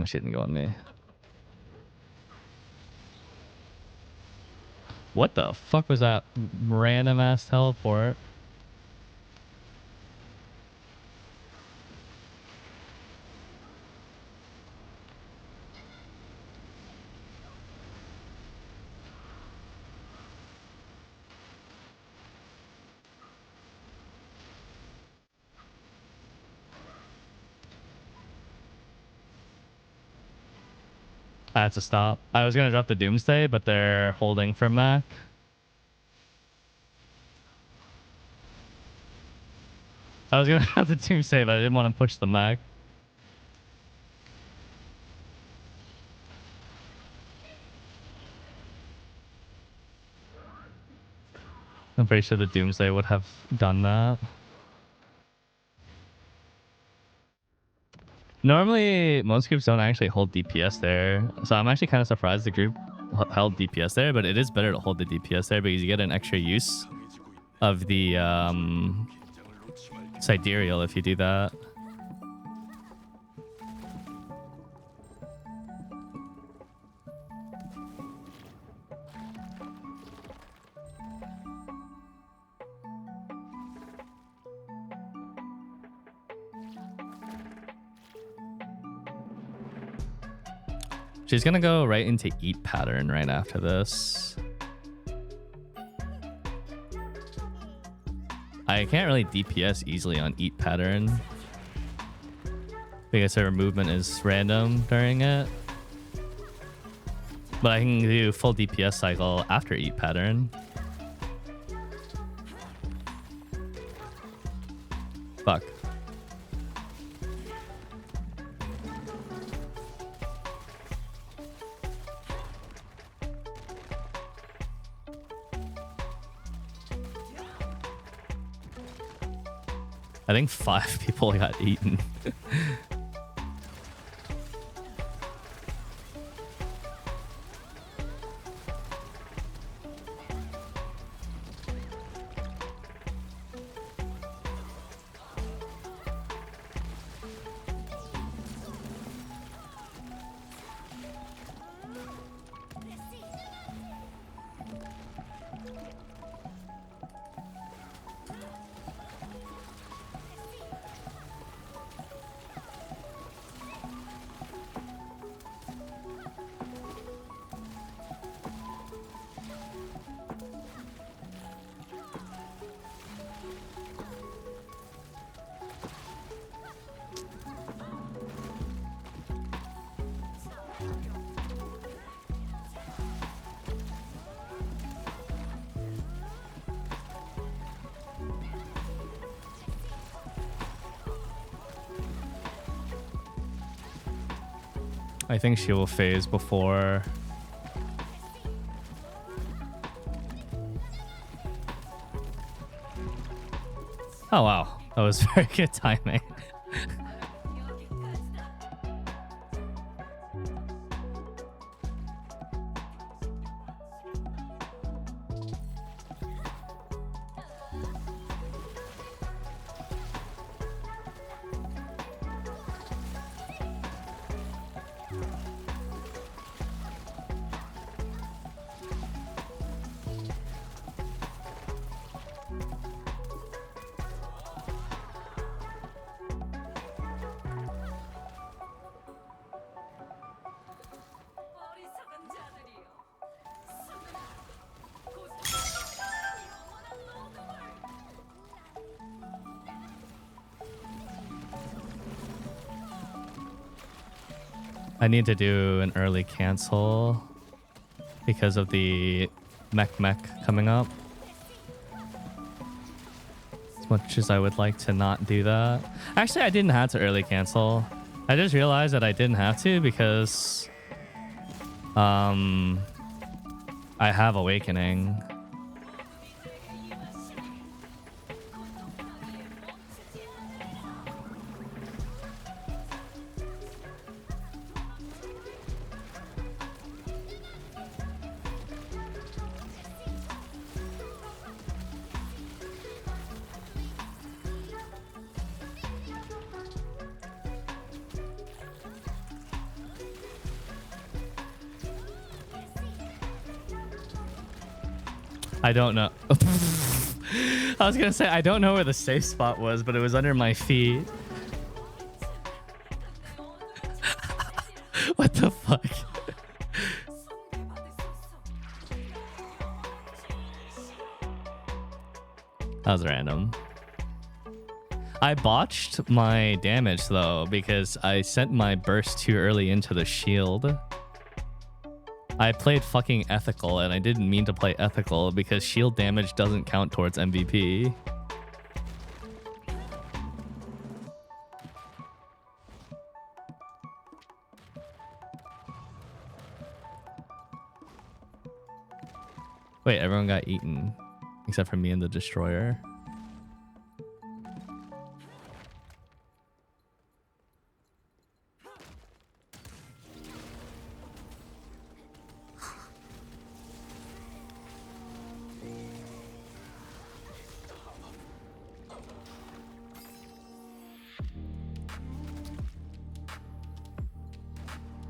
She didn't go on me. What the fuck was that random ass teleport? I had to stop. I was gonna drop the Doomsday, but they're holding for Mac. I was gonna drop the Doomsday, but I didn't want to push the Mac. I'm pretty sure the Doomsday would have done that. Normally, most groups don't actually hold DPS there, so I'm actually kind of surprised the group held DPS there, but it is better to hold the DPS there because you get an extra use of the Sidereal if you do that. She's gonna go right into eat pattern right after this. I can't really DPS easily on eat pattern because her movement is random during it. But I can do full DPS cycle after eat pattern. Fuck. I think 5 people got eaten. I think she will phase before. Oh wow, that was very good timing. I need to do an early cancel because of the mech coming up. As much as I would like to not do that. Actually, I didn't have to early cancel. I just realized that I didn't have to because I have Awakening. I don't know. I was gonna say I don't know where the safe spot was, but it was under my feet. What the fuck? That was random. I botched my damage though because I sent my burst too early into the shield. I played fucking ethical and I didn't mean to play ethical because shield damage doesn't count towards MVP. Wait, everyone got eaten except for me and the destroyer.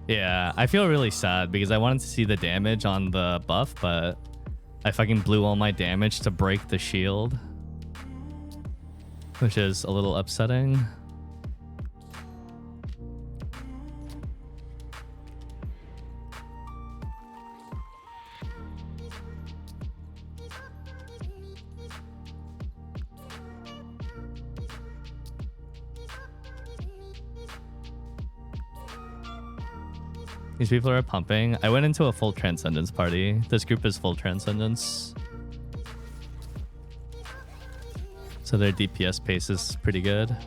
Yeah, I feel really sad because I wanted to see the damage on the buff, but I fucking blew all my damage to break the shield, which is a little upsetting. These people are pumping. I went into a full Transcendence party. This group is full Transcendence. So their DPS pace is pretty good.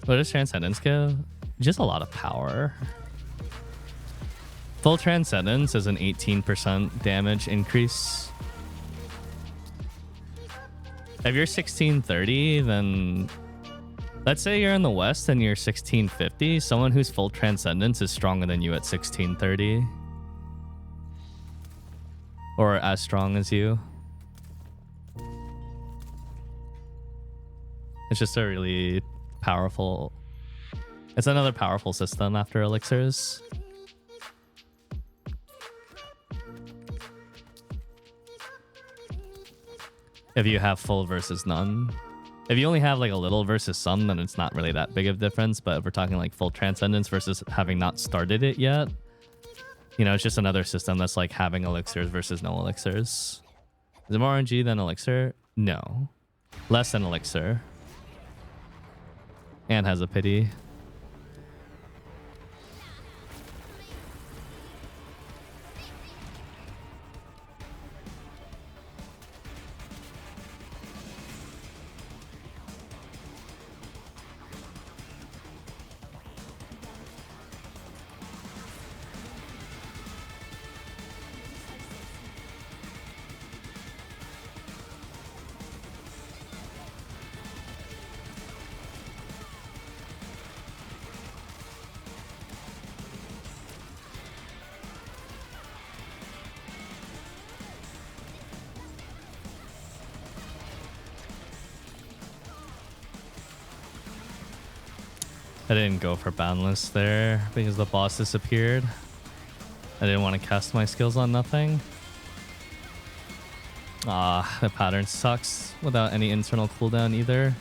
What does Transcendence give? Just a lot of power. Full Transcendence is an 18% damage increase. If you're 1630, then let's say you're in the West and you're 1650, someone who's full Transcendence is stronger than you at 1630. Or as strong as you. It's just a really powerful... It's another powerful system after elixirs. If you have full versus none. If you only have like a little versus some, then it's not really that big of a difference. But if we're talking like full Transcendence versus having not started it yet, you know, it's just another system that's like having elixirs versus no elixirs. Is it more RNG than elixir? No. Less than elixir. And has a pity. I didn't go for boundless there because the boss disappeared. I didn't want to cast my skills on nothing. Ah, the pattern sucks without any internal cooldown either.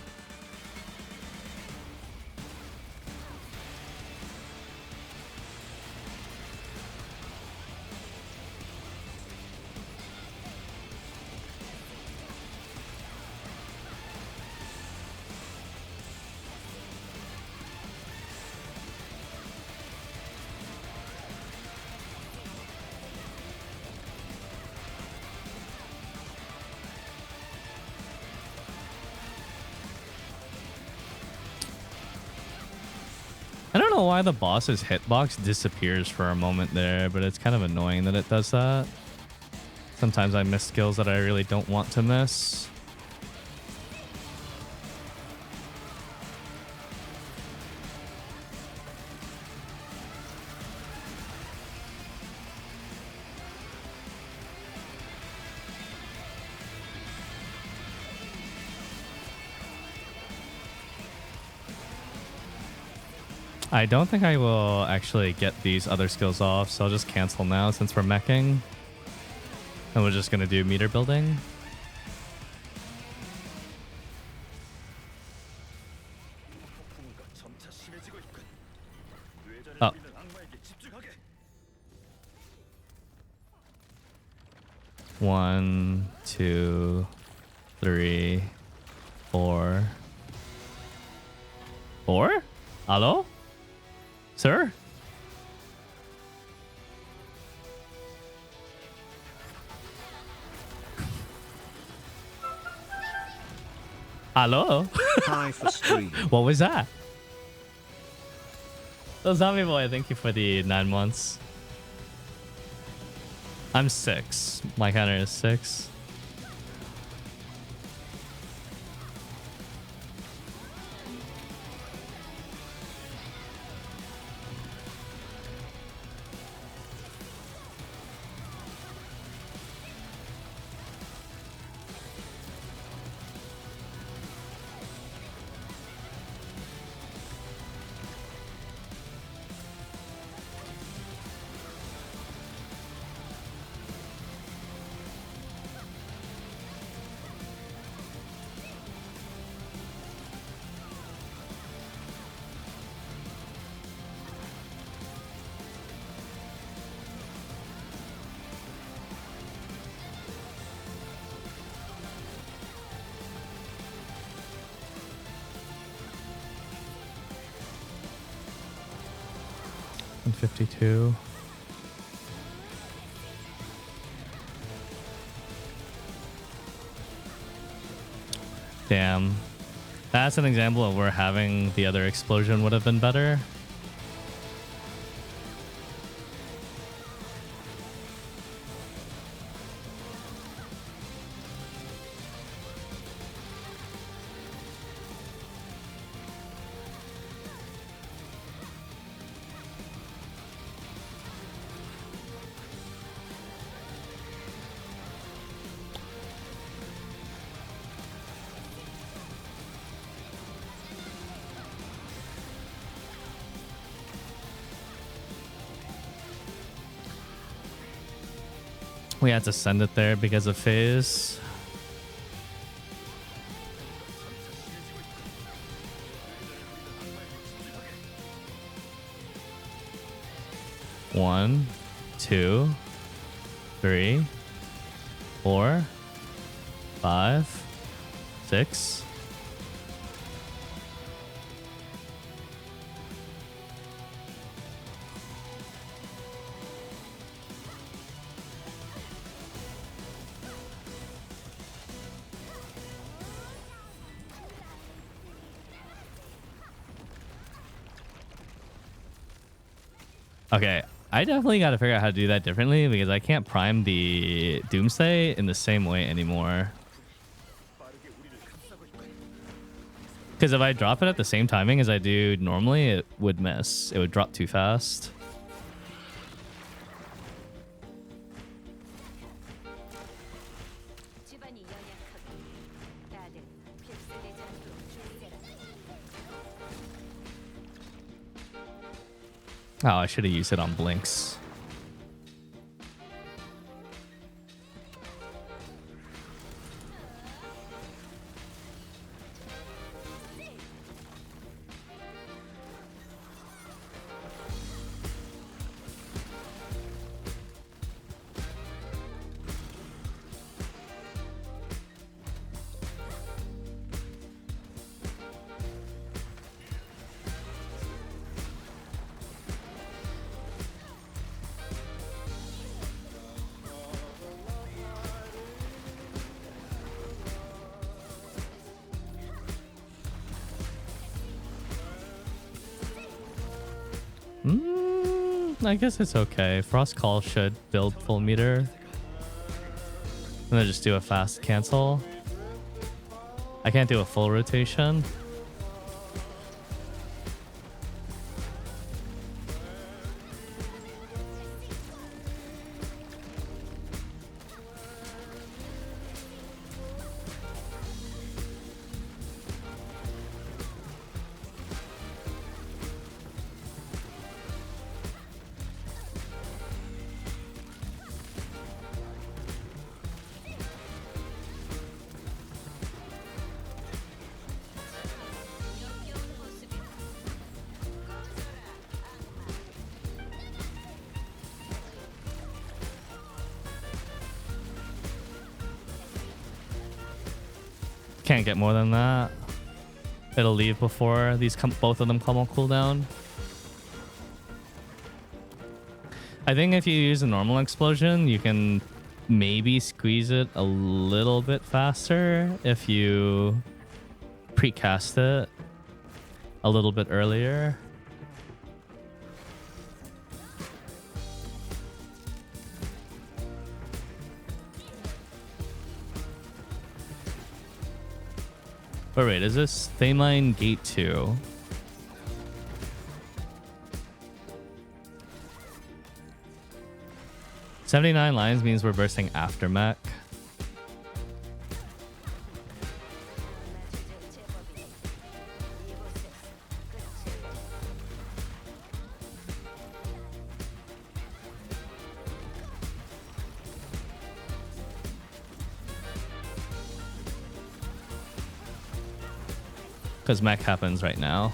I don't know why the boss's hitbox disappears for a moment there, but it's kind of annoying that it does that. Sometimes I miss skills that I really don't want to miss. I don't think I will actually get these other skills off, so I'll just cancel now since we're meching. And we're just gonna do meter building. Oh. One, two, three, four. Four? Hello? Sir? Hello? Hi for stream. What was that? So Zombie Boy, thank you for the 9 months. I'm 6. My counter is 6. And 52. Damn. That's an example of where having the other explosion would have been better. We had to send it there because of phase. One, two, three, 4, 5, 6. Okay, I definitely got to figure out how to do that differently because I can't prime the Doomsday in the same way anymore. Because if I drop it at the same timing as I do normally, it would miss. It would drop too fast. Oh, I should have used it on Blinks. I guess it's okay. Frost Call should build full meter. And then just do a fast cancel. I can't do a full rotation. Can't get more than that. It'll leave before these both of them come on cooldown. I think if you use a normal explosion, you can maybe squeeze it a little bit faster if you precast it a little bit earlier. But wait, is this Thamine Gate 2? $79 lines means we're bursting after mech. Because mech happens right now.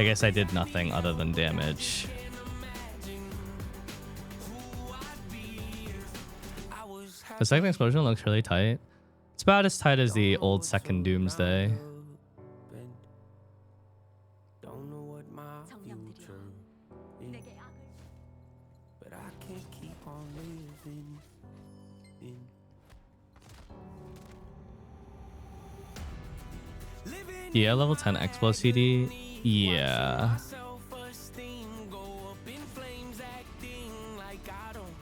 I guess I did nothing other than damage. The second explosion looks really tight. It's about as tight as the old second Doomsday. Don't know what my future is, but I can't keep on living in. Yeah, level 10 Expo CD. Yeah. Self-esteem go up in flames, acting like I don't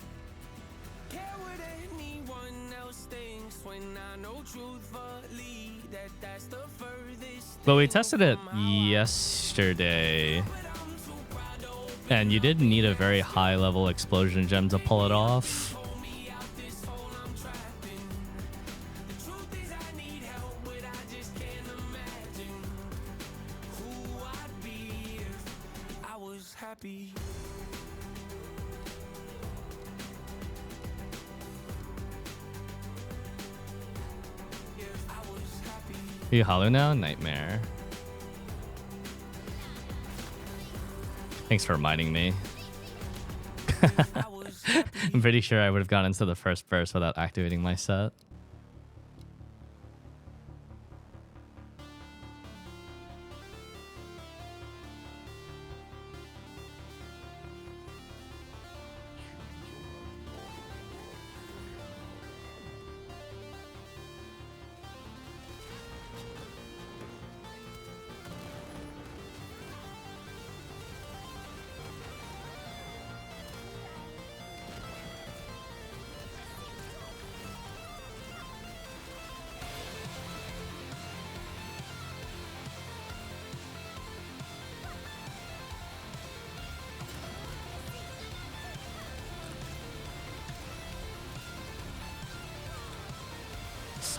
care what anyone else thinks when I know truthfully that that's the furthest. But we tested it yesterday. And you did need a very high level explosion gem to pull it off. Happy. Are you hollow now? Nightmare. Thanks for reminding me. I'm pretty sure I would have gone into the first burst without activating my set.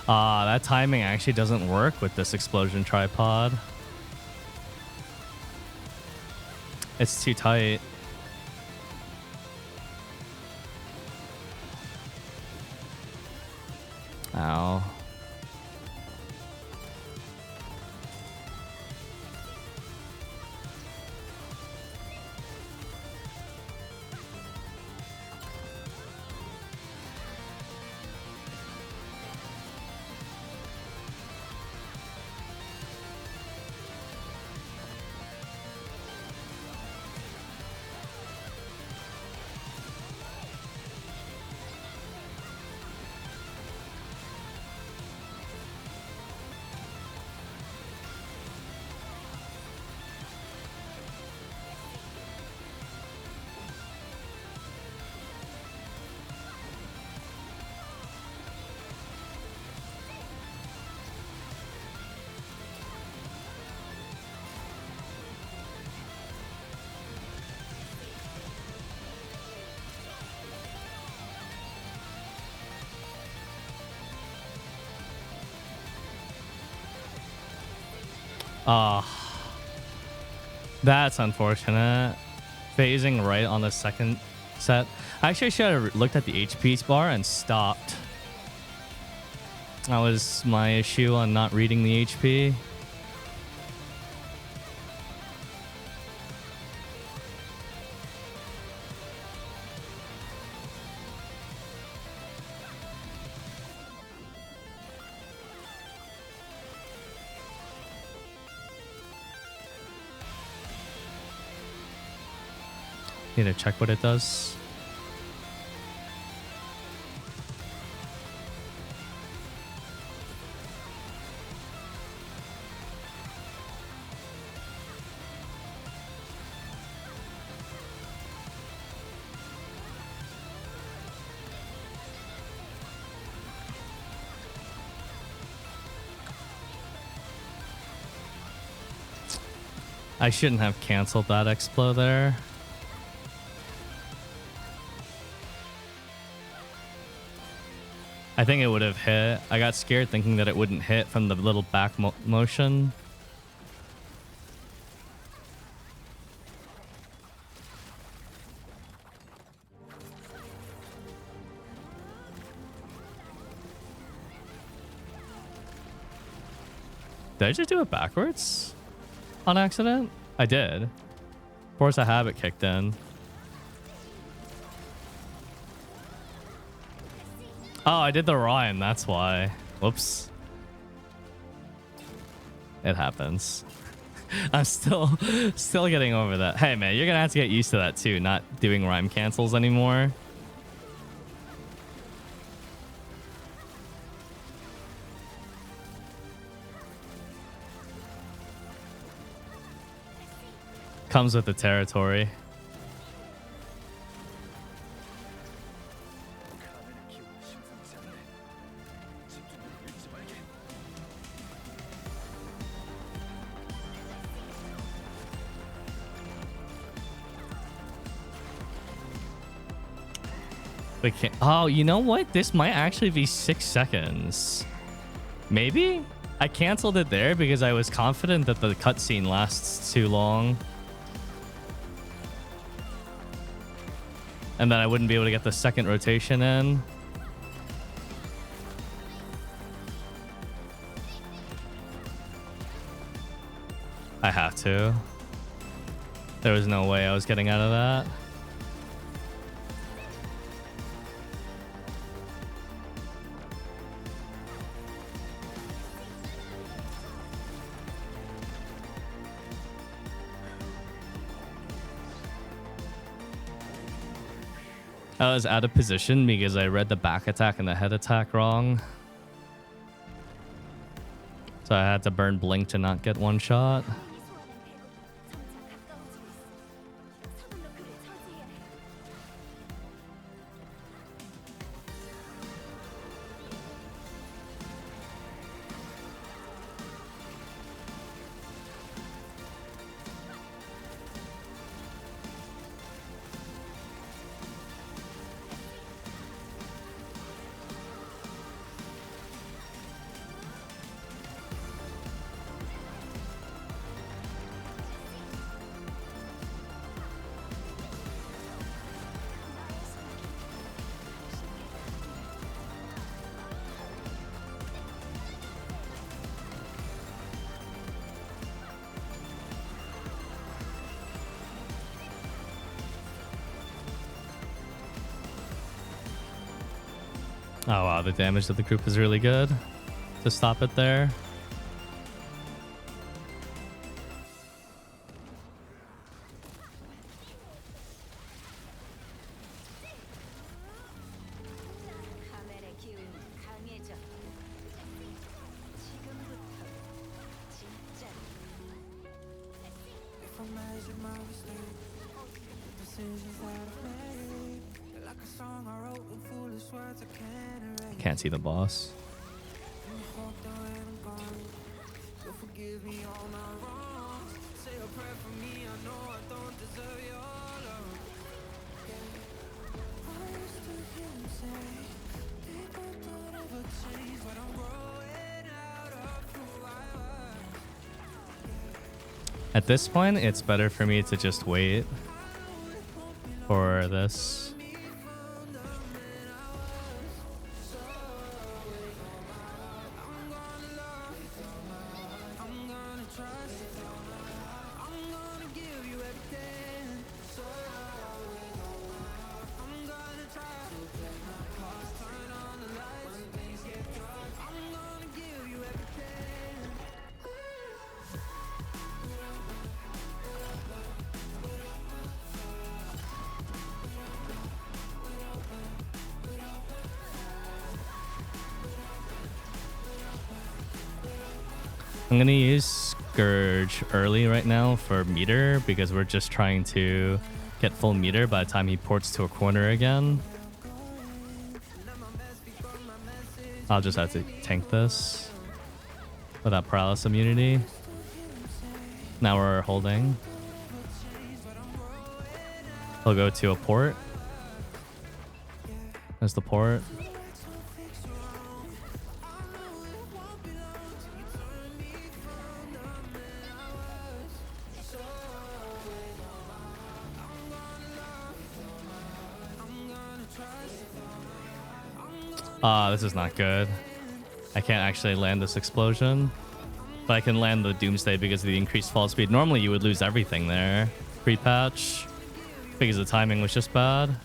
That timing actually doesn't work with this explosion tripod. It's too tight. Ow. That's unfortunate. Phasing right on the second set. Actually, I should have looked at the HP bar and stopped. That was my issue on not reading the HP. Need to check what it does. I shouldn't have canceled that explo there. I think it would have hit. I got scared thinking that it wouldn't hit from the little back motion. Did I just do it backwards? On accident? I did. Force a habit kicked in. Oh, I did the rhyme. That's why. Whoops. It happens. I'm still getting over that. Hey, man, you're gonna have to get used to that too. Not doing rhyme cancels anymore. Comes with the territory. We can't. Oh, you know what? This might actually be 6 seconds. Maybe? I canceled it there because I was confident that the cutscene lasts too long. And then I wouldn't be able to get the second rotation in. I have to. There was no way I was getting out of that. I was out of position because I read the back attack and the head attack wrong. So I had to burn blink to not get one shot. Oh wow, the damage to the group is really good to stop it there. Can't see the boss. At this point, it's better for me to just wait for this. I'm gonna use Scourge early right now for meter because we're just trying to get full meter by the time he ports to a corner again. I'll just have to tank this without paralysis immunity. Now we're holding. He'll go to a port. There's the port. This is not good. I can't actually land this explosion. But I can land the Doomsday because of the increased fall speed. Normally you would lose everything there pre-patch because the timing was just bad.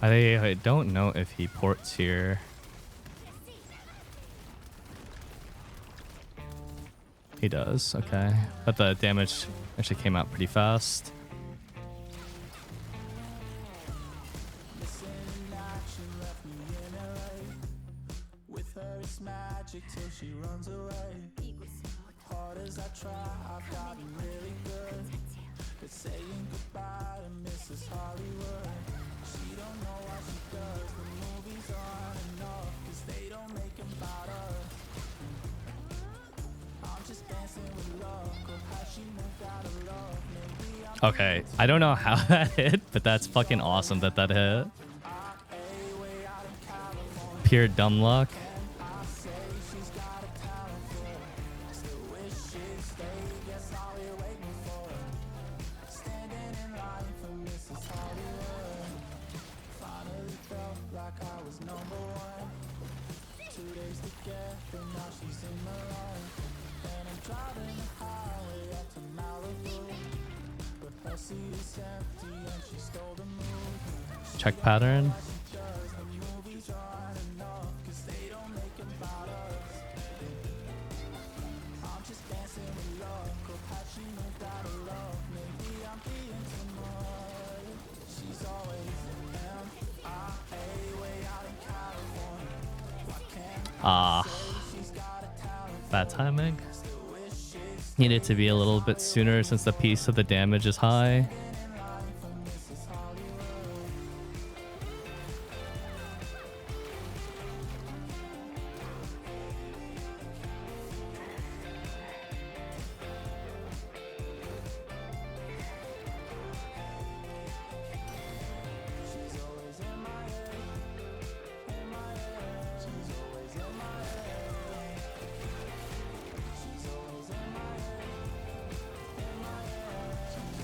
I don't know if he ports here. He does, okay. But the damage actually came out pretty fast. Okay, I don't know how that hit, but that's fucking awesome that that hit. Pure dumb luck. Check pattern. Ah, bad timing. Needed to be a little bit sooner since the piece of the damage is high.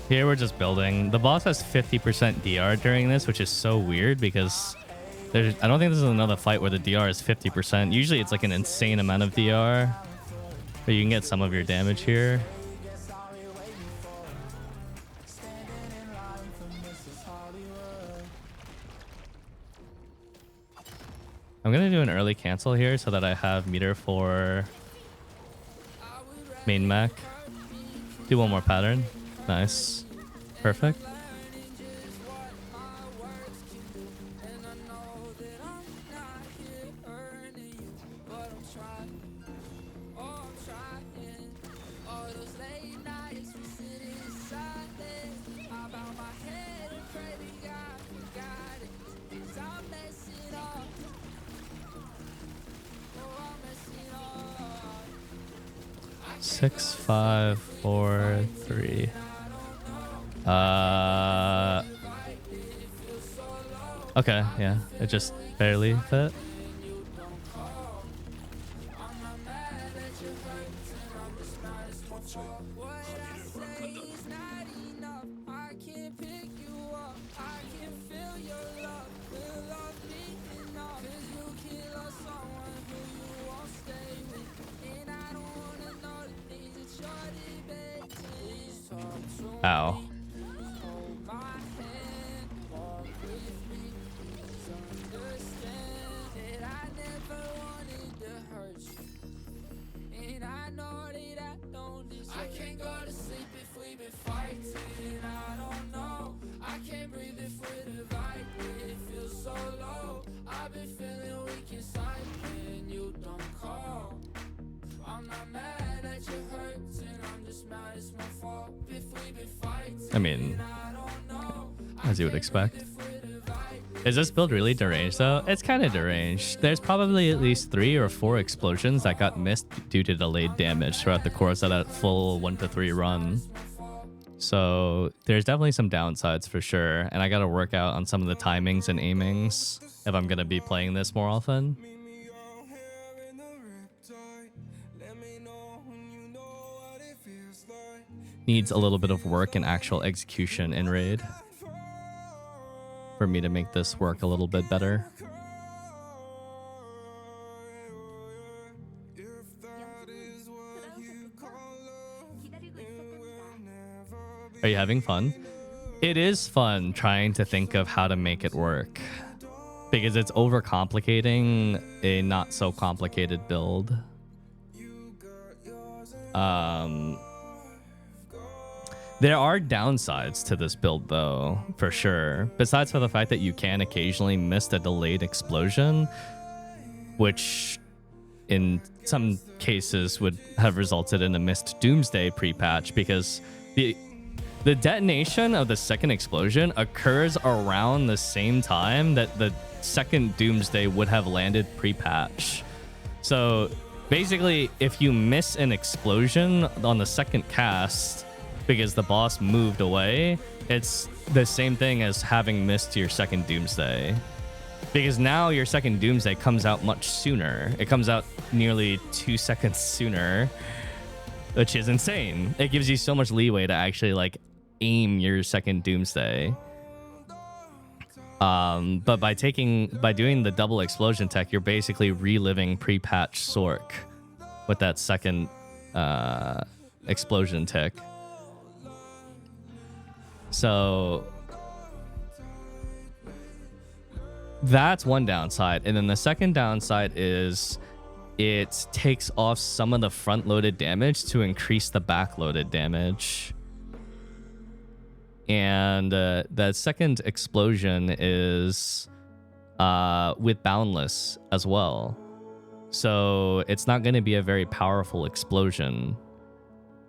Here we're just building. The boss has 50% DR during this, which is so weird because I don't think this is another fight where the DR is 50%. Usually it's like an insane amount of DR, but you can get some of your damage here. I'm gonna do an early cancel here so that I have meter for main mech. Do one more pattern. Nice. Perfect. Six, 5, 4, 3. Okay, yeah, it just barely fit. Ow. I mean, as you would expect. Is this build really deranged though? It's kind of deranged. There's probably at least 3 or 4 explosions that got missed due to delayed damage throughout the course of that full 1 to 3 run. So there's definitely some downsides for sure. And I got to work out on some of the timings and aimings if I'm going to be playing this more often. Needs a little bit of work and actual execution in raid for me to make this work a little bit better. Are you having fun? It is fun trying to think of how to make it work because it's overcomplicating a not so complicated build. There are downsides to this build though, for sure. Besides for the fact that you can occasionally miss a delayed explosion, which in some cases would have resulted in a missed Doomsday pre-patch because the detonation of the second explosion occurs around the same time that the second Doomsday would have landed pre-patch. So basically, if you miss an explosion on the second cast because the boss moved away, it's the same thing as having missed your second Doomsday. Because now your second Doomsday comes out much sooner. It comes out nearly 2 seconds sooner, which is insane. It gives you so much leeway to actually like aim your second Doomsday. But by doing the double explosion tech, you're basically reliving pre-patch Sorc with that second explosion tick. So that's one downside. And then the second downside is it takes off some of the front-loaded damage to increase the back-loaded damage. And the second explosion is with Boundless as well. So it's not going to be a very powerful explosion.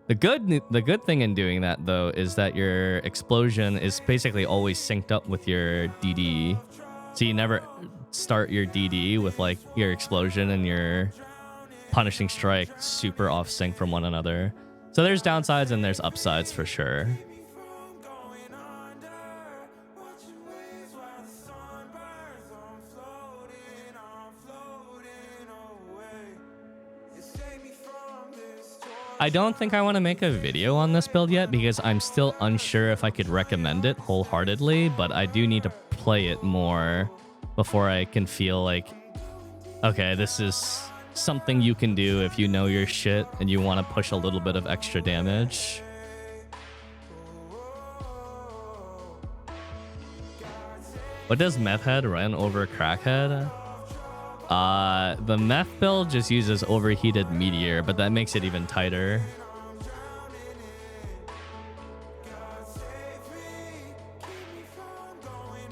The good thing in doing that, though, is that your explosion is basically always synced up with your DD. So you never start your DD with like your explosion and your punishing strike super off sync from one another. So there's downsides and there's upsides for sure. I don't think I want to make a video on this build yet because I'm still unsure if I could recommend it wholeheartedly, but I do need to play it more before I can feel like, okay, this is something you can do if you know your shit and you want to push a little bit of extra damage. What does Meth Head run over Crackhead? The Meth build just uses Overheated Meteor, but that makes it even tighter.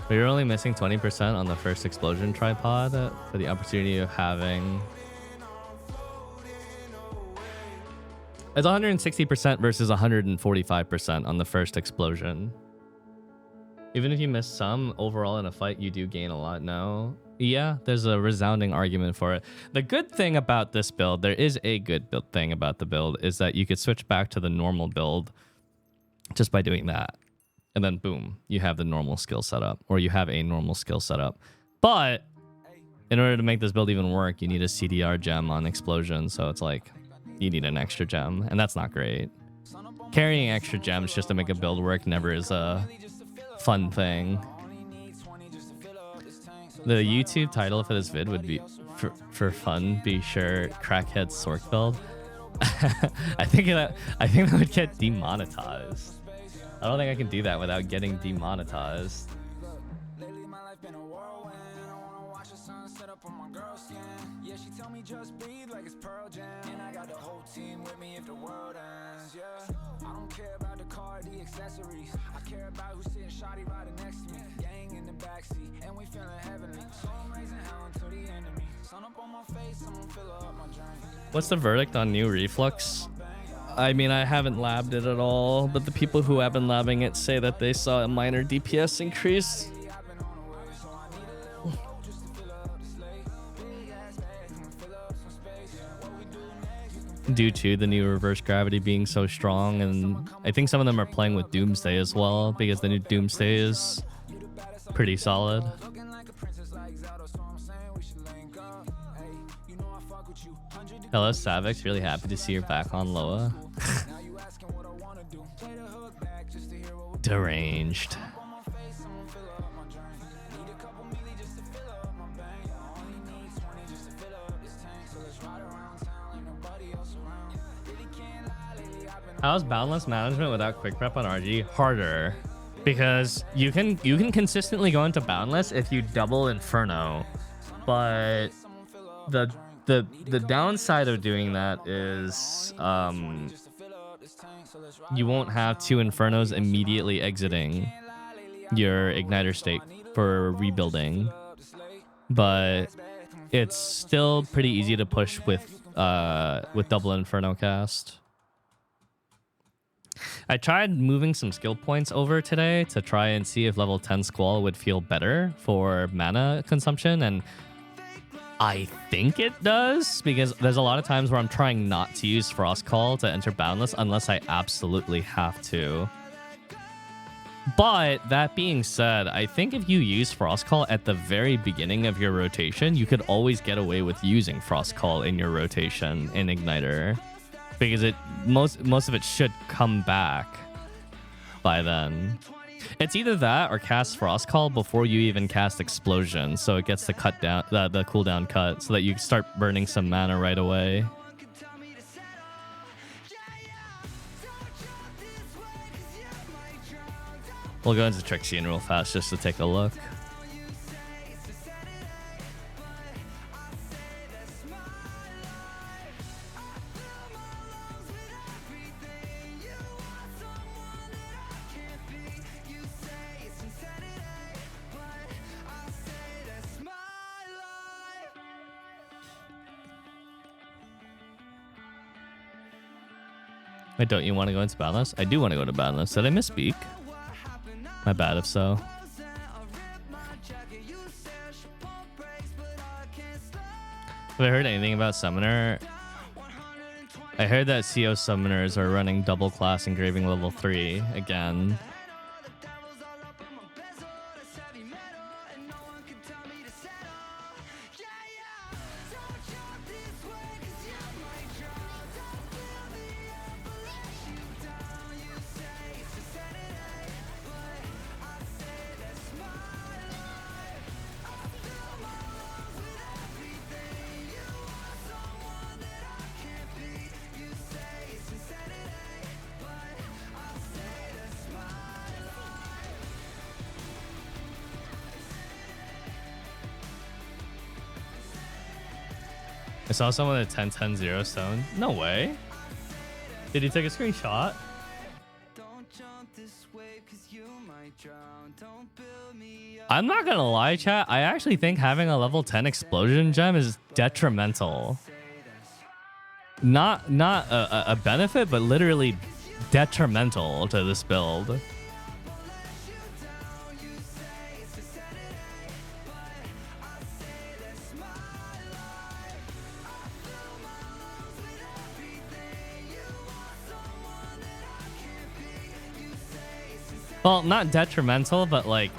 But you're only missing 20% on the first explosion tripod for the opportunity of having... It's 160% versus 145% on the first explosion. Even if you miss some, overall in a fight, you do gain a lot. No. Yeah, there's a resounding argument for it. The good thing about this build, there is a good thing about the build, is that you could switch back to the normal build just by doing that. And then boom, you have the normal skill setup, or you have a normal skill setup. But in order to make this build even work, you need a CDR gem on explosion. So it's like, you need an extra gem, and that's not great. Carrying extra gems just to make a build work never is a fun thing. The YouTube title for this vid would be, for fun, be sure Crackhead Sorc build. I think that would get demonetized. I don't think I can do that without getting demonetized. What's the verdict on new Reflux? I mean, I haven't labbed it at all, but the people who have been labbing it say that they saw a minor DPS increase. due to the new reverse gravity being so strong, and I think some of them are playing with Doomsday as well because the new Doomsday is pretty solid. Hello, Savix. Really happy to see you're back on Loa. Deranged. How's boundless management without quick prep on RG? Harder, because you can consistently go into boundless if you double Inferno, but the downside of doing that is you won't have 2 Infernos immediately exiting your igniter state for rebuilding, but it's still pretty easy to push with double Inferno cast. I tried moving some skill points over today to try and see if level 10 Squall would feel better for mana consumption, and I think it does, because there's a lot of times where I'm trying not to use Frost Call to enter Boundless unless I absolutely have to. But that being said, I think if you use Frost Call at the very beginning of your rotation, you could always get away with using Frost Call in your rotation in Igniter, because most of it should come back by then. It's either that or cast Frost Call before you even cast Explosion, so it gets the cut down, the cooldown cut, so that you start burning some mana right away. We'll go into Trixian real fast just to take a look. Wait, don't you want to go into Boundless? I do want to go to Boundless. Did I misspeak? My bad if so. Have I heard anything about Summoner? I heard that CO Summoners are running double class engraving level 3 again. I saw someone at 10-10-0 stone. No way. Did he take a screenshot? I'm not gonna lie, chat. I actually think having a level 10 explosion gem is detrimental. Not a benefit, but literally detrimental to this build. Well, not detrimental, but like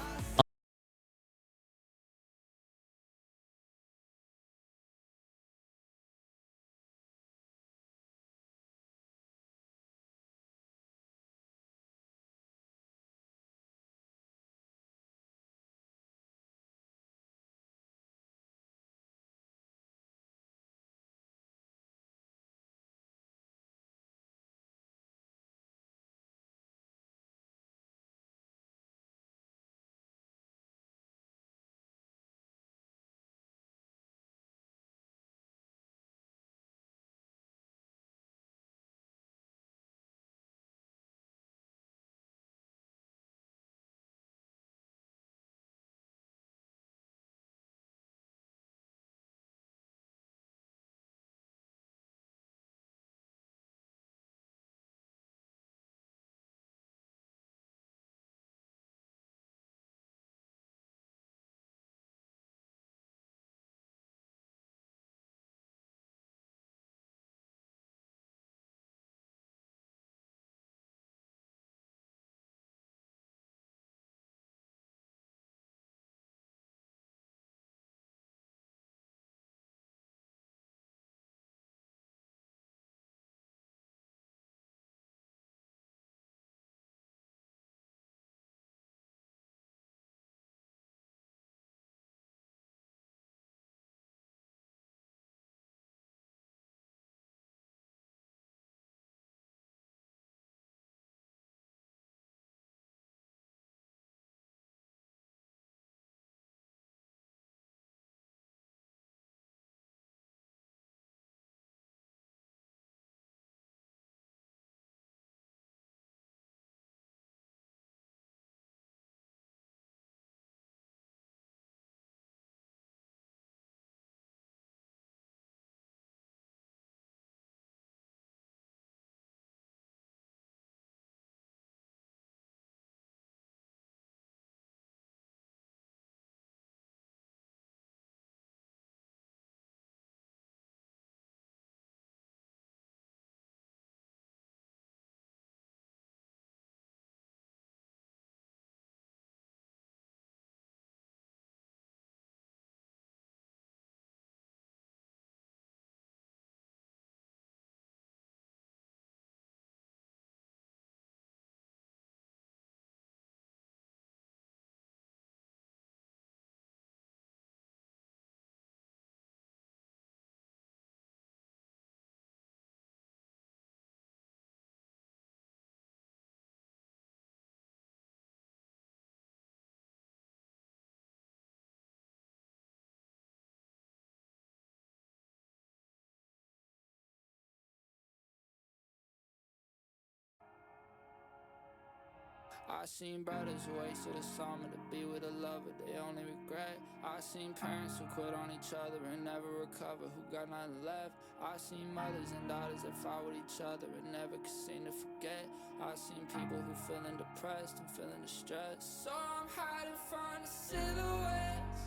I seen brothers who wasted a summer to be with a lover, they only regret. I seen parents who quit on each other and never recover, who got nothing left. I seen mothers and daughters that fought with each other and never could seem to forget. I seen people who feeling depressed and feeling distressed. So I'm hiding from the silhouettes.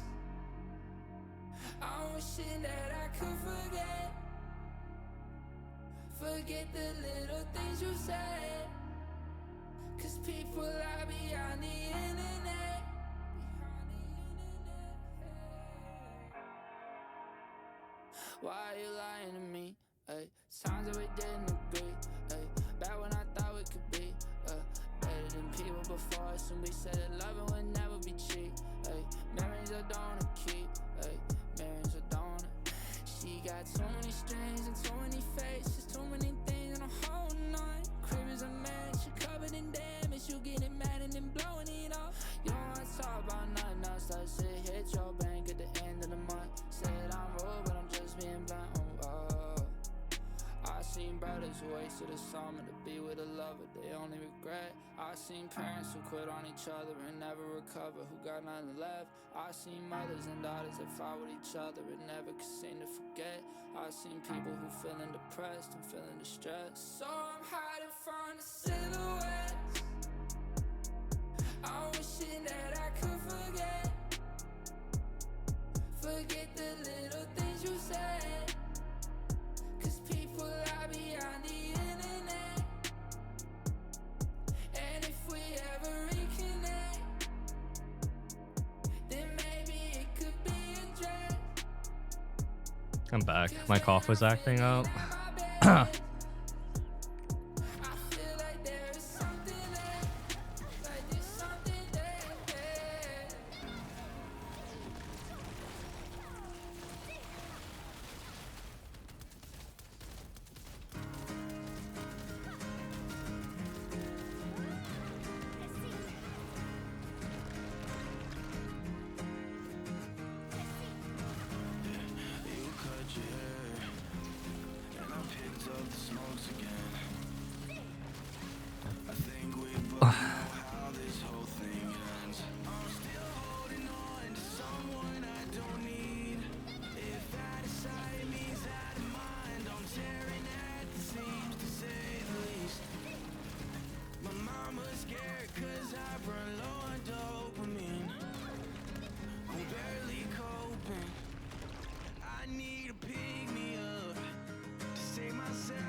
I'm wishing that I could forget. Forget the little things you said. Cause people lie behind the internet. Why are you lying to me? Ay, times that we didn't agree. Ay, back when I thought we could be better than people before us, and we said that loving would never be cheap. Ay, memories I don't wanna keep. Ay, memories I don't wanna. She got too many strings and too many faces, too many things, and I'm holding on. Crib is a match, you covered in damage, you getting mad and then blowing it off. You don't wanna talk about nothing else. That shit hit your bank at the end of the month. Said I'm rude, but I'm just being blunt. I seen brothers who wasted a summer to be with a lover, they only regret. I seen parents who quit on each other and never recover, who got nothing left. I seen mothers and daughters that fought with each other and never could seem to forget. I seen people who feeling depressed and feeling distressed. So I'm hiding from the silhouettes. I'm wishing that I could forget. Forget the little things you said. Cause people lie behind the internet. And if we ever reconnect, then maybe it could be addressed. I'm back. My cough was acting up.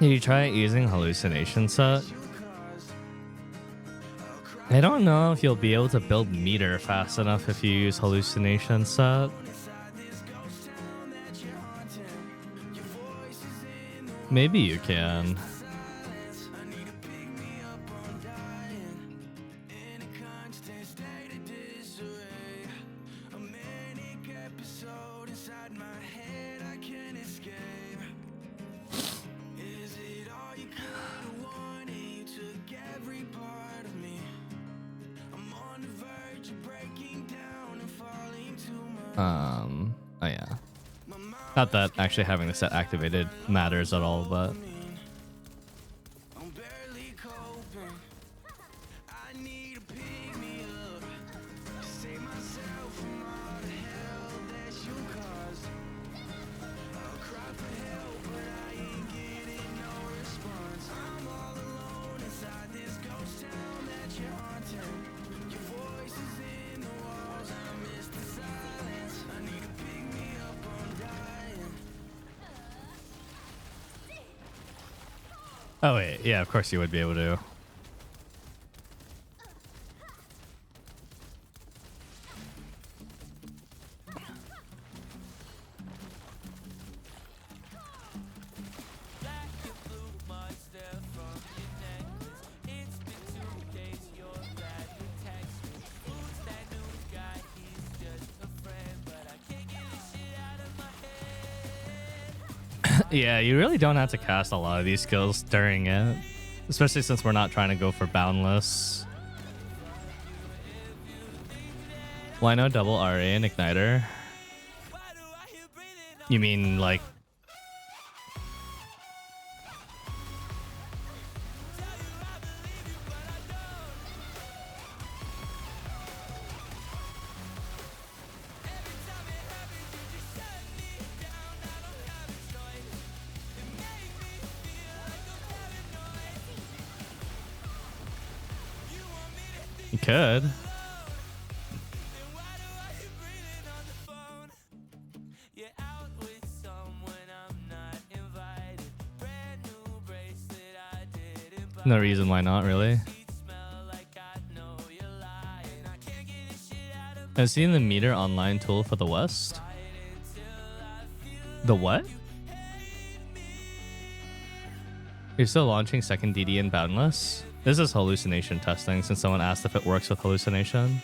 Did you try using hallucination set? I don't know if you'll be able to build meter fast enough if you use hallucination set. Maybe you can. Oh yeah. Not that actually having the set activated matters at all, but oh wait, yeah, of course you would be able to. Yeah, you really don't have to cast a lot of these skills during it, especially since we're not trying to go for boundless. Why no double RA and igniter? You mean like You could. No reason why not, really. I've seen the meter online tool for the West. The what? You're still launching second DD in Boundless? This is hallucination testing since someone asked if it works with hallucination.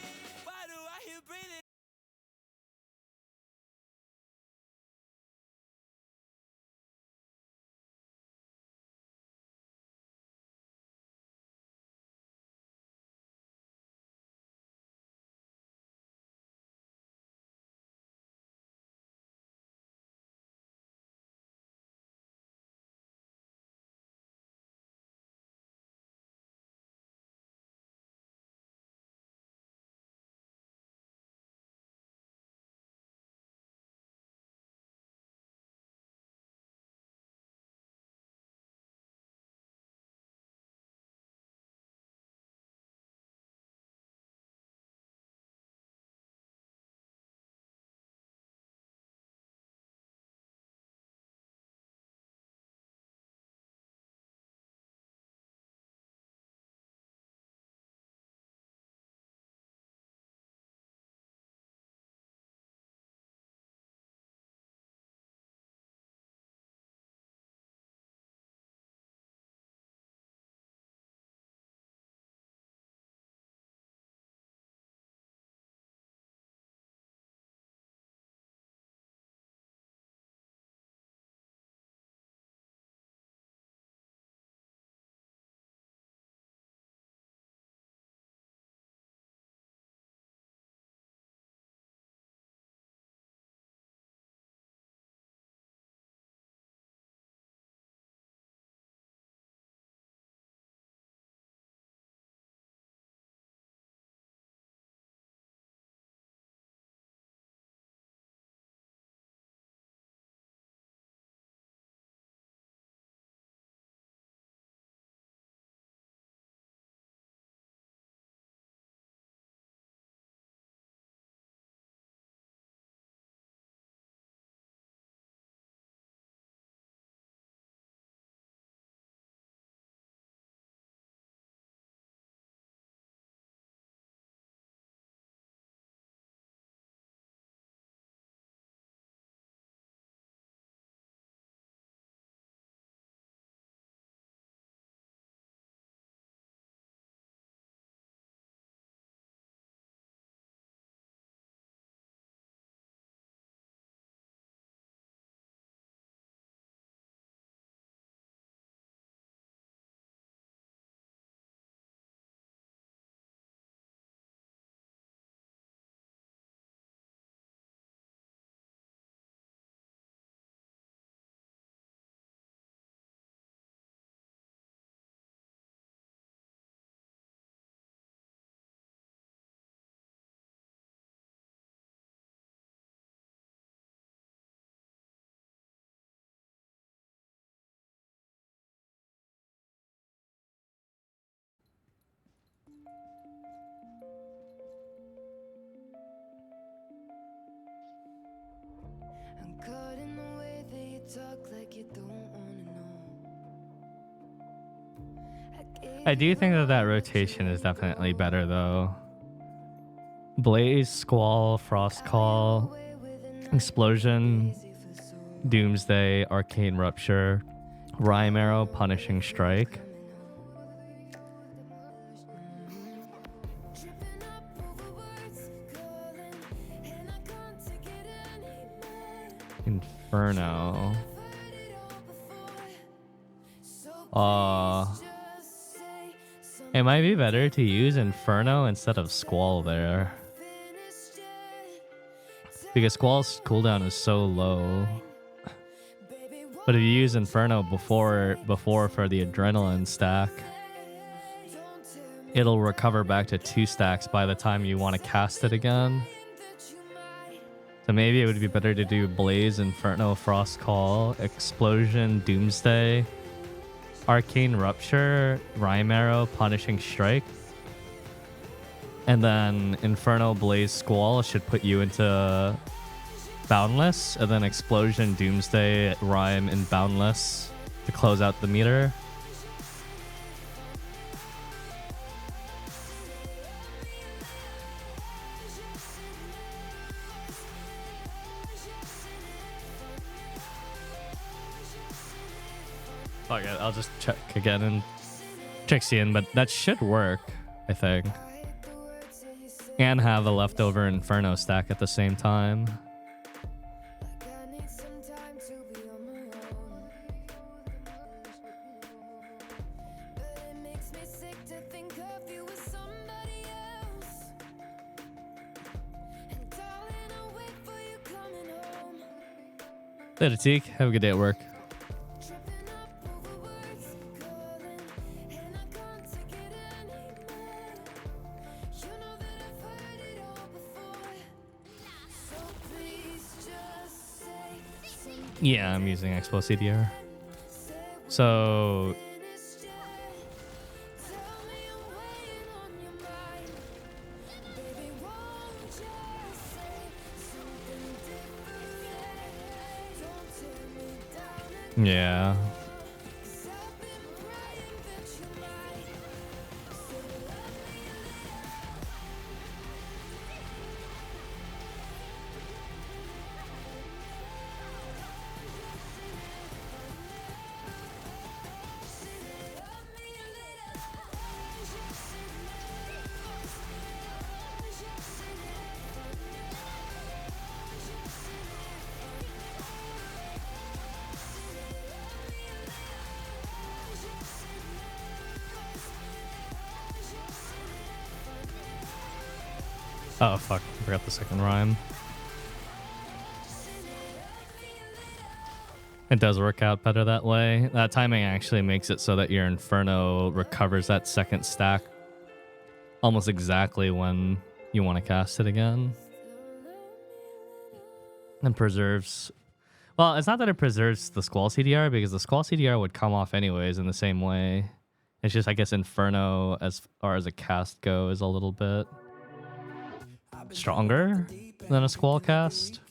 I'm caught in the way that you talk like you don't wanna know. I do think that that rotation is definitely better, though. Blaze, Squall, Frost Call, Explosion, Doomsday, Arcane Rupture, Rhyme Arrow, Punishing Strike. Inferno. It might be better to use Inferno instead of Squall there, because Squall's cooldown is so low. But if you use Inferno before for the Adrenaline stack, it'll recover back to 2 stacks by the time you want to cast it again. So maybe it would be better to do Blaze, Inferno, Frost Call, Explosion, Doomsday, Arcane Rupture, Rhyme Arrow, Punishing Strike. And then Inferno, Blaze, Squall should put you into Boundless. And then Explosion, Doomsday, Rhyme, and Boundless to close out the meter. Fuck it, I'll just check again and Trixian, but that should work, I think. And have a leftover Inferno stack at the same time. Later, Teak. Have a good day at work. Yeah, I'm using Expo CDR. So yeah. Oh fuck, I forgot the second rhyme. It does work out better that way. That timing actually makes it so that your Inferno recovers that second stack almost exactly when you want to cast it again. And preserves... Well, it's not that it preserves the Squall CDR, because the Squall CDR would come off anyways in the same way. It's just, I guess, Inferno, as far as a cast go, is a little bit stronger than a Squall cast.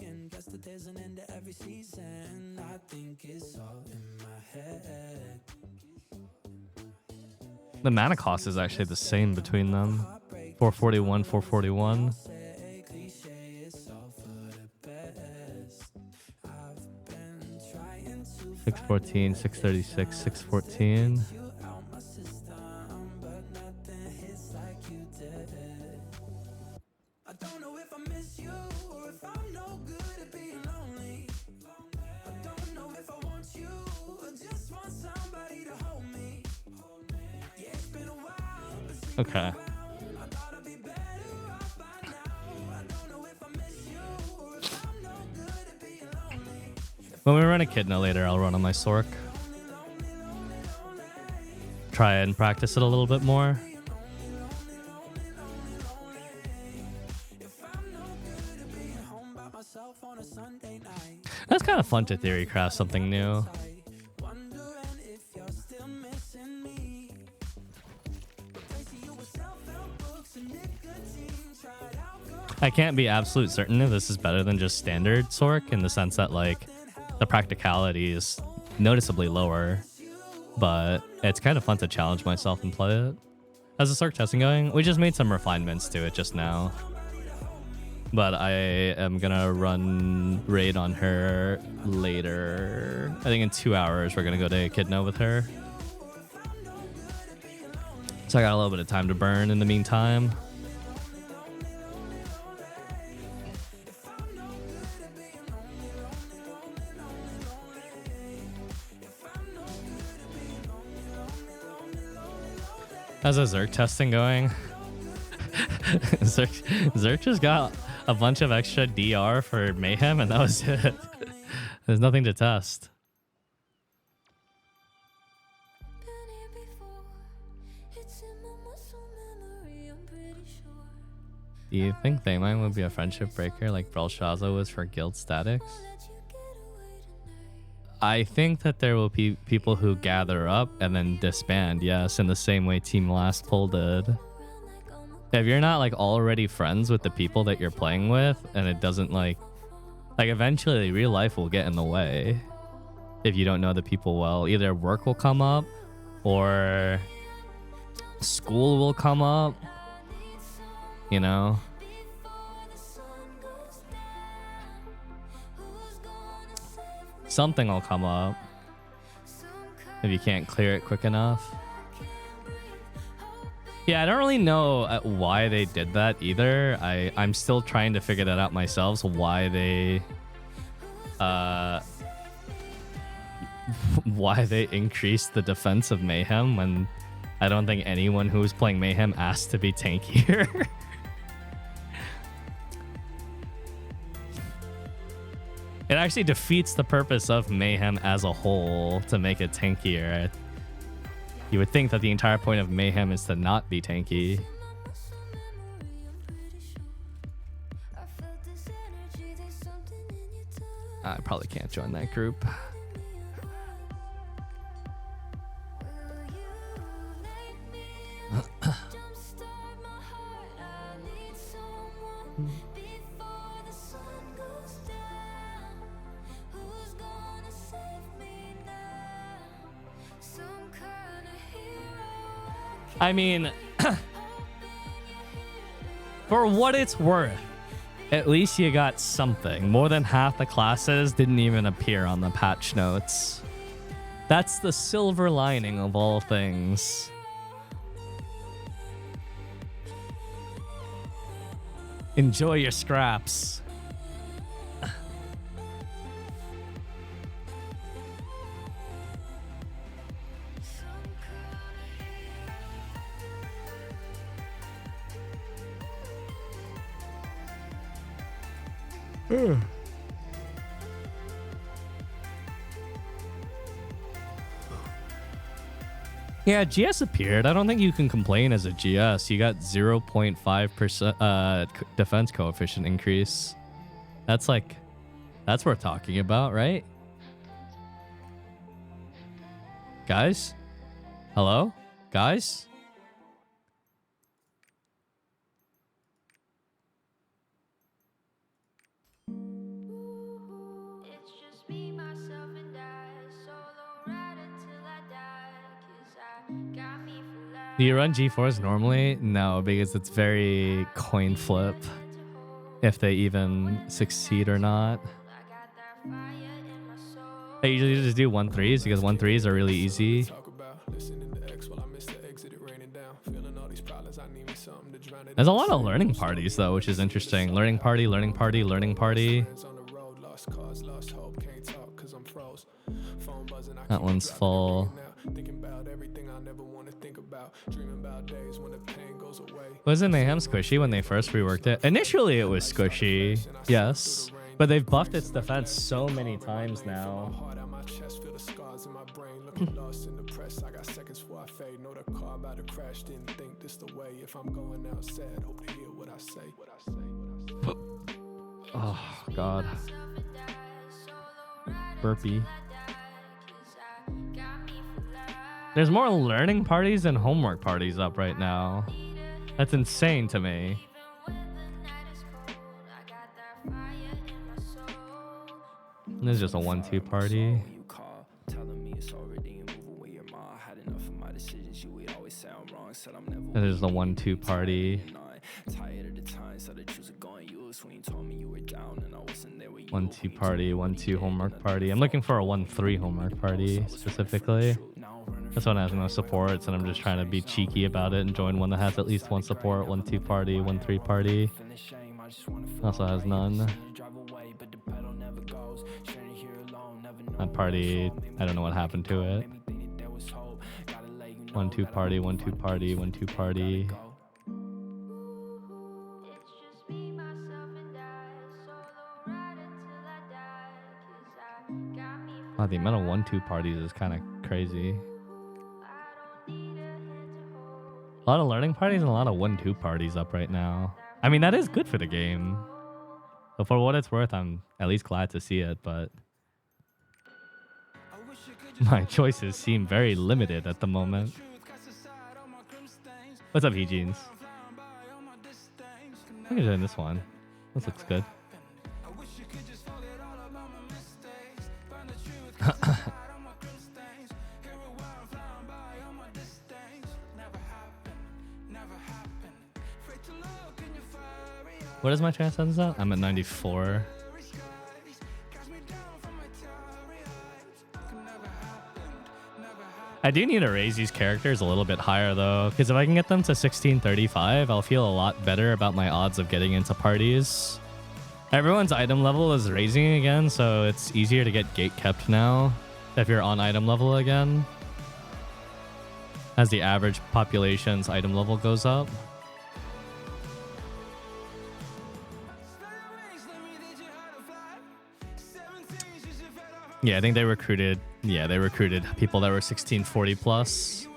The mana cost is actually the same between them. 441, 441. $614, $636, $614. Okay. When we run Echidna later, I'll run on my Sorc. Try and practice it a little bit more. That's kind of fun to theory craft something new. I can't be absolute certain if this is better than just standard Sorc, in the sense that, like, the practicality is noticeably lower, but it's kind of fun to challenge myself and play it. How's the Sorc testing going? We just made some refinements to it just now, but I am gonna run raid on her later. I think in 2 hours we're gonna go to Echidna with her, so I got a little bit of time to burn in the meantime. How's the Zerk testing going? Zerk just got a bunch of extra DR for Mayhem, and that was it. There's nothing to test. Do you think Thaymine would be a friendship breaker like Belshazzar was for Guild Statics? I think that there will be people who gather up and then disband, yes, in the same way Team Last Pull did. If you're not like already friends with the people that you're playing with, and it doesn't like eventually real life will get in the way. If you don't know the people well, either work will come up or school will come up, you know. Something will come up if you can't clear it quick enough. Yeah, I don't really know why they did that either. I'm still trying to figure that out myself. So why they increased the defense of Mayhem when I don't think anyone who was playing Mayhem asked to be tankier. It actually defeats the purpose of Mayhem as a whole to make it tankier. You would think that the entire point of Mayhem is to not be tanky. I probably can't join that group. I mean, for what it's worth, at least you got something. More than half the classes didn't even appear on the patch notes. That's the silver lining of all things. Enjoy your scraps. Yeah, GS appeared. I don't think you can complain as a GS. You got 0.5% defense coefficient increase. That's worth talking about, right? Guys? Hello? Guys? It's just me, myself, and I. Solo ride until I die. 'Cause I got me for life. Do you run G4s normally? No, because it's very coin flip if they even succeed or not. I got that fire in my soul. I usually just do 1-3s because 1-3s are really easy. There's a lot of learning parties though, which is interesting. Learning party, learning party, learning party. That one's full. Wasn't Mayhem squishy when they first reworked it? Initially it was squishy, yes. But they've buffed its defense so many times now. Oh god. Burpee. There's more learning parties than homework parties up right now. That's insane to me. This is just a 1-2 party. And there's the 1-2 party. 1-2 party, 1-2 homework party. I'm looking for a 1-3 homework party specifically. This one has no supports, and I'm just trying to be cheeky about it and join one that has at least one support. 1-2 party, 1-3 party. Also has none. That party, I don't know what happened to it. 1-2 party, 1-2 party, 1-2 party. Wow, the amount of 1-2 parties is kind of crazy. A lot of learning parties and a lot of 1-2 parties up right now. I mean, that is good for the game. So for what it's worth, I'm at least glad to see it, but my choices seem very limited at the moment. What's up, Jeans? I can join this one. This looks good. What is my transcendence at? I'm at 94. I do need to raise these characters a little bit higher though, because if I can get them to 1635, I'll feel a lot better about my odds of getting into parties. Everyone's item level is raising again, so it's easier to get gate kept now if you're on item level again, as the average population's item level goes up. Yeah, I think they recruited. Yeah, they recruited people that were 1640 plus.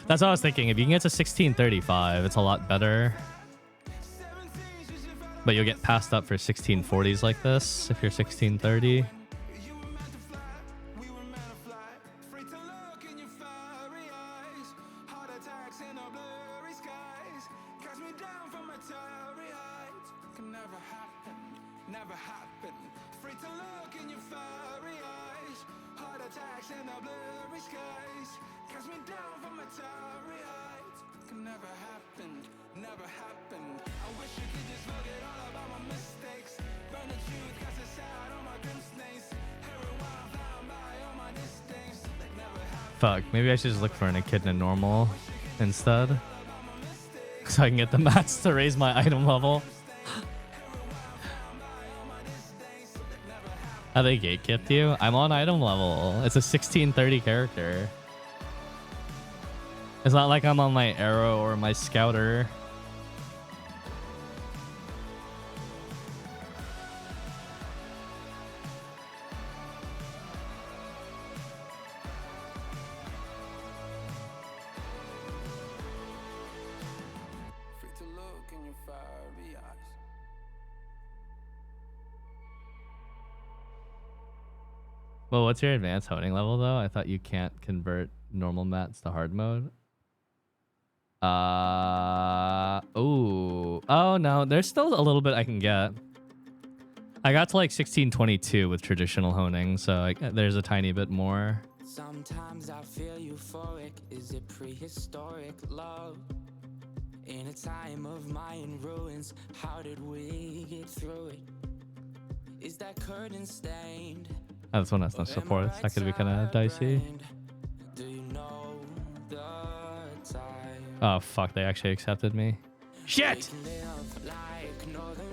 That's what I was thinking. If you can get to 1635, it's a lot better. But you'll get passed up for 1640s like this if you're 1630. Fuck, maybe I should just look for an echidna normal instead. So I can get the mats to raise my item level. How they gatekept you? I'm on item level. It's a 1630 character. It's not like I'm on my arrow or my scouter. Well, what's your advanced honing level though? I thought you can't convert normal mats to hard mode. Oh no, there's still a little bit I can get. I got to like 1622 with traditional honing, so there's a tiny bit more. Sometimes I feel euphoric. Is it prehistoric love? In a time of Mayan ruins, how did we get through it? Is that curtain stained? Oh, this one has no support. That could be kind of dicey. Do you know the time? Oh fuck, they actually accepted me. Shit!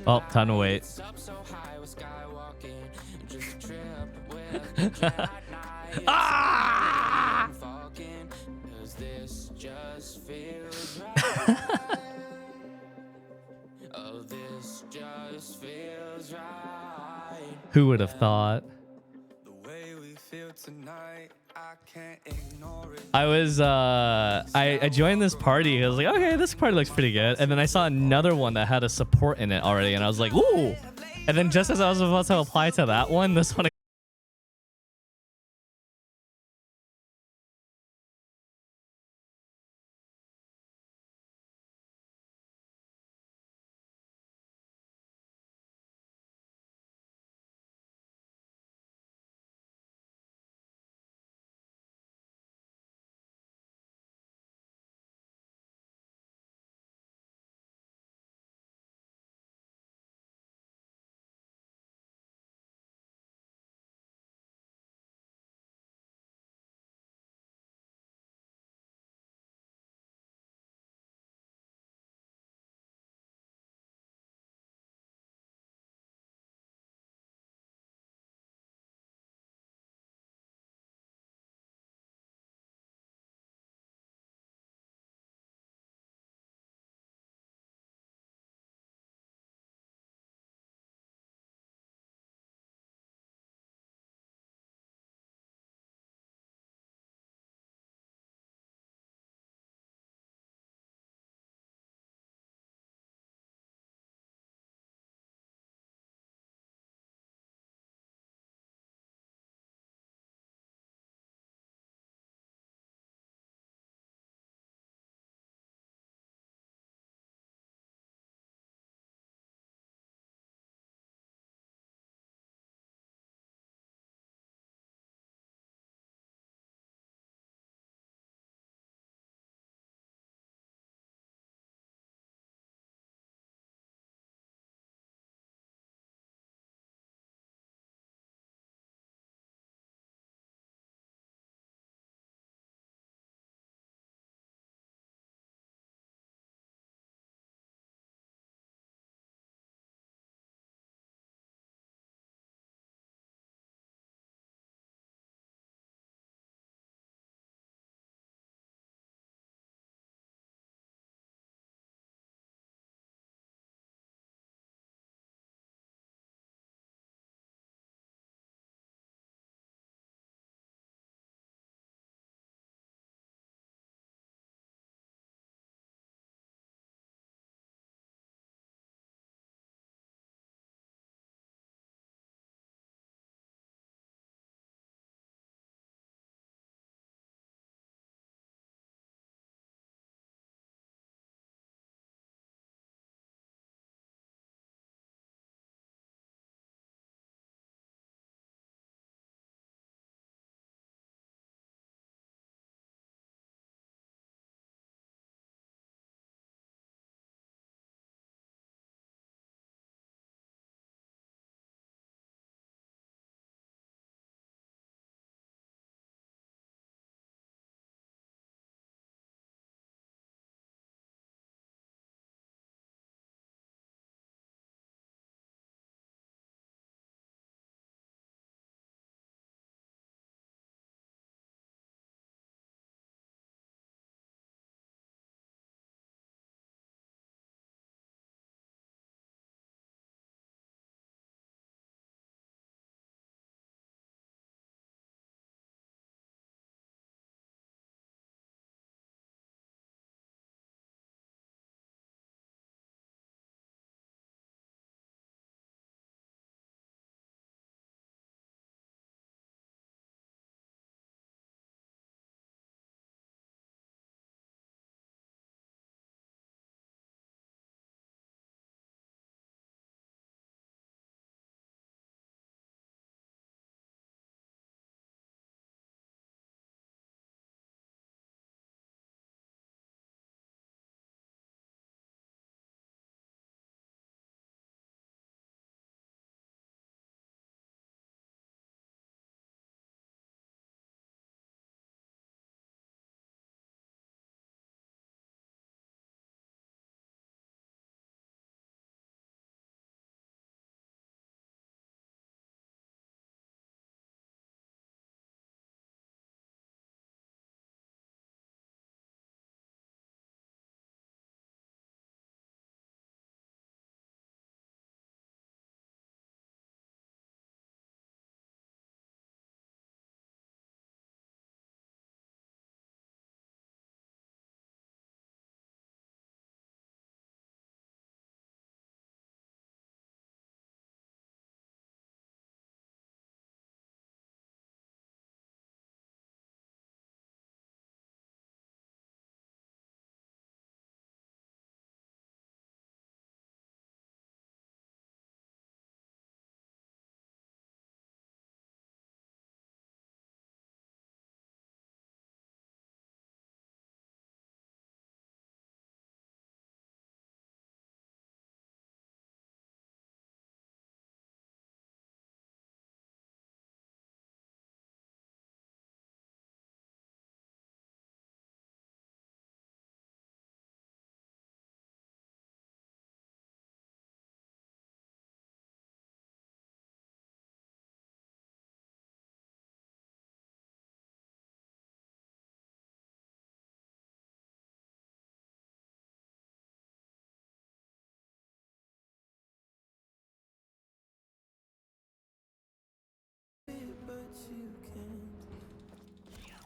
Oh, time to wait. Ah! Who would have thought? I was I joined this party. I was like, okay, this party looks pretty good. And then I saw another one that had a support in it already, and I was like, ooh. And then just as I was about to apply to that one, this one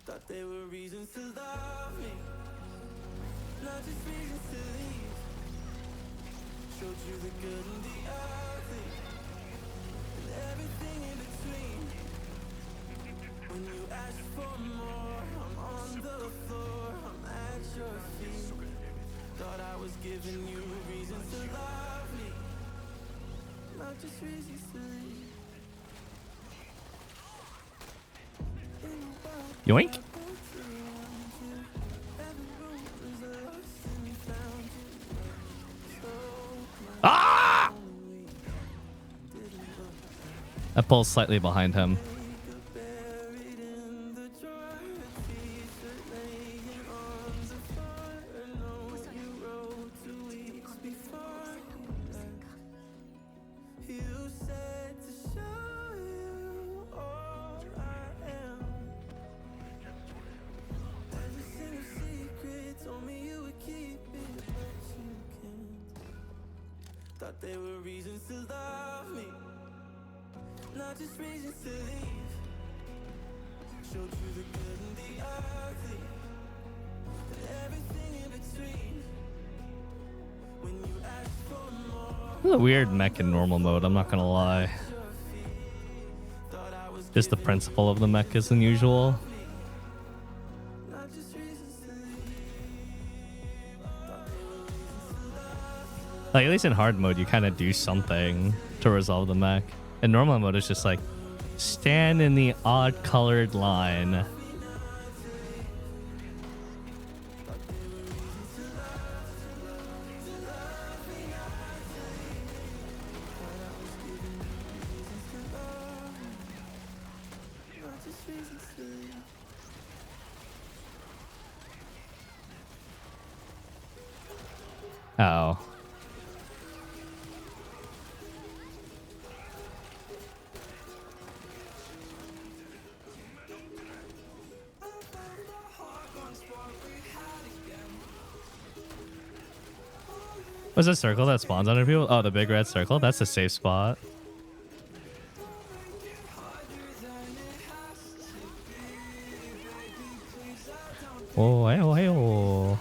Thought there were reasons to love me, not just reasons to leave. Showed you the good and the ugly, and everything in between. When you ask for more, I'm on the floor, I'm at your feet. Thought I was giving you reasons to love me, not just reasons to leave. Yoink. Ah! I pull slightly behind him. Thought there were reasons to love me, not just reasons to leave. Showed you the good and the ugly, and everything in between. When you ask for more, This is a weird mech in normal mode, I'm not gonna lie. Just the principle of the mech is unusual. not just reasons to leave. Like, at least in hard mode, you kind of do something to resolve the mech. In normal mode, it's just like, stand in the odd colored line. Oh. What's that circle that spawns under people? Oh, the big red circle? That's a safe spot. Oh, hey, oh, hey, oh.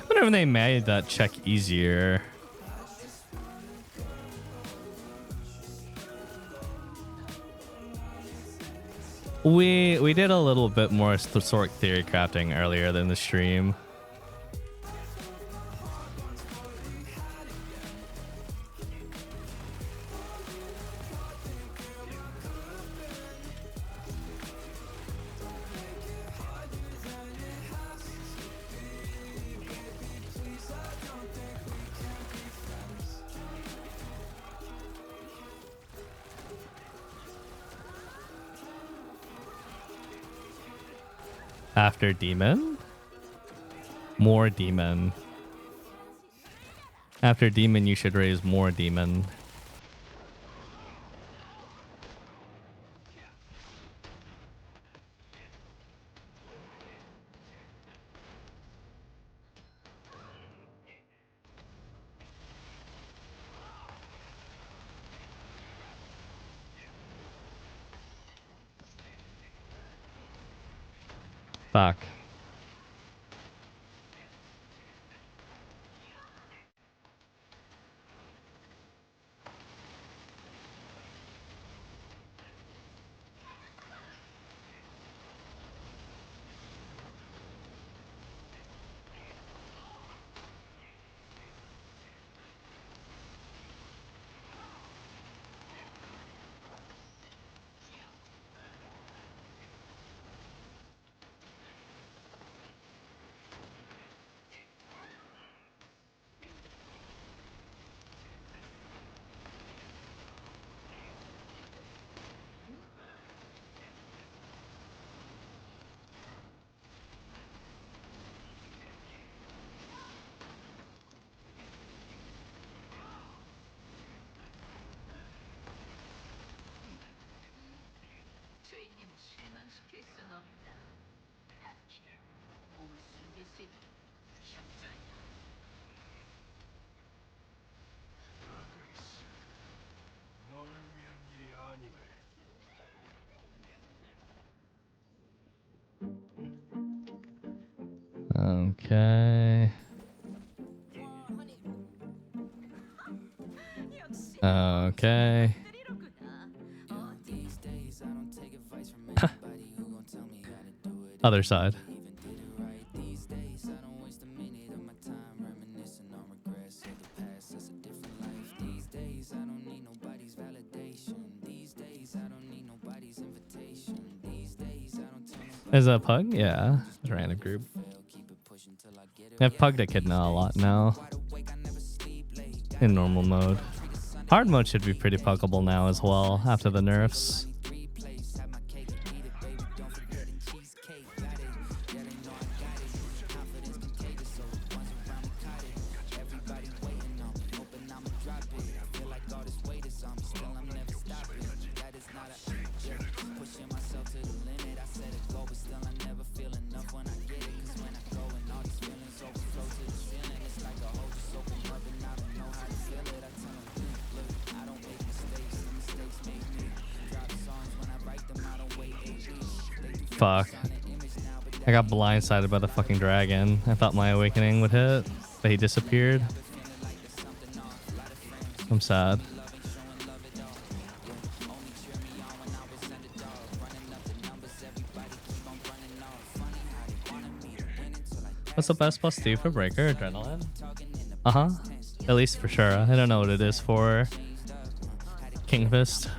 Whenever they made that check easier. We did a little bit more Sorc theory crafting earlier than the stream. After demon? More demon. After demon, you should raise more demon. Fuck. Okay. Okay. Other side. Is a pug? Yeah. It's a random group. I've pugged Echidna a lot now. In normal mode. Hard mode should be pretty puggable now as well after the nerfs. Fuck. I got blindsided by the fucking dragon. I thought my awakening would hit, but he disappeared. I'm sad. What's the best +2 for Breaker? Adrenaline? Uh-huh. At least for sure. I don't know what it is for Kingfist.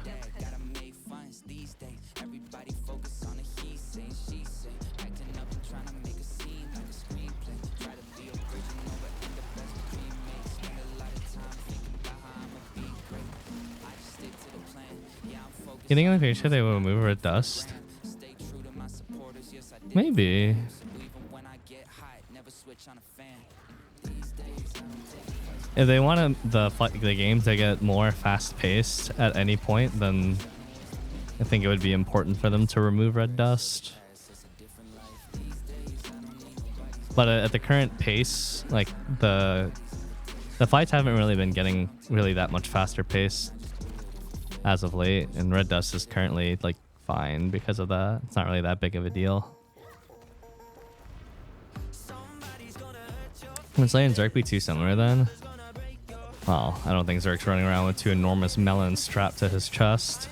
You think in the future they will move Red Dust? Maybe. If they want the game to get more fast-paced at any point, then I think it would be important for them to remove Red Dust. But at the current pace, like the fights haven't really been getting really that much faster paced as of late, and Red Dust is currently like fine because of that. It's not really that big of a deal. Would Slay and Zerk be too similar then? Well, I don't think Zerk's running around with two enormous melons strapped to his chest.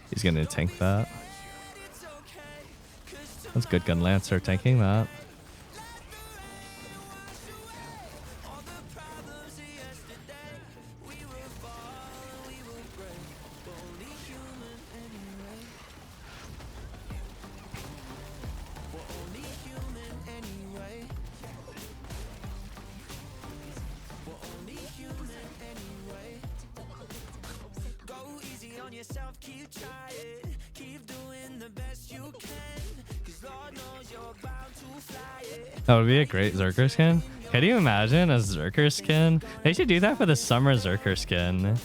He's gonna tank that. That's good gun Lancer tanking that. That would be a great Zerker skin. Can you imagine a Zerker skin? They should do that for the summer Zerker skin.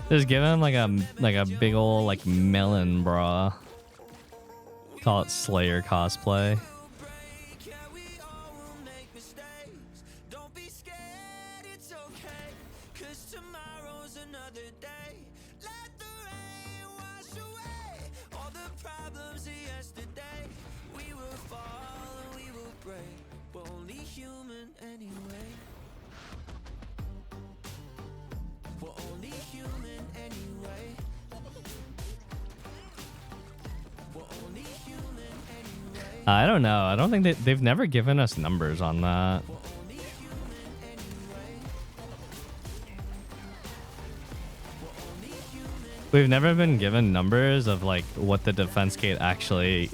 Just give him like a big old like melon bra. Call it Slayer cosplay. I don't know. I don't think they've never given us numbers on that. We've never been given numbers of like what the defense gate actually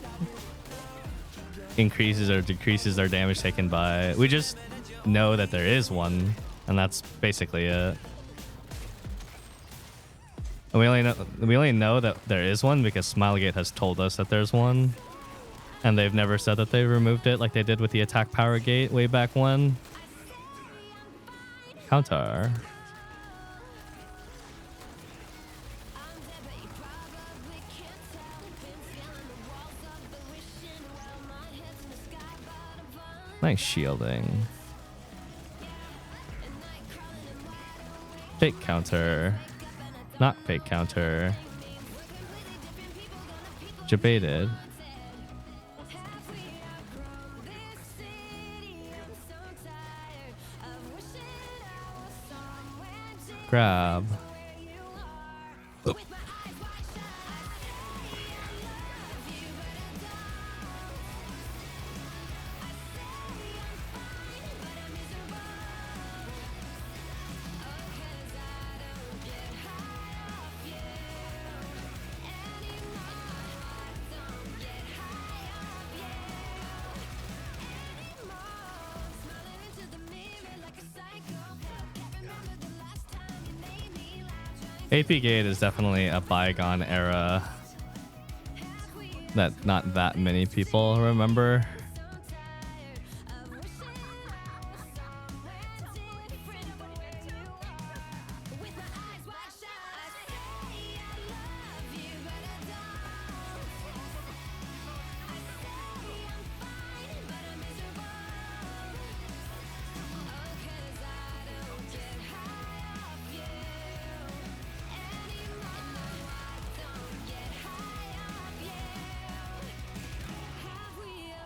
increases or decreases their damage taken by. We just know that there is one, and that's basically it. And we only know that there is one because Smilegate has told us that there's one. And they've never said that they removed it like they did with the attack power gate way back when. Counter. Nice shielding. Fake counter. Not fake counter. Debated. Grab. Oh. AP Gate is definitely a bygone era that not that many people remember.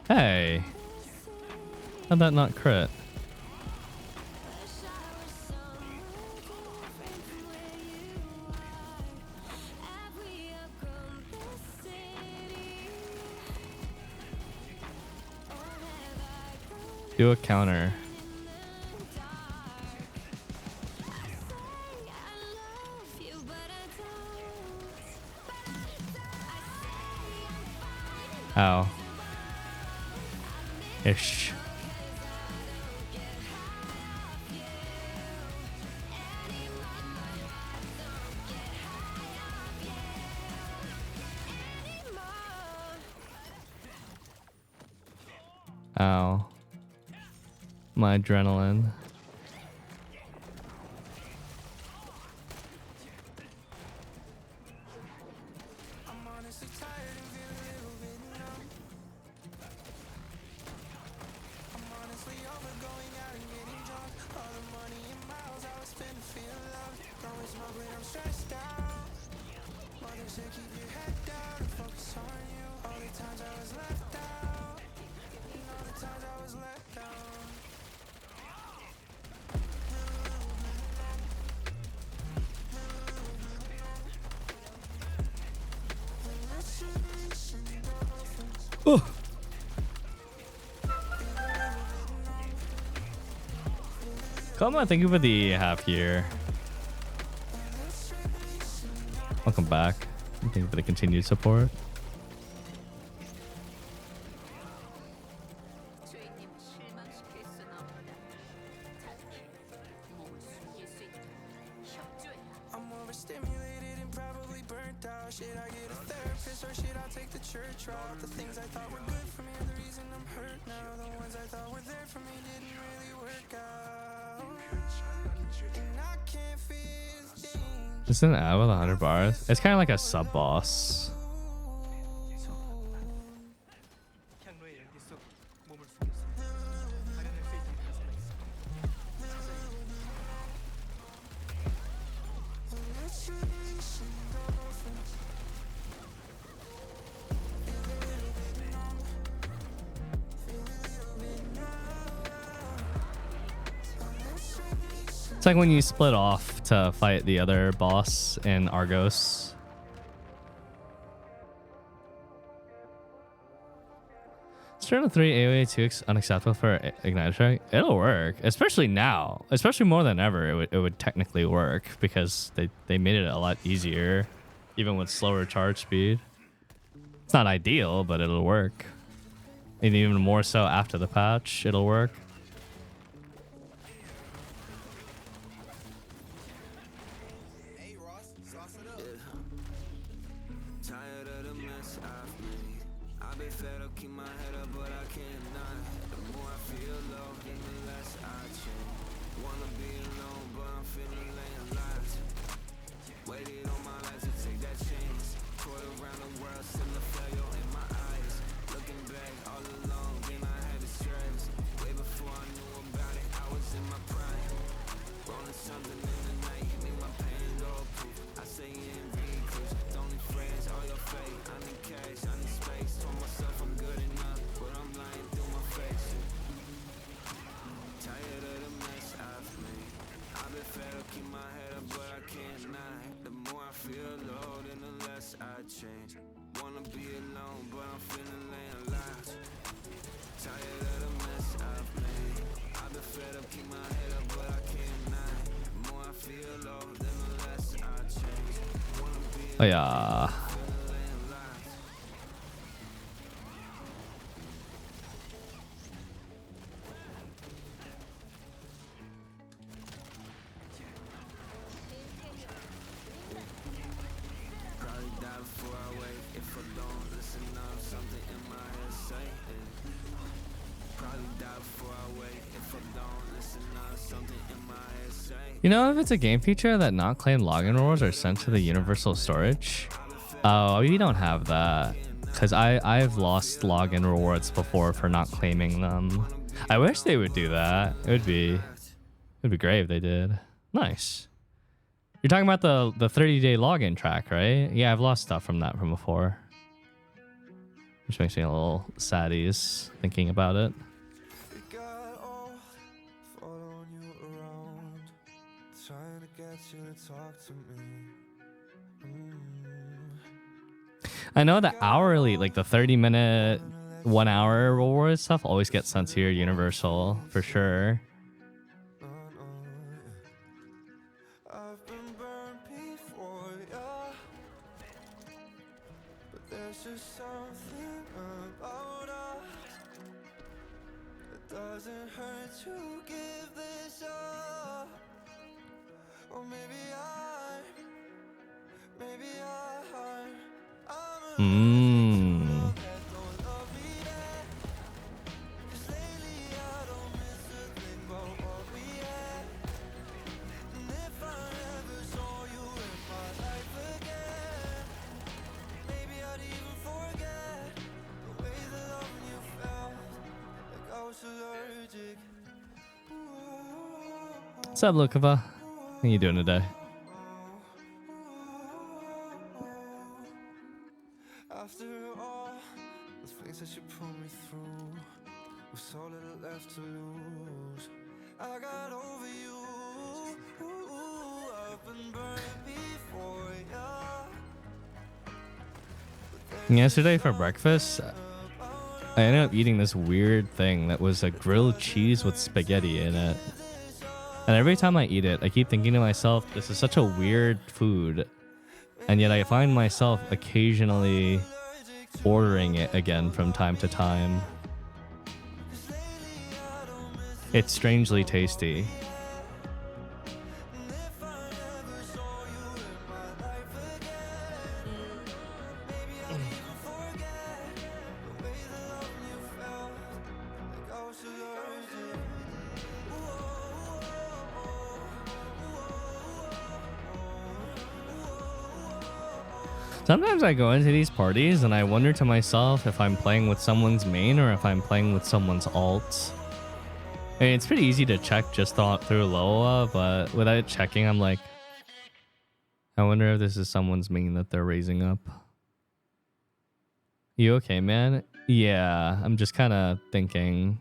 Hey, how'd that not crit? Do a counter. Ow. Ish. Ow. My adrenaline. Oh. Come on, thank you for the half year. Welcome back. Thank you for the continued support. It's an ad with 100 bars. It's kind of like a sub boss. It's like when you split off to fight the other boss in Argos. Turn 3 AoE 2 unacceptable for Ignite Strike. It'll work, especially now. Especially more than ever, it would technically work because they made it a lot easier, even with slower charge speed. It's not ideal, but it'll work. And even more so after the patch, it'll work. I've been fed up, keep my head up, but I cannot. The more I feel low, then the less I change. Wanna be alone, but I'm feeling landlocked. Waited on my life to take that chance. Toyed around the world, still a failure in my eyes. Looking back all alone, then I had to stress. Way before I knew about it, I was in my prime. Rolling something in the night, make my pain go proof. I say in recluse, don't need friends, all your fake. I need cash, I need space. Told myself I'm good enough, but I'm lying through my face. Tired of the mess I've made. I've been fed up, keep my head up, but I can't not. The more I feel low, then the less I change. Wanna be alone, but I'm feeling landlocked. Tired of the mess I've made. I've been fed up, keep my head up, but I can't not. The more I feel low, then the less I change. Wanna be Oh yeah. feeling landlocked. Probably die before I wake if I don't listen up. Something in my head saying. Probably die before I wake if I don't listen up. Something in my head saying. You know, if it's a game feature that not claimed login rewards are sent to the universal storage. Oh, we don't have that. Because I've lost login rewards before for not claiming them. I wish they would do that. It'd be great if they did. Nice. You're talking about the 30-day login track, right? Yeah, I've lost stuff from that from before. Which makes me a little saddies thinking about it. It got old, following you around, trying to get you to talk to me. I know the hourly, like the 30-minute, 1 hour reward stuff always gets sent to your universal for sure. I've been burned before, yeah. But there's just something about us that doesn't hurt to give this up. Or maybe Mmm. What's up, Lukava? How you doing today? After all the things that you put me through, with so little left to lose, I got over you. I've been burned before, yeah. Yesterday for breakfast, I ended up eating this weird thing that was a grilled cheese with spaghetti in it. And every time I eat it, I keep thinking to myself, this is such a weird food. And yet I find myself occasionally ordering it again from time to time. It's strangely tasty. Sometimes I go into these parties and I wonder to myself if I'm playing with someone's main or if I'm playing with someone's alt. I mean, it's pretty easy to check just through Loa, but without checking, I'm like, I wonder if this is someone's main that they're raising up. You okay, man? Yeah, I'm just kind of thinking.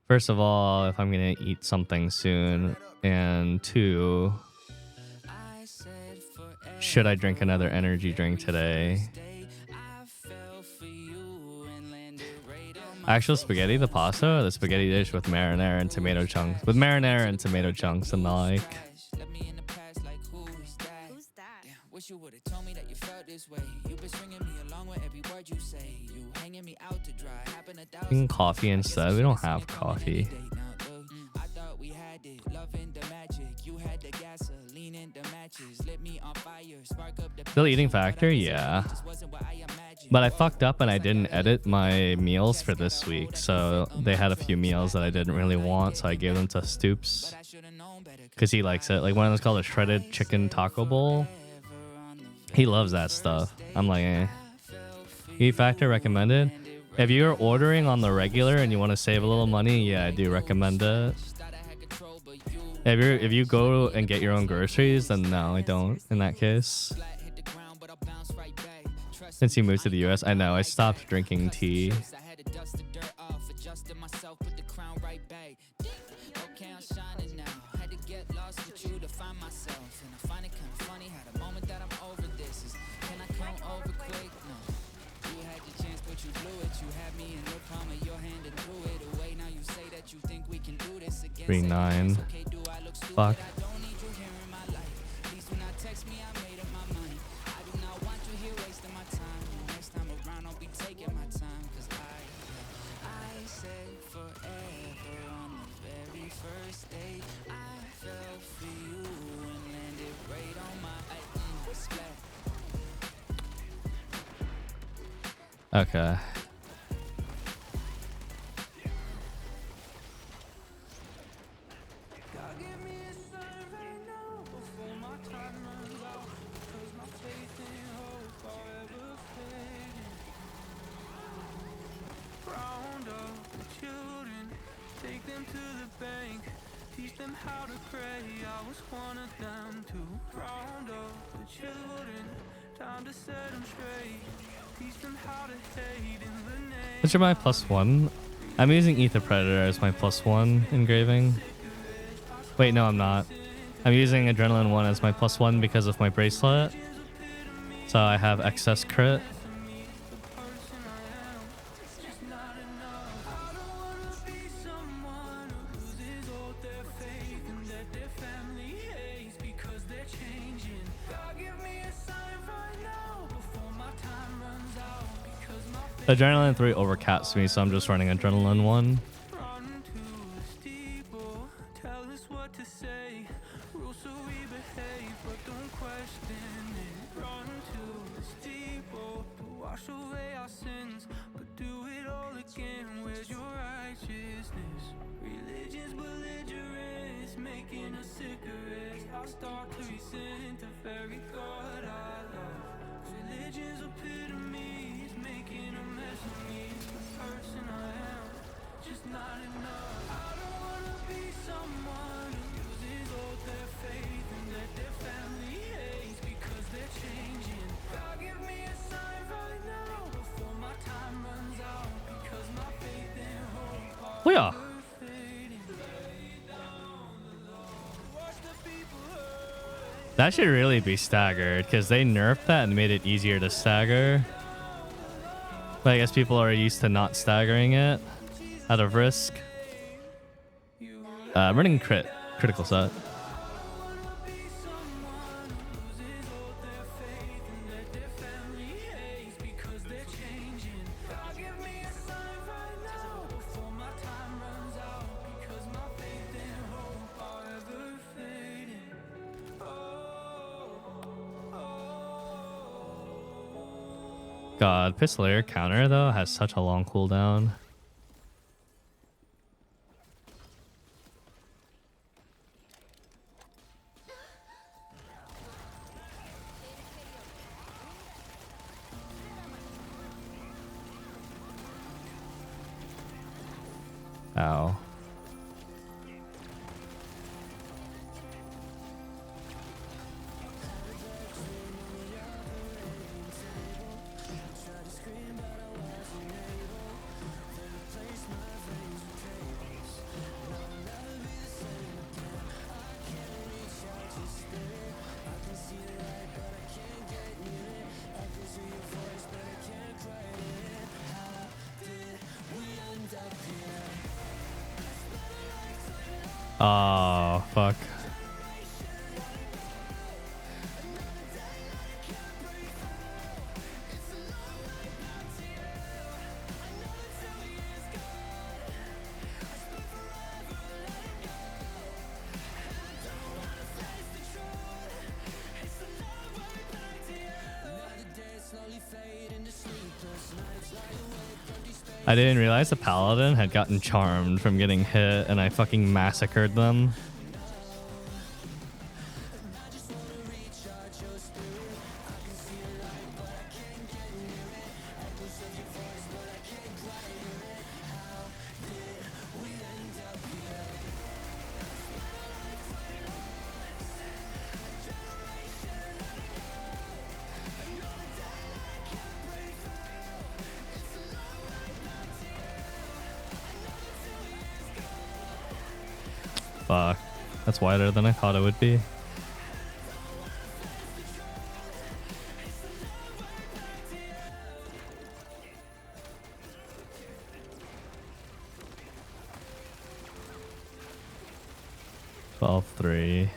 First of all, if I'm going to eat something soon, and two, should I drink another energy drink today? Actual spaghetti, the pasta, or the spaghetti dish with marinara and tomato chunks? With marinara and tomato chunks and the like. Who's that? Wish you would have told me that you felt this way. You've been stringing me along with every word you say. You hanging me out to dry. Drinking coffee instead. We don't have coffee. we had it. Loving the magic, you had the gasoline and the matches. Lit me on fire, spark up the Still eating factor? Yeah. But I fucked up and I didn't edit my meals for this week. So they had a few meals that I didn't really want. So I gave them to Stoops. Because he likes it. Like one of them's called a shredded chicken taco bowl. He loves that stuff. I'm like, eh. Eat factor recommended. If you're ordering on the regular and you want to save a little money, yeah, I do recommend it. If you go and get your own groceries, then no, I don't in that case. Since you moved to the US, I know I stopped drinking tea. Three 9. Fuck. Okay. What's your my +1? I'm using Ether Predator as my +1 engraving. Wait, no, I'm not. I'm using Adrenaline 1 as my +1 because of my bracelet. So I have excess crit. Adrenaline 3 overcaps me, so I'm just running Adrenaline 1. Oh yeah. That should really be staggered because they nerfed that and made it easier to stagger. But I guess people are used to not staggering it out of risk. Running critical set. God, Pistolier counter though has such a long cooldown. Ow. Oh, fuck. I didn't realize the paladin had gotten charmed from getting hit, and I fucking massacred them. Fuck. That's wider than I thought it would be. Twelve three.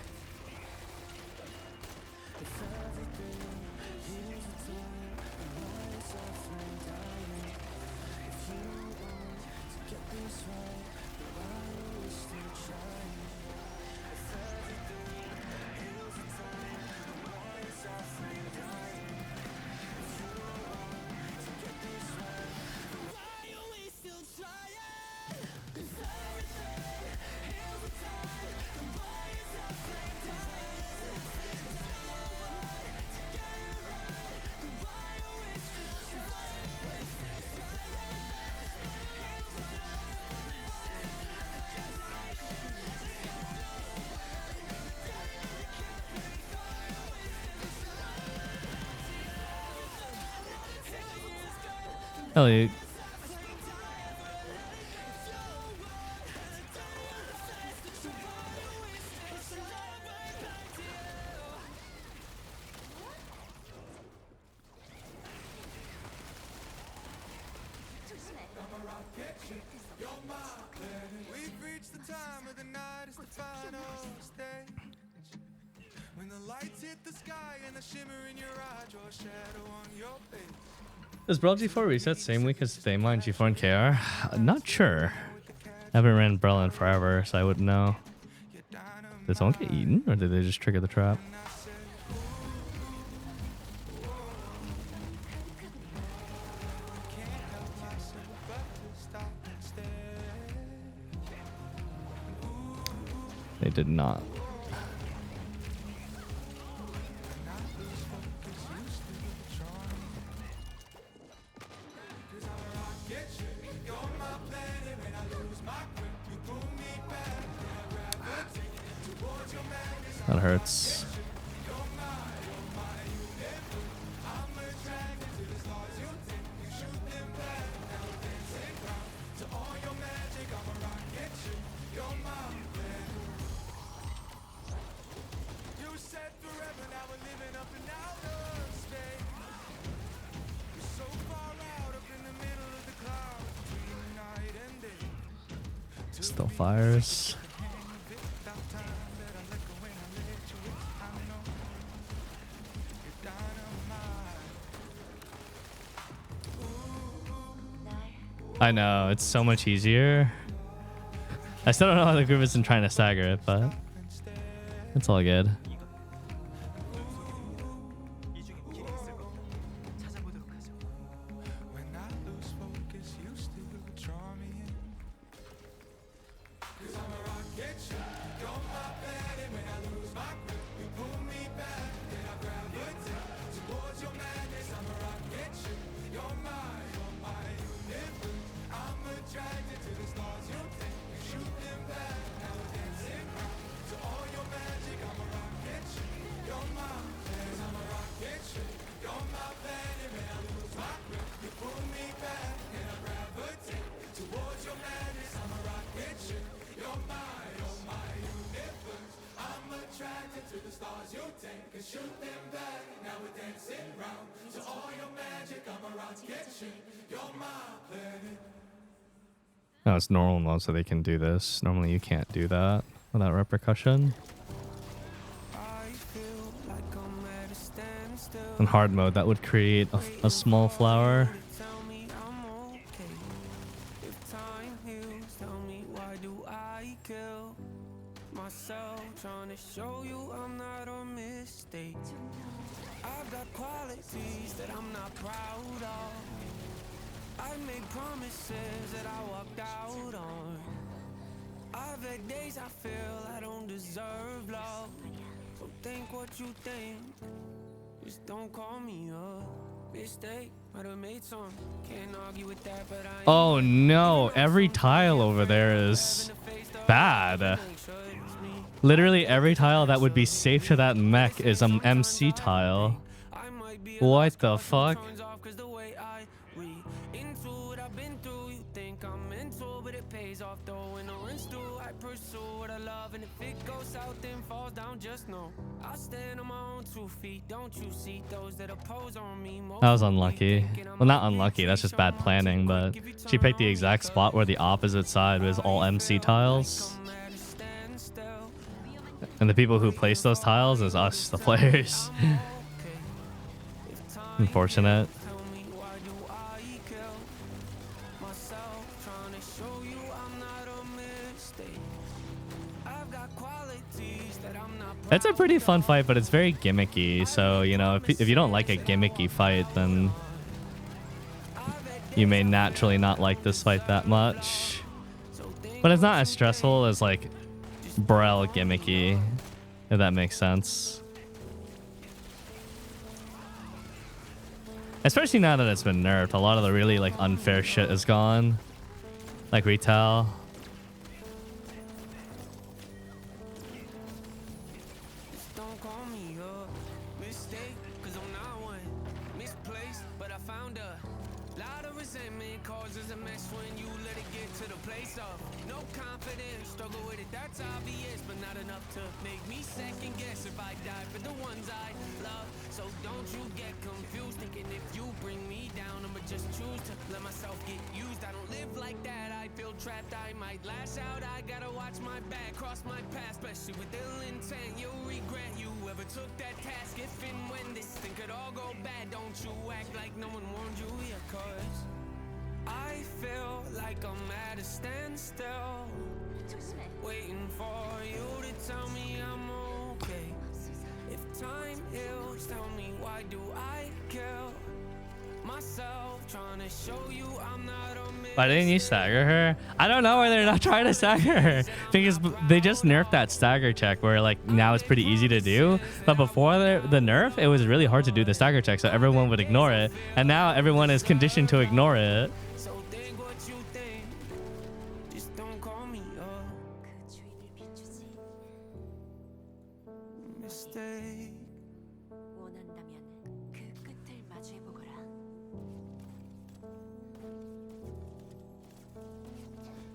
Elliot. We've reached the time of the night, it's the final stage. When the lights hit the sky and the shimmer in your eye, draw a shadow on your face. Does Brawl G4 reset same week as Daemon, G4, and KR? Not sure. I haven't ran Brawl in forever, so I wouldn't know. Did someone get eaten, or did they just trigger the trap? They did not. That hurts. Still fires. I know, it's so much easier. I still don't know how the group isn't trying to stagger it, but it's all good. No, it's normal mode, so they can do this. Normally you can't do that without repercussion. In hard mode, that would create a small flower. I make promises that I walked out on. I've had days I feel I don't deserve love. So think what you think, just don't call me up. Mistake, might have made some, can't argue with that, but I ain't. Oh no, every tile over there is bad. Literally every tile that would be safe to that mech is an MC tile. What the fuck? That was unlucky. Well, not unlucky, that's just bad planning, but she picked the exact spot where the opposite side was all MC tiles. And the people who place those tiles is us, the players. Unfortunate. It's a pretty fun fight, but it's very gimmicky. So, you know, if you don't like a gimmicky fight, then you may naturally not like this fight that much. But it's not as stressful as like Brel gimmicky, if that makes sense. Especially now that it's been nerfed, a lot of the really like unfair shit is gone. Like retail. Why didn't you stagger her? I don't know why they're not trying to stagger her. Because they just nerfed that stagger check where like now it's pretty easy to do. But before the nerf, it was really hard to do the stagger check. So everyone would ignore it. And now everyone is conditioned to ignore it.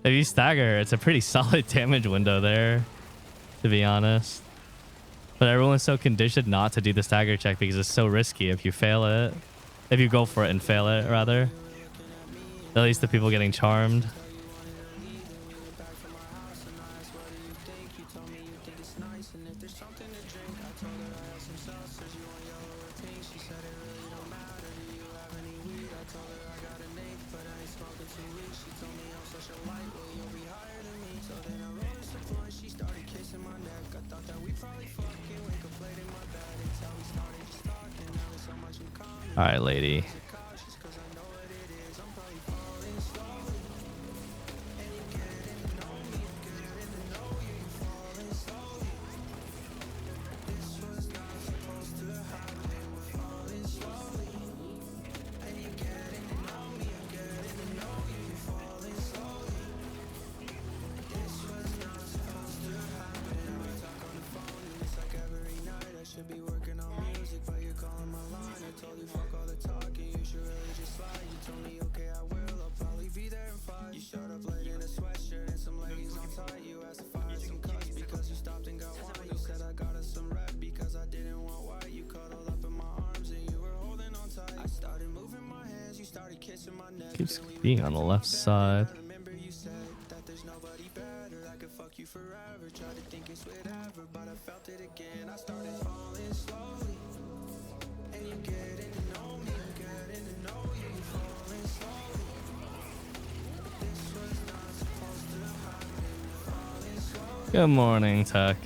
If you stagger, it's a pretty solid damage window there, to be honest. But everyone's so conditioned not to do the stagger check because it's so risky if you fail it. If you go for it and fail it, rather. At least the people getting charmed. All right, lady. Keeps being on the left side. Good morning, Tech.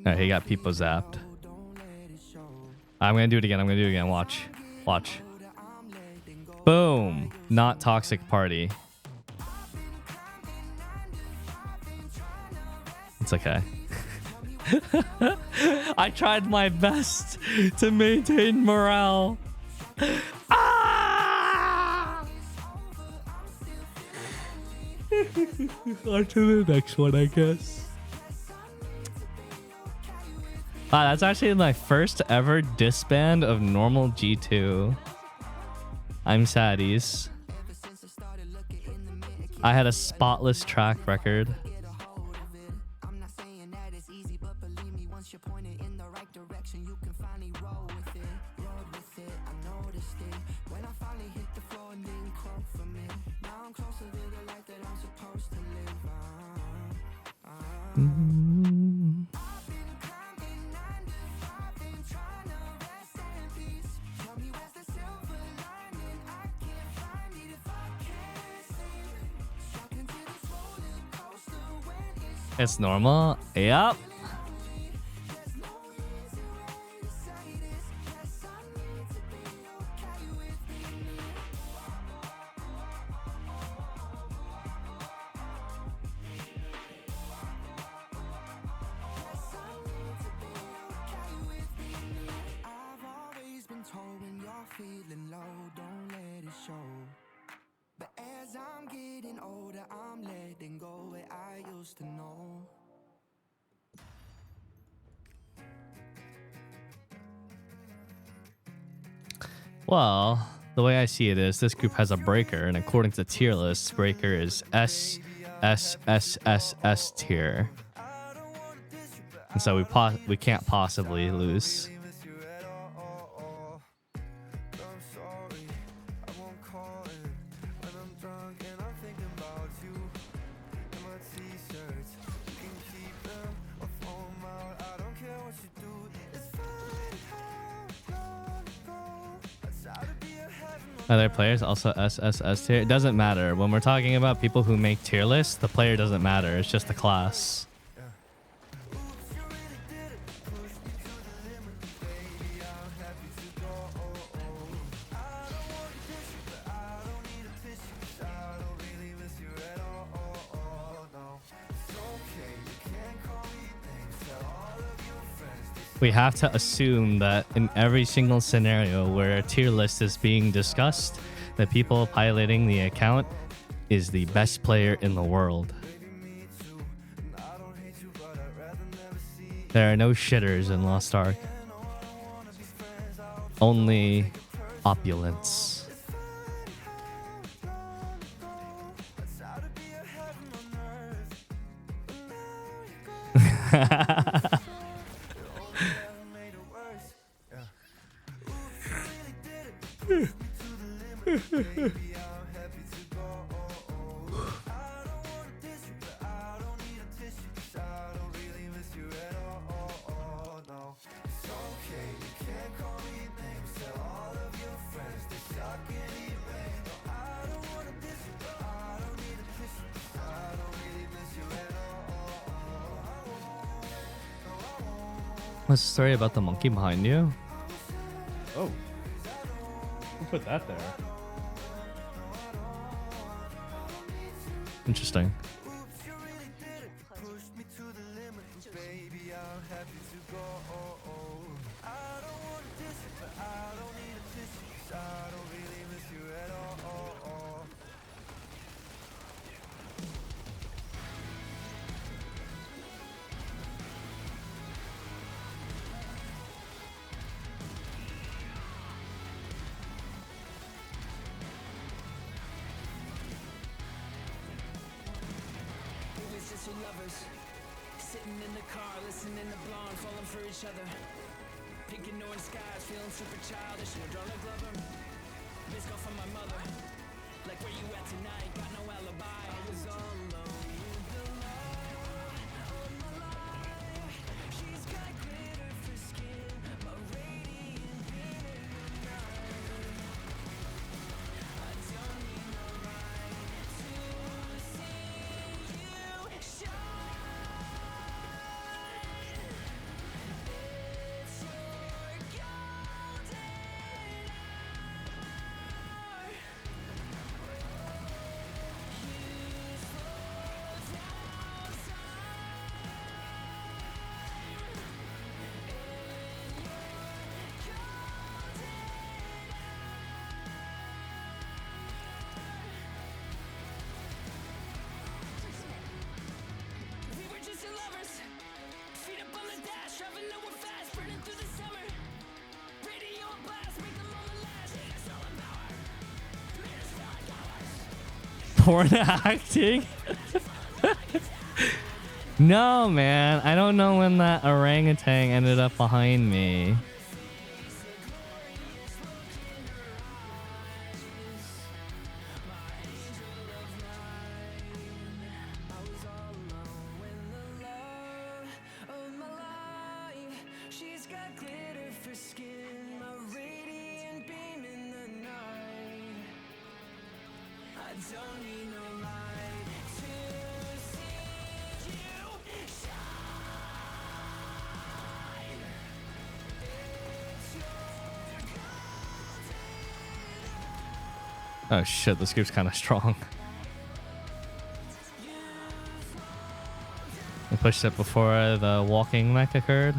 Alright, he got people zapped. I'm gonna do it again. Watch. Boom. Not toxic party. It's okay. I tried my best to maintain morale. Ah! On to the next one, I guess. Wow, that's actually my first ever disband of normal G2. I'm saddies. I had a spotless track record. It's normal. Yep. Well, the way I see it is this group has a breaker, and according to tier lists, breaker is S, S, S, S, S tier. And so we can't possibly lose. Other players also SSS tier. It doesn't matter. When we're talking about people who make tier lists, the player doesn't matter. It's just the class. We have to assume that in every single scenario where a tier list is being discussed, the people piloting the account is the best player in the world. There are no shitters in Lost Ark. Only opulence. What's the story about the monkey behind you? Oh. Who put that there? Interesting. Sitting in the car, listening to Blonde, falling for each other. Pink and orange skies, feeling super childish. No drama glover. Missed call from my mother. Like, where you at tonight? Got no alibi. I was all alone with the love of my life. She's got glitter for skin, a radiant in the night. I don't need no right to see you shine. Porn acting? No, man. I don't know when that orangutan ended up behind me. She's got glitter for skin, a radiant beam in the night. I don't need no light to see you shine. Oh shit, this group's kind of strong. I pushed it before the walking mech occurred.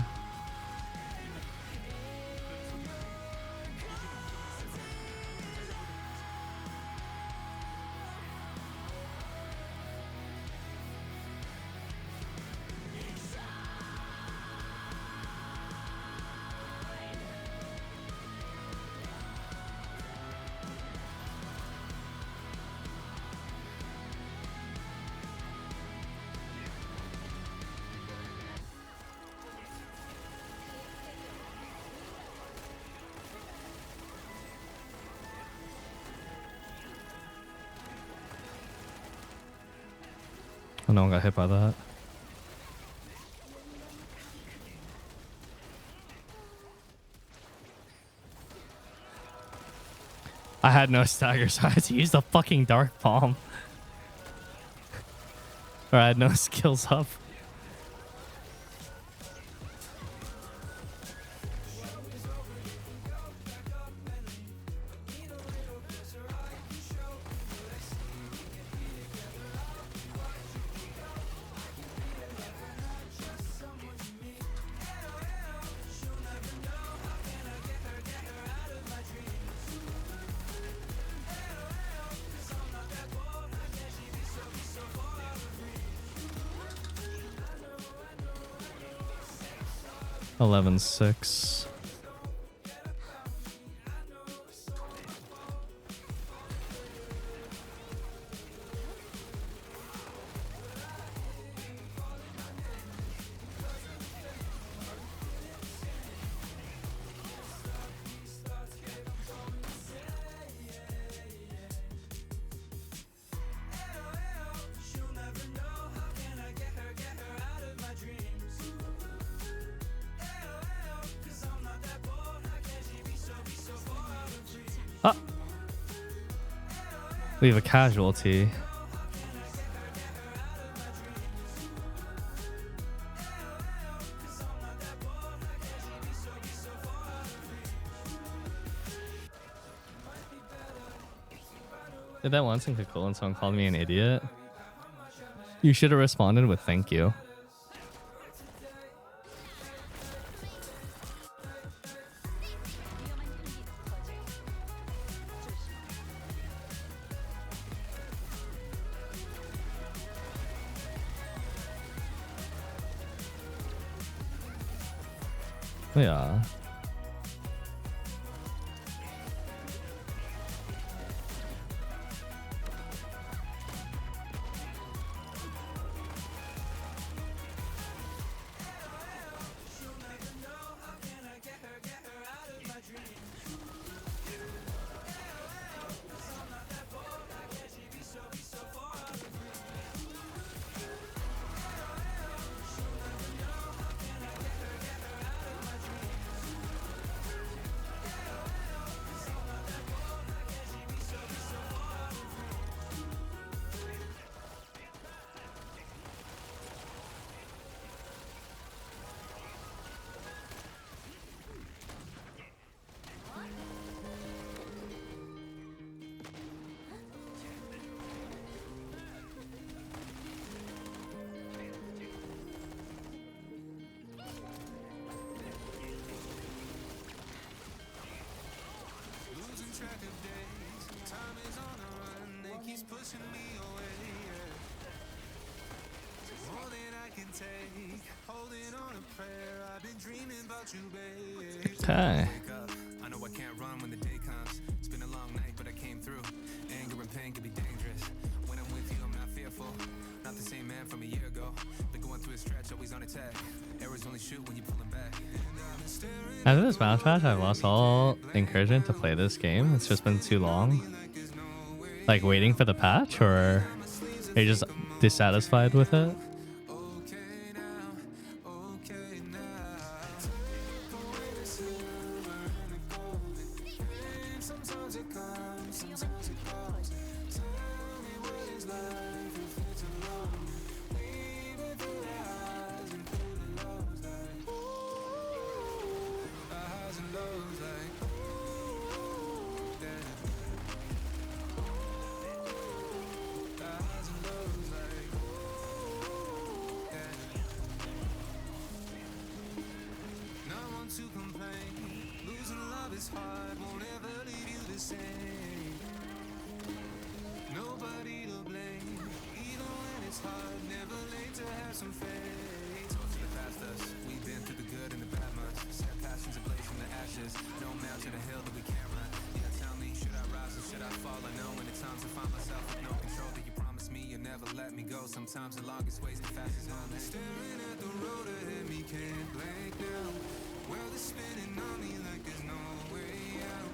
Oh, no one got hit by that. I had no stagger, so I had to use the fucking dark palm. Or I had no skills up. Eleven six. Ah. We have a casualty. Did that once in Kakul and someone called me an idiot? You should have responded with thank you. Yeah. Okay. I know I can't run when the day comes. It's been a long night, but I came through. Anger and pain can be dangerous. When pitiful. Not the same man from a year ago. Been going through a stretch, always on attack. Errors only shoot when you pull them back. After this Smash Patch, I've lost all encouragement to play this game. It's just been too long. Like waiting for the patch, or are you just dissatisfied with it? Sometimes the longest way's the fastest home. Staring at the road ahead, me can't blank now. World is spinning on me like there's no way out.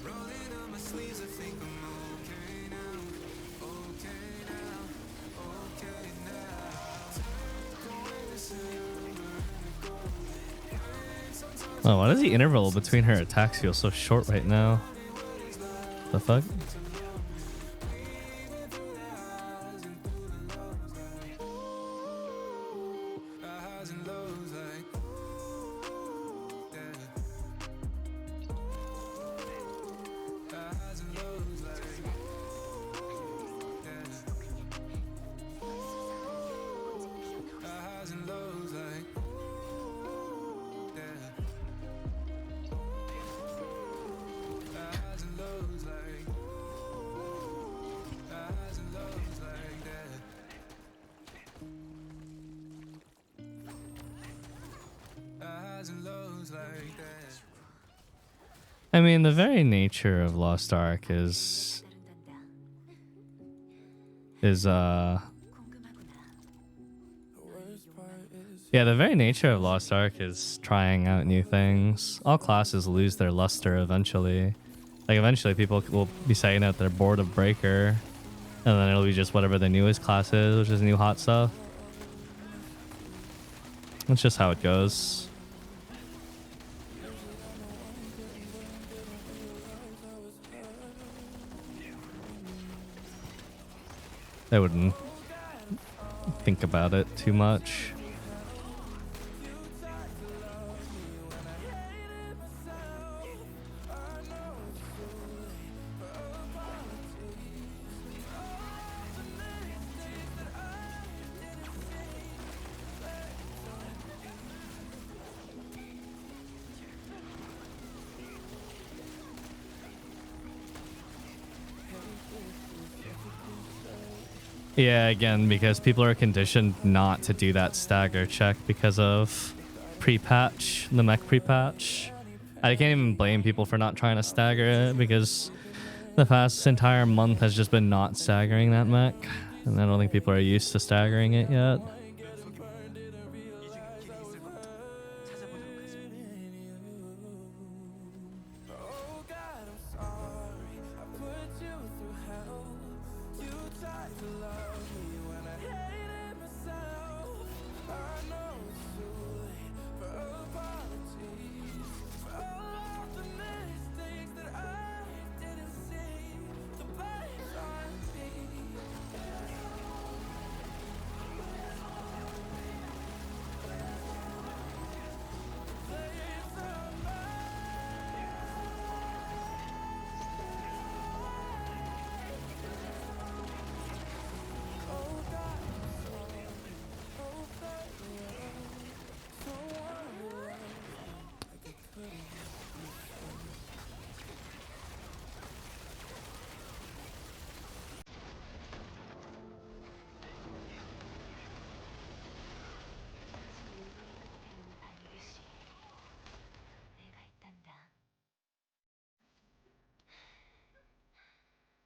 Rolling up my sleeves, I think I'm okay now. Okay now, okay now. Take away the silver and the gold. Oh, why does the interval between her attacks feel so short right now? The fuck? I mean, the very nature of Lost Ark is yeah, the very nature of Lost Ark is trying out new things. All classes lose their luster eventually. Like eventually people will be saying that they're bored of Breaker, and then it'll be just whatever the newest class is, which is new hot stuff. That's just how it goes. I wouldn't think about it too much. Yeah, again, because people are conditioned not to do that stagger check because of pre-patch, the mech pre-patch. I can't even blame people for not trying to stagger it because the past entire month has just been not staggering that mech. And I don't think people are used to staggering it yet.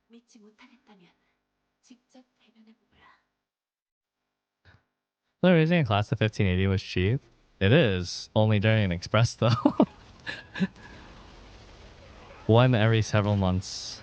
믿지 못하겠다면 직접 대면해보라. Tesla raising a class to 1580 was cheap. It is only during an express though. One every several months.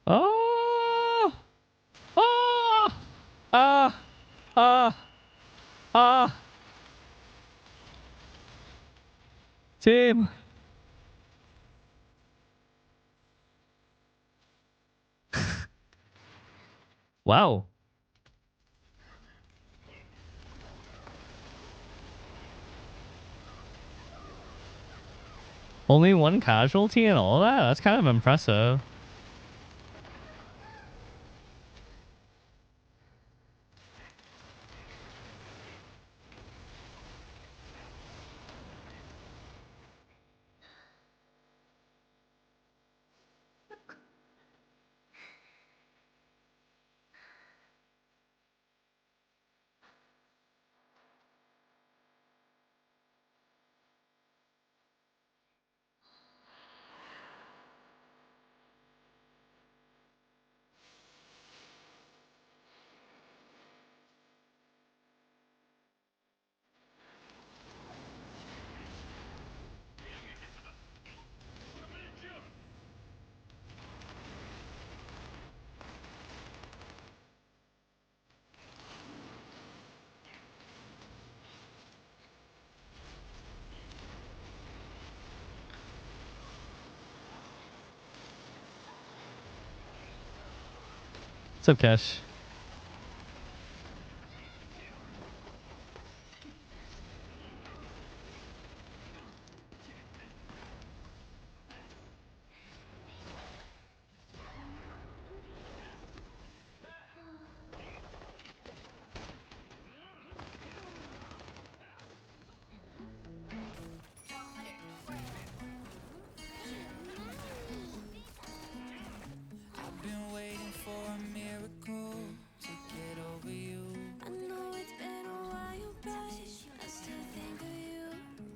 Oh! Oh! Ah! Ah! Ah! Team! Wow. Only one casualty and all that? That's kind of impressive. What's up, Cash? I've been waiting for a miracle to get over you. I know it's been a while, but I still think of you.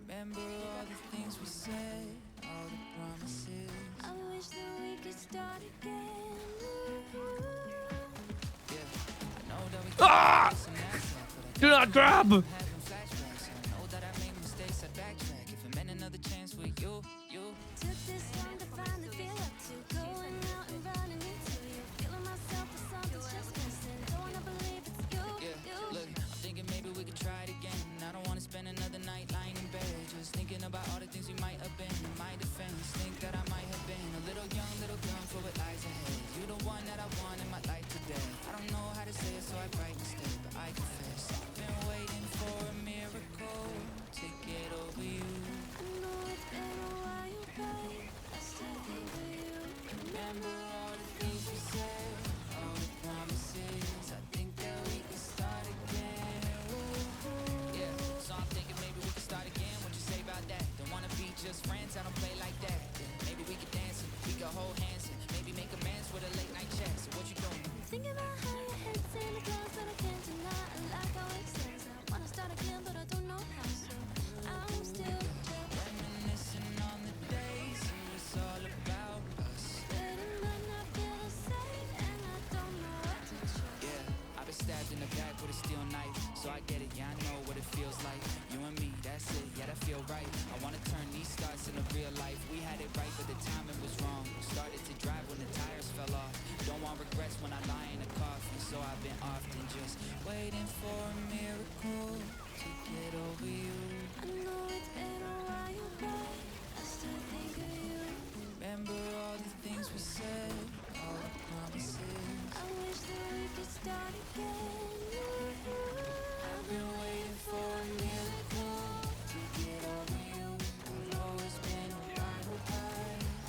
Remember all the things we said, all the promises. I wish that we could start again. Yeah, I know that we Ah! some nights left, but I Do not grab! having flashbacks. I know that I made mistakes, I backtrack. If I meant another chance with you. Took this long to finally feel up to going out and running into you. Feeling myself for something's just missing. Don't wanna believe it's you. Yeah, look, I'm thinking maybe we could try it again. I don't wanna spend another night lying in bed, just thinking about all the things we might have been. In my defense, think that I might have been a little young, little girl for what lies ahead. You the one that I want in my life today. I don't know how to say it, so I write instead, but I confess I've been waiting for a miracle to get over you. I know it's been a while, but I still think of you. Remember all the things we said, all the promises. I think that we can start again. Yeah, so I'm thinking maybe we can start again. What you say about that? Don't wanna be just friends, I don't play like that. Yeah, maybe we could dance and we could hold hands and maybe make amends with a late night chat. So what you doing? Thinking about how your head's in the clouds, but I can't deny. I like how it says I wanna start again, but I don't know how. So I'm still reminiscing on the days it was all about us. But it might not feel the same, and I don't know what to choose. Yeah, I've been stabbed in the back with a steel knife, so I get it. Yeah, I know what it feels like. You and me, that's it. Yeah, that feel right. I wanna turn these thoughts into real life. We had it right, but the timing was wrong. Started to drive when the tires fell off. Don't want regrets when I lie in a coffin, so I've been often just waiting for a miracle to get over you. I know it's been a while, but I still think of you. Remember all the things we said, all the promises. I wish that we could start again. I've been waiting for a miracle to get over you. I know it's been a while, but I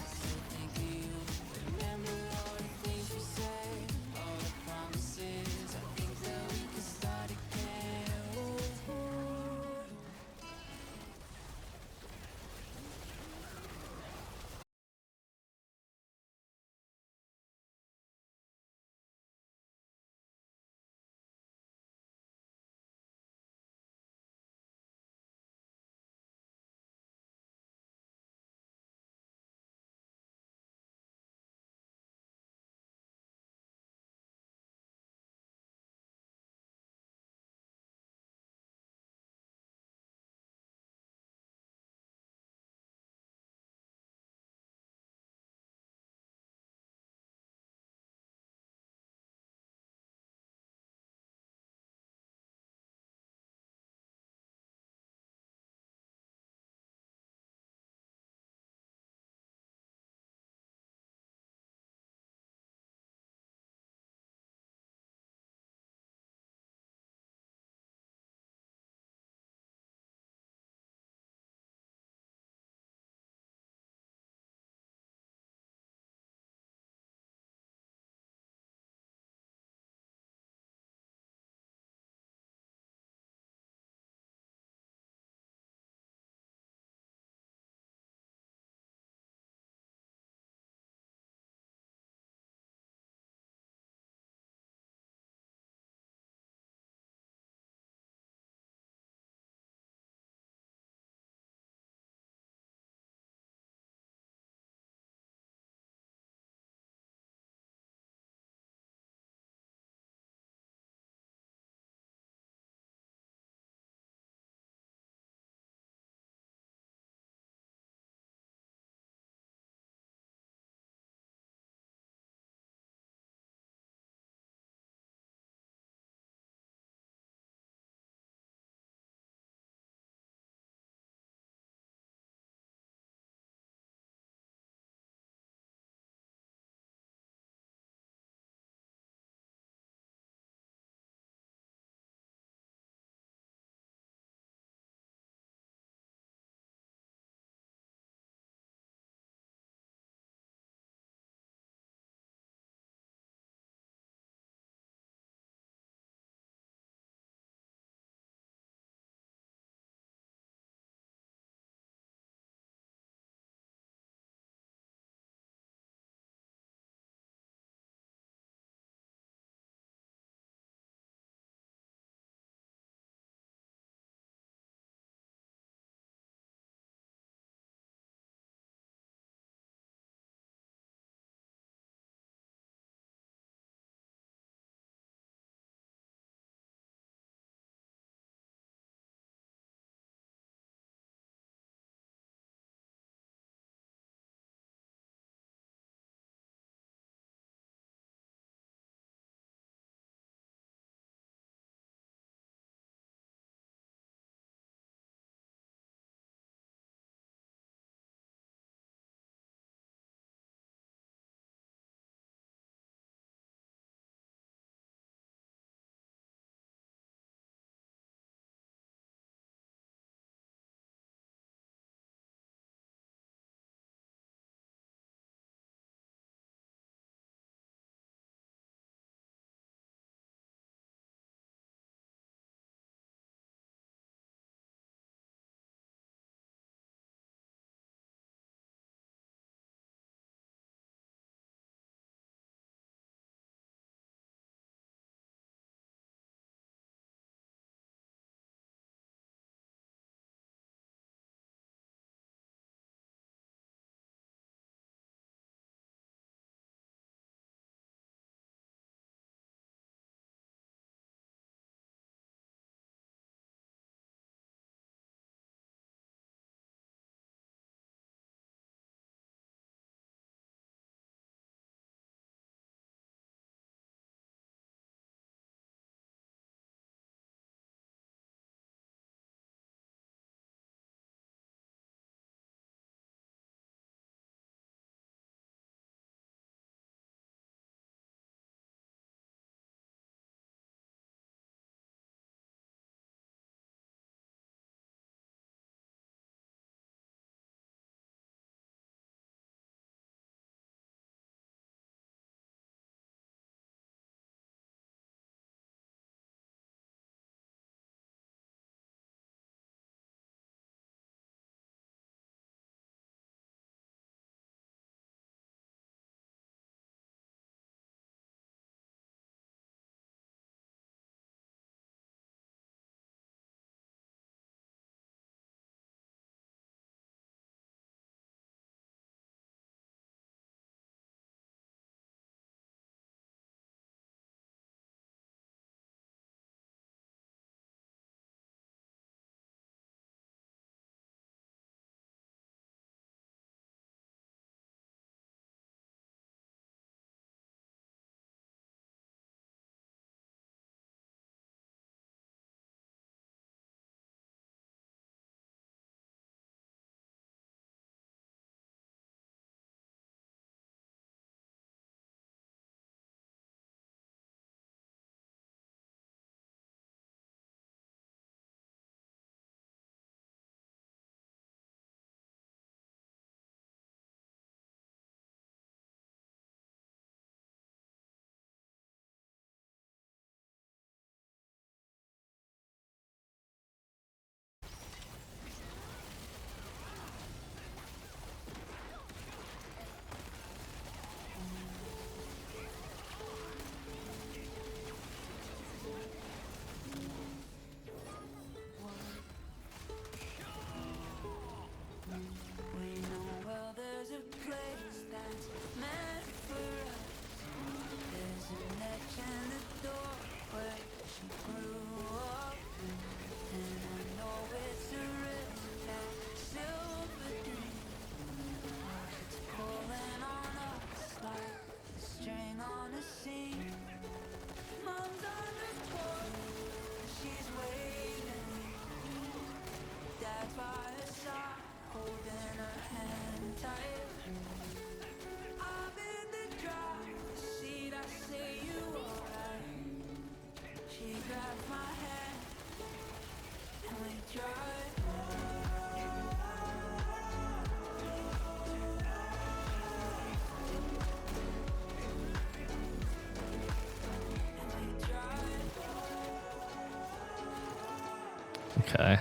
Okay.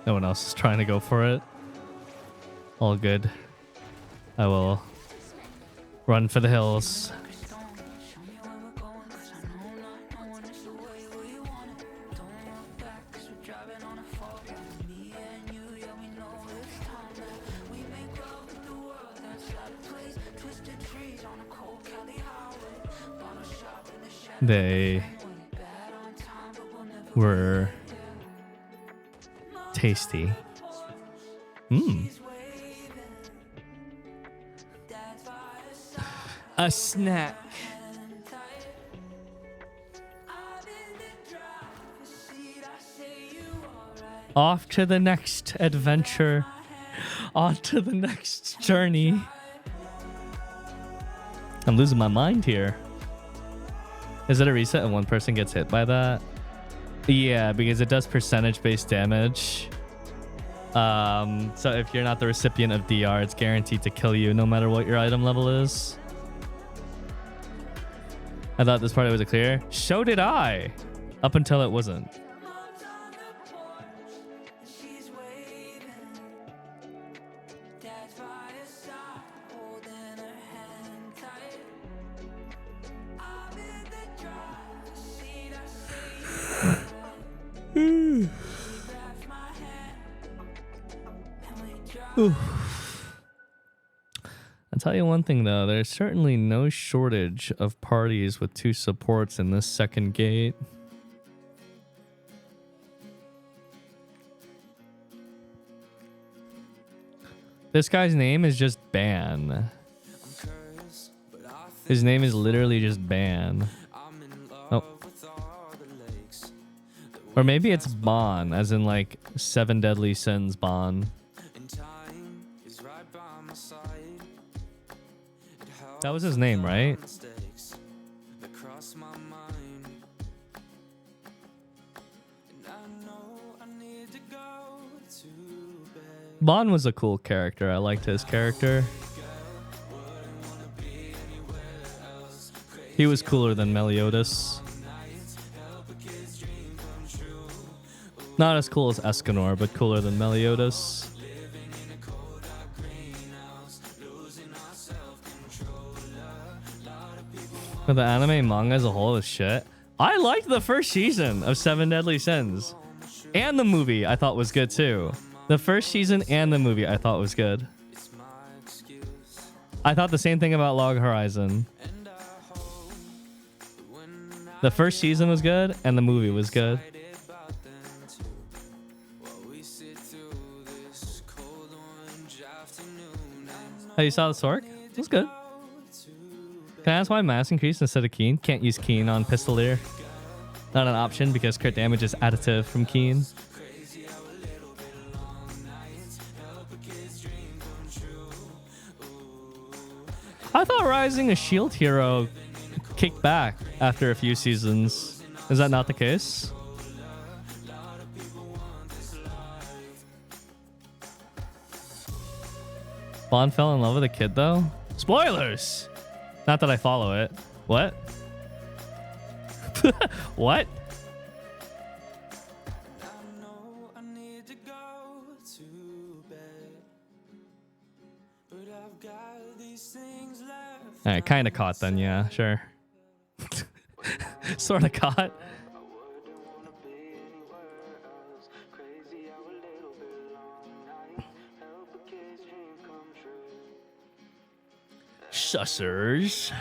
No one else is trying to go for it. All good. I will run for the hills. They were tasty. Mmm. A snack. Off to the next adventure. On to the next journey. I'm losing my mind here. Is it a reset and one person gets hit by that? Yeah, because it does percentage-based damage. So if you're not the recipient of DR, it's guaranteed to kill you no matter what your item level is. I thought this part was clear. So did I. Up until it wasn't. I'll tell you one thing though, there's certainly no shortage of parties with 2 supports in this second gate. This guy's name is just Ban. His name is literally just Ban. Oh. Or maybe it's Bon, as in like 7 Deadly Sins Bon. That was his name, right? Bon was a cool character. I liked his character. He was cooler than Meliodas. Not as cool as Escanor, but cooler than Meliodas. But the anime and manga as a whole is shit. I liked the first season of 7 Deadly Sins. And the movie I thought was good too. The first season and the movie I thought was good. I thought the same thing about Log Horizon. The first season was good and the movie was good. Oh, you saw the Sorc? It was good. Can I ask why mass increase instead of Keen? Can't use Keen on Pistolier. Not an option because crit damage is additive from Keen. I thought Rising a shield hero kicked back after a few seasons. Is that not the case? Bond fell in love with a kid though? Spoilers! Not that I follow it. What? What? Alright, kinda caught then, yeah, sure. Sorta caught. Sussers.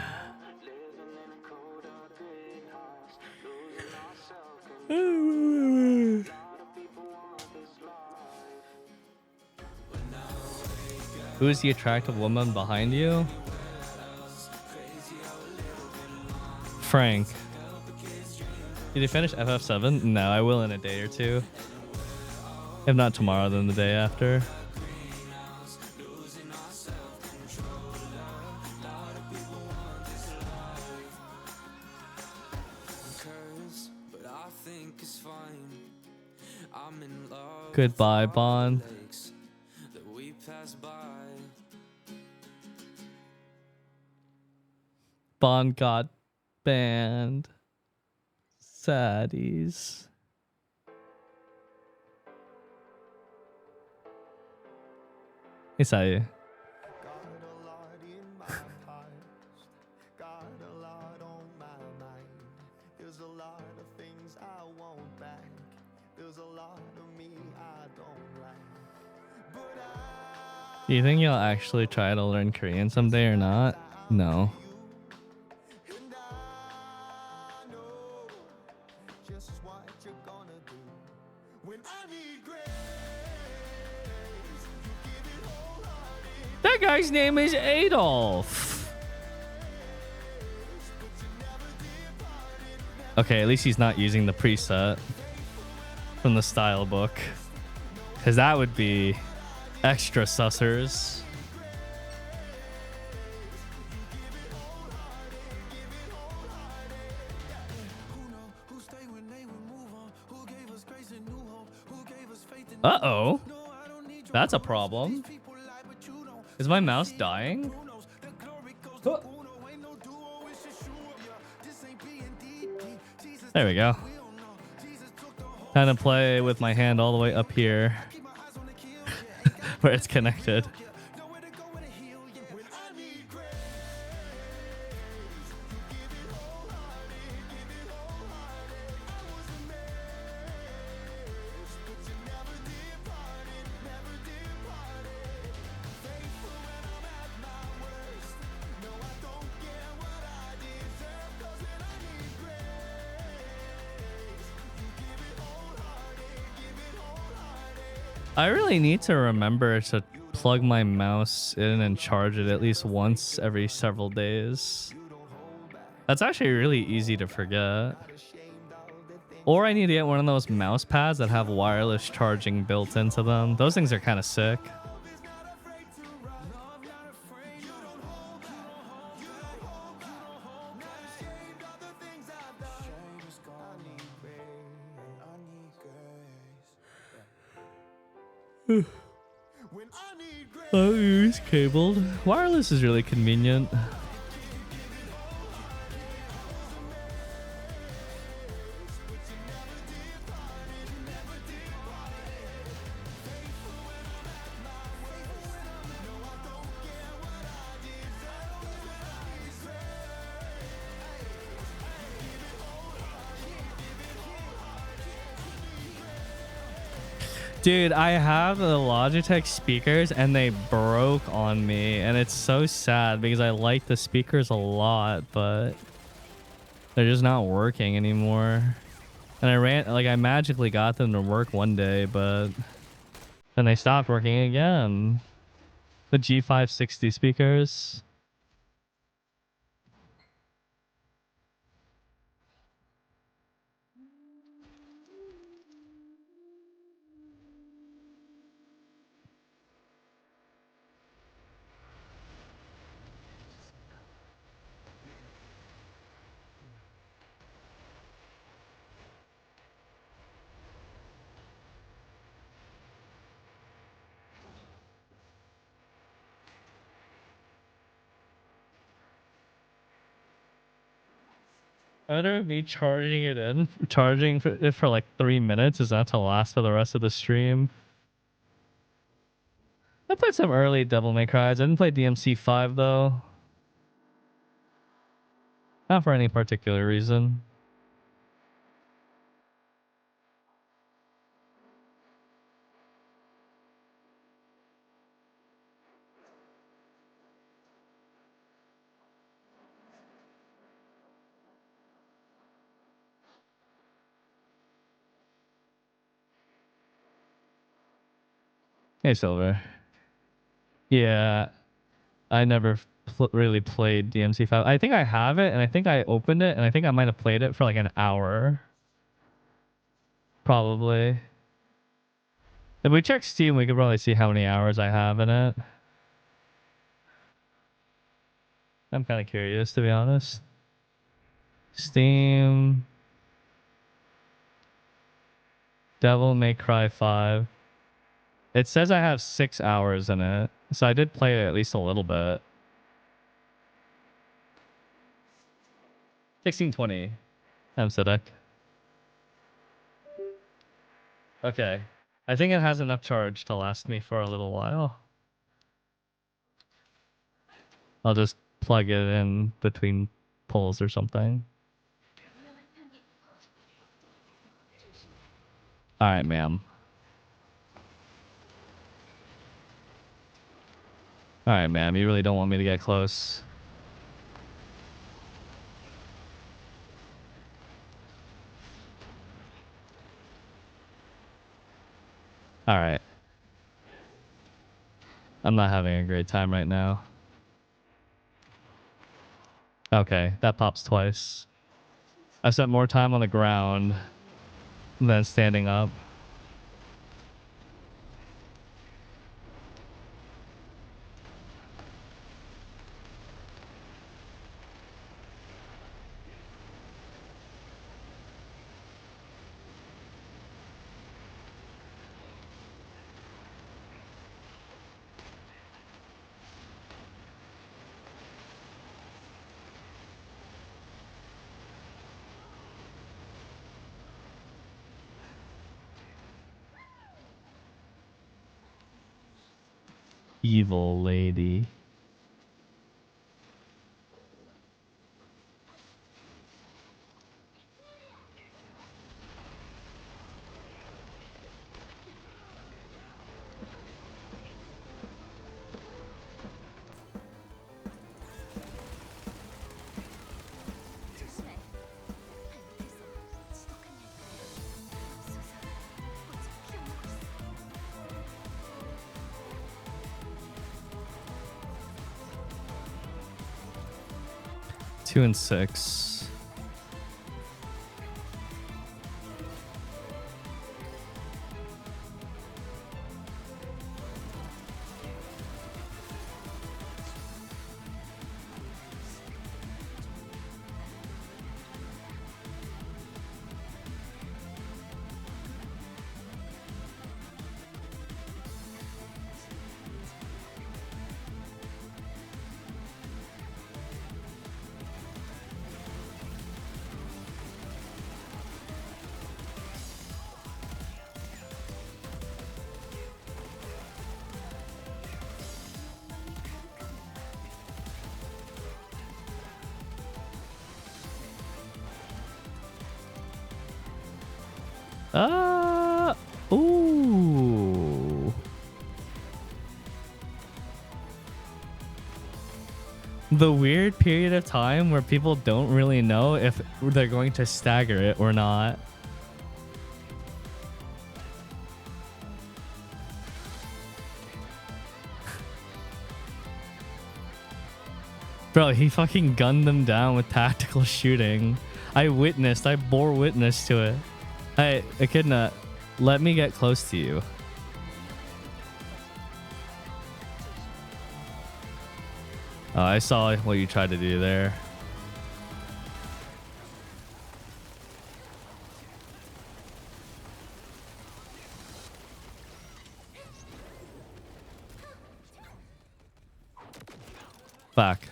Who is the attractive woman behind you? Frank. Did you finish FF7? No, I will in a day or two. If not tomorrow, then the day after. Goodbye, Bond. Bond got banned. Saddies. Isai. Do you think you'll actually try to learn Korean someday or not? No. That guy's name is Adolf. Okay, at least he's not using the preset from the style book. Because that would be extra sussers. Uh-oh. That's a problem. Is my mouse dying? Huh. There we go. Kind of play with my hand all the way up here where it's connected. I really need to remember to plug my mouse in and charge it at least once every several days. That's actually really easy to forget. Or I need to get one of those mouse pads that have wireless charging built into them. Those things are kind of sick. Oh, it's cabled. Wireless is really convenient. Dude, I have the Logitech speakers and they broke on me, and it's so sad because I like the speakers a lot, but they're just not working anymore. And I magically got them to work one day, but then they stopped working again. The G560 speakers. Better me charging it for like 3 minutes. Is that to last for the rest of the stream? I played some early Devil May Cry. I didn't play DMC 5 though. Not for any particular reason. Hey, Silver. Yeah, I never really played DMC 5. I think I have it, and I think I opened it, and I think I might have played it for like an hour. Probably. If we check Steam, we could probably see how many hours I have in it. I'm kind of curious, to be honest. Steam. Devil May Cry 5. It says I have 6 hours in it, so I did play it at least a little bit. 1620. Amsterdam. Okay. I think it has enough charge to last me for a little while. I'll just plug it in between poles or something. All right, ma'am. All right, ma'am. You really don't want me to get close. All right. I'm not having a great time right now. Okay, that pops twice. I spent more time on the ground than standing up. Evil lady. Two and six. Ooh. The weird period of time where people don't really know if they're going to stagger it or not. Bro, he fucking gunned them down with tactical shooting. I bore witness to it. Hey, Echidna, let me get close to you. Oh, I saw what you tried to do there. Back.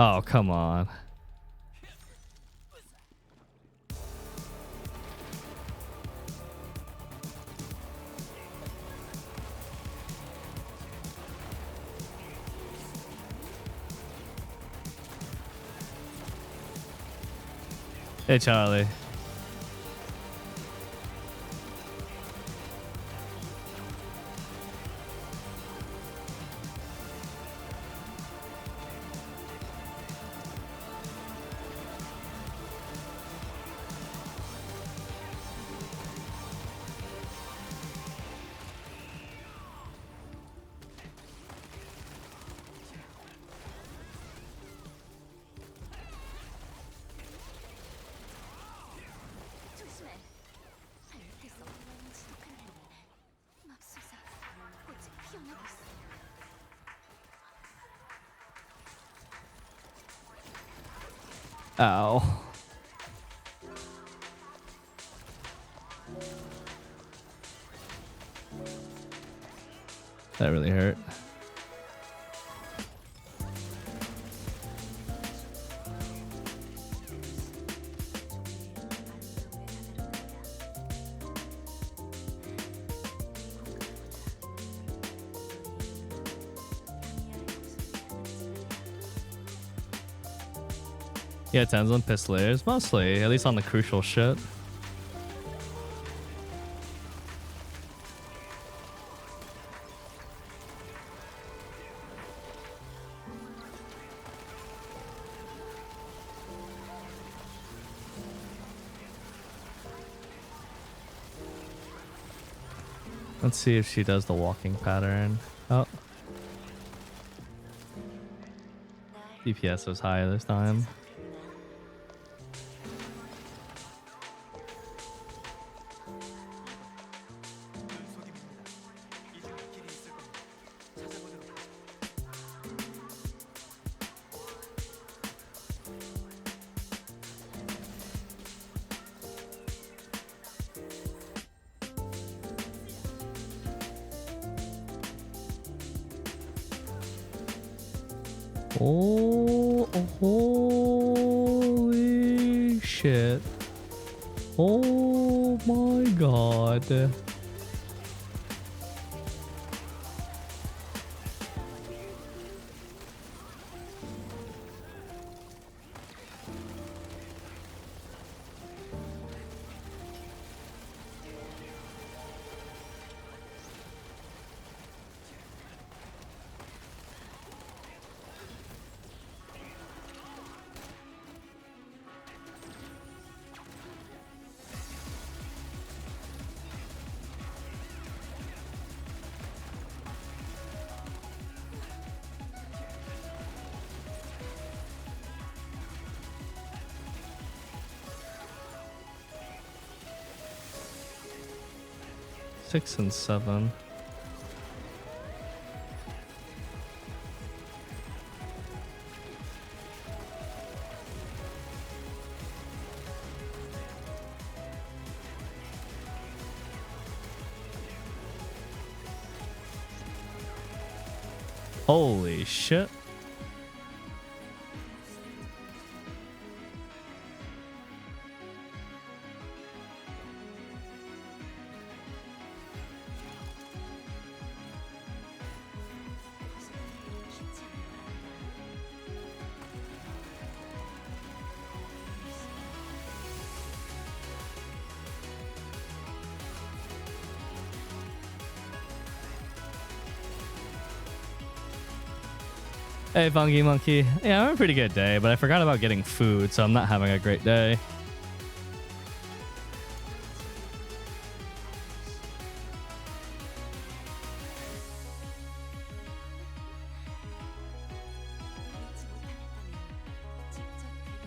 Oh, come on. Hey, Charlie. Ow. That really hurt. Yeah, tens and pistolers, mostly, at least on the crucial shit. Let's see if she does the walking pattern. Oh. DPS was high this time. Oh, holy shit. Oh my god. Six and seven. Holy shit. Hey, Funky Monkey. Yeah, I'm having a pretty good day, but I forgot about getting food, so I'm not having a great day.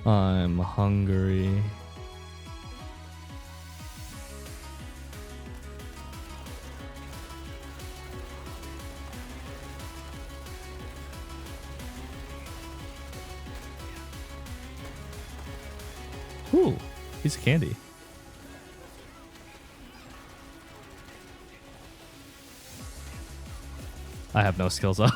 I'm hungry. Ooh, piece of candy. I have no skills up.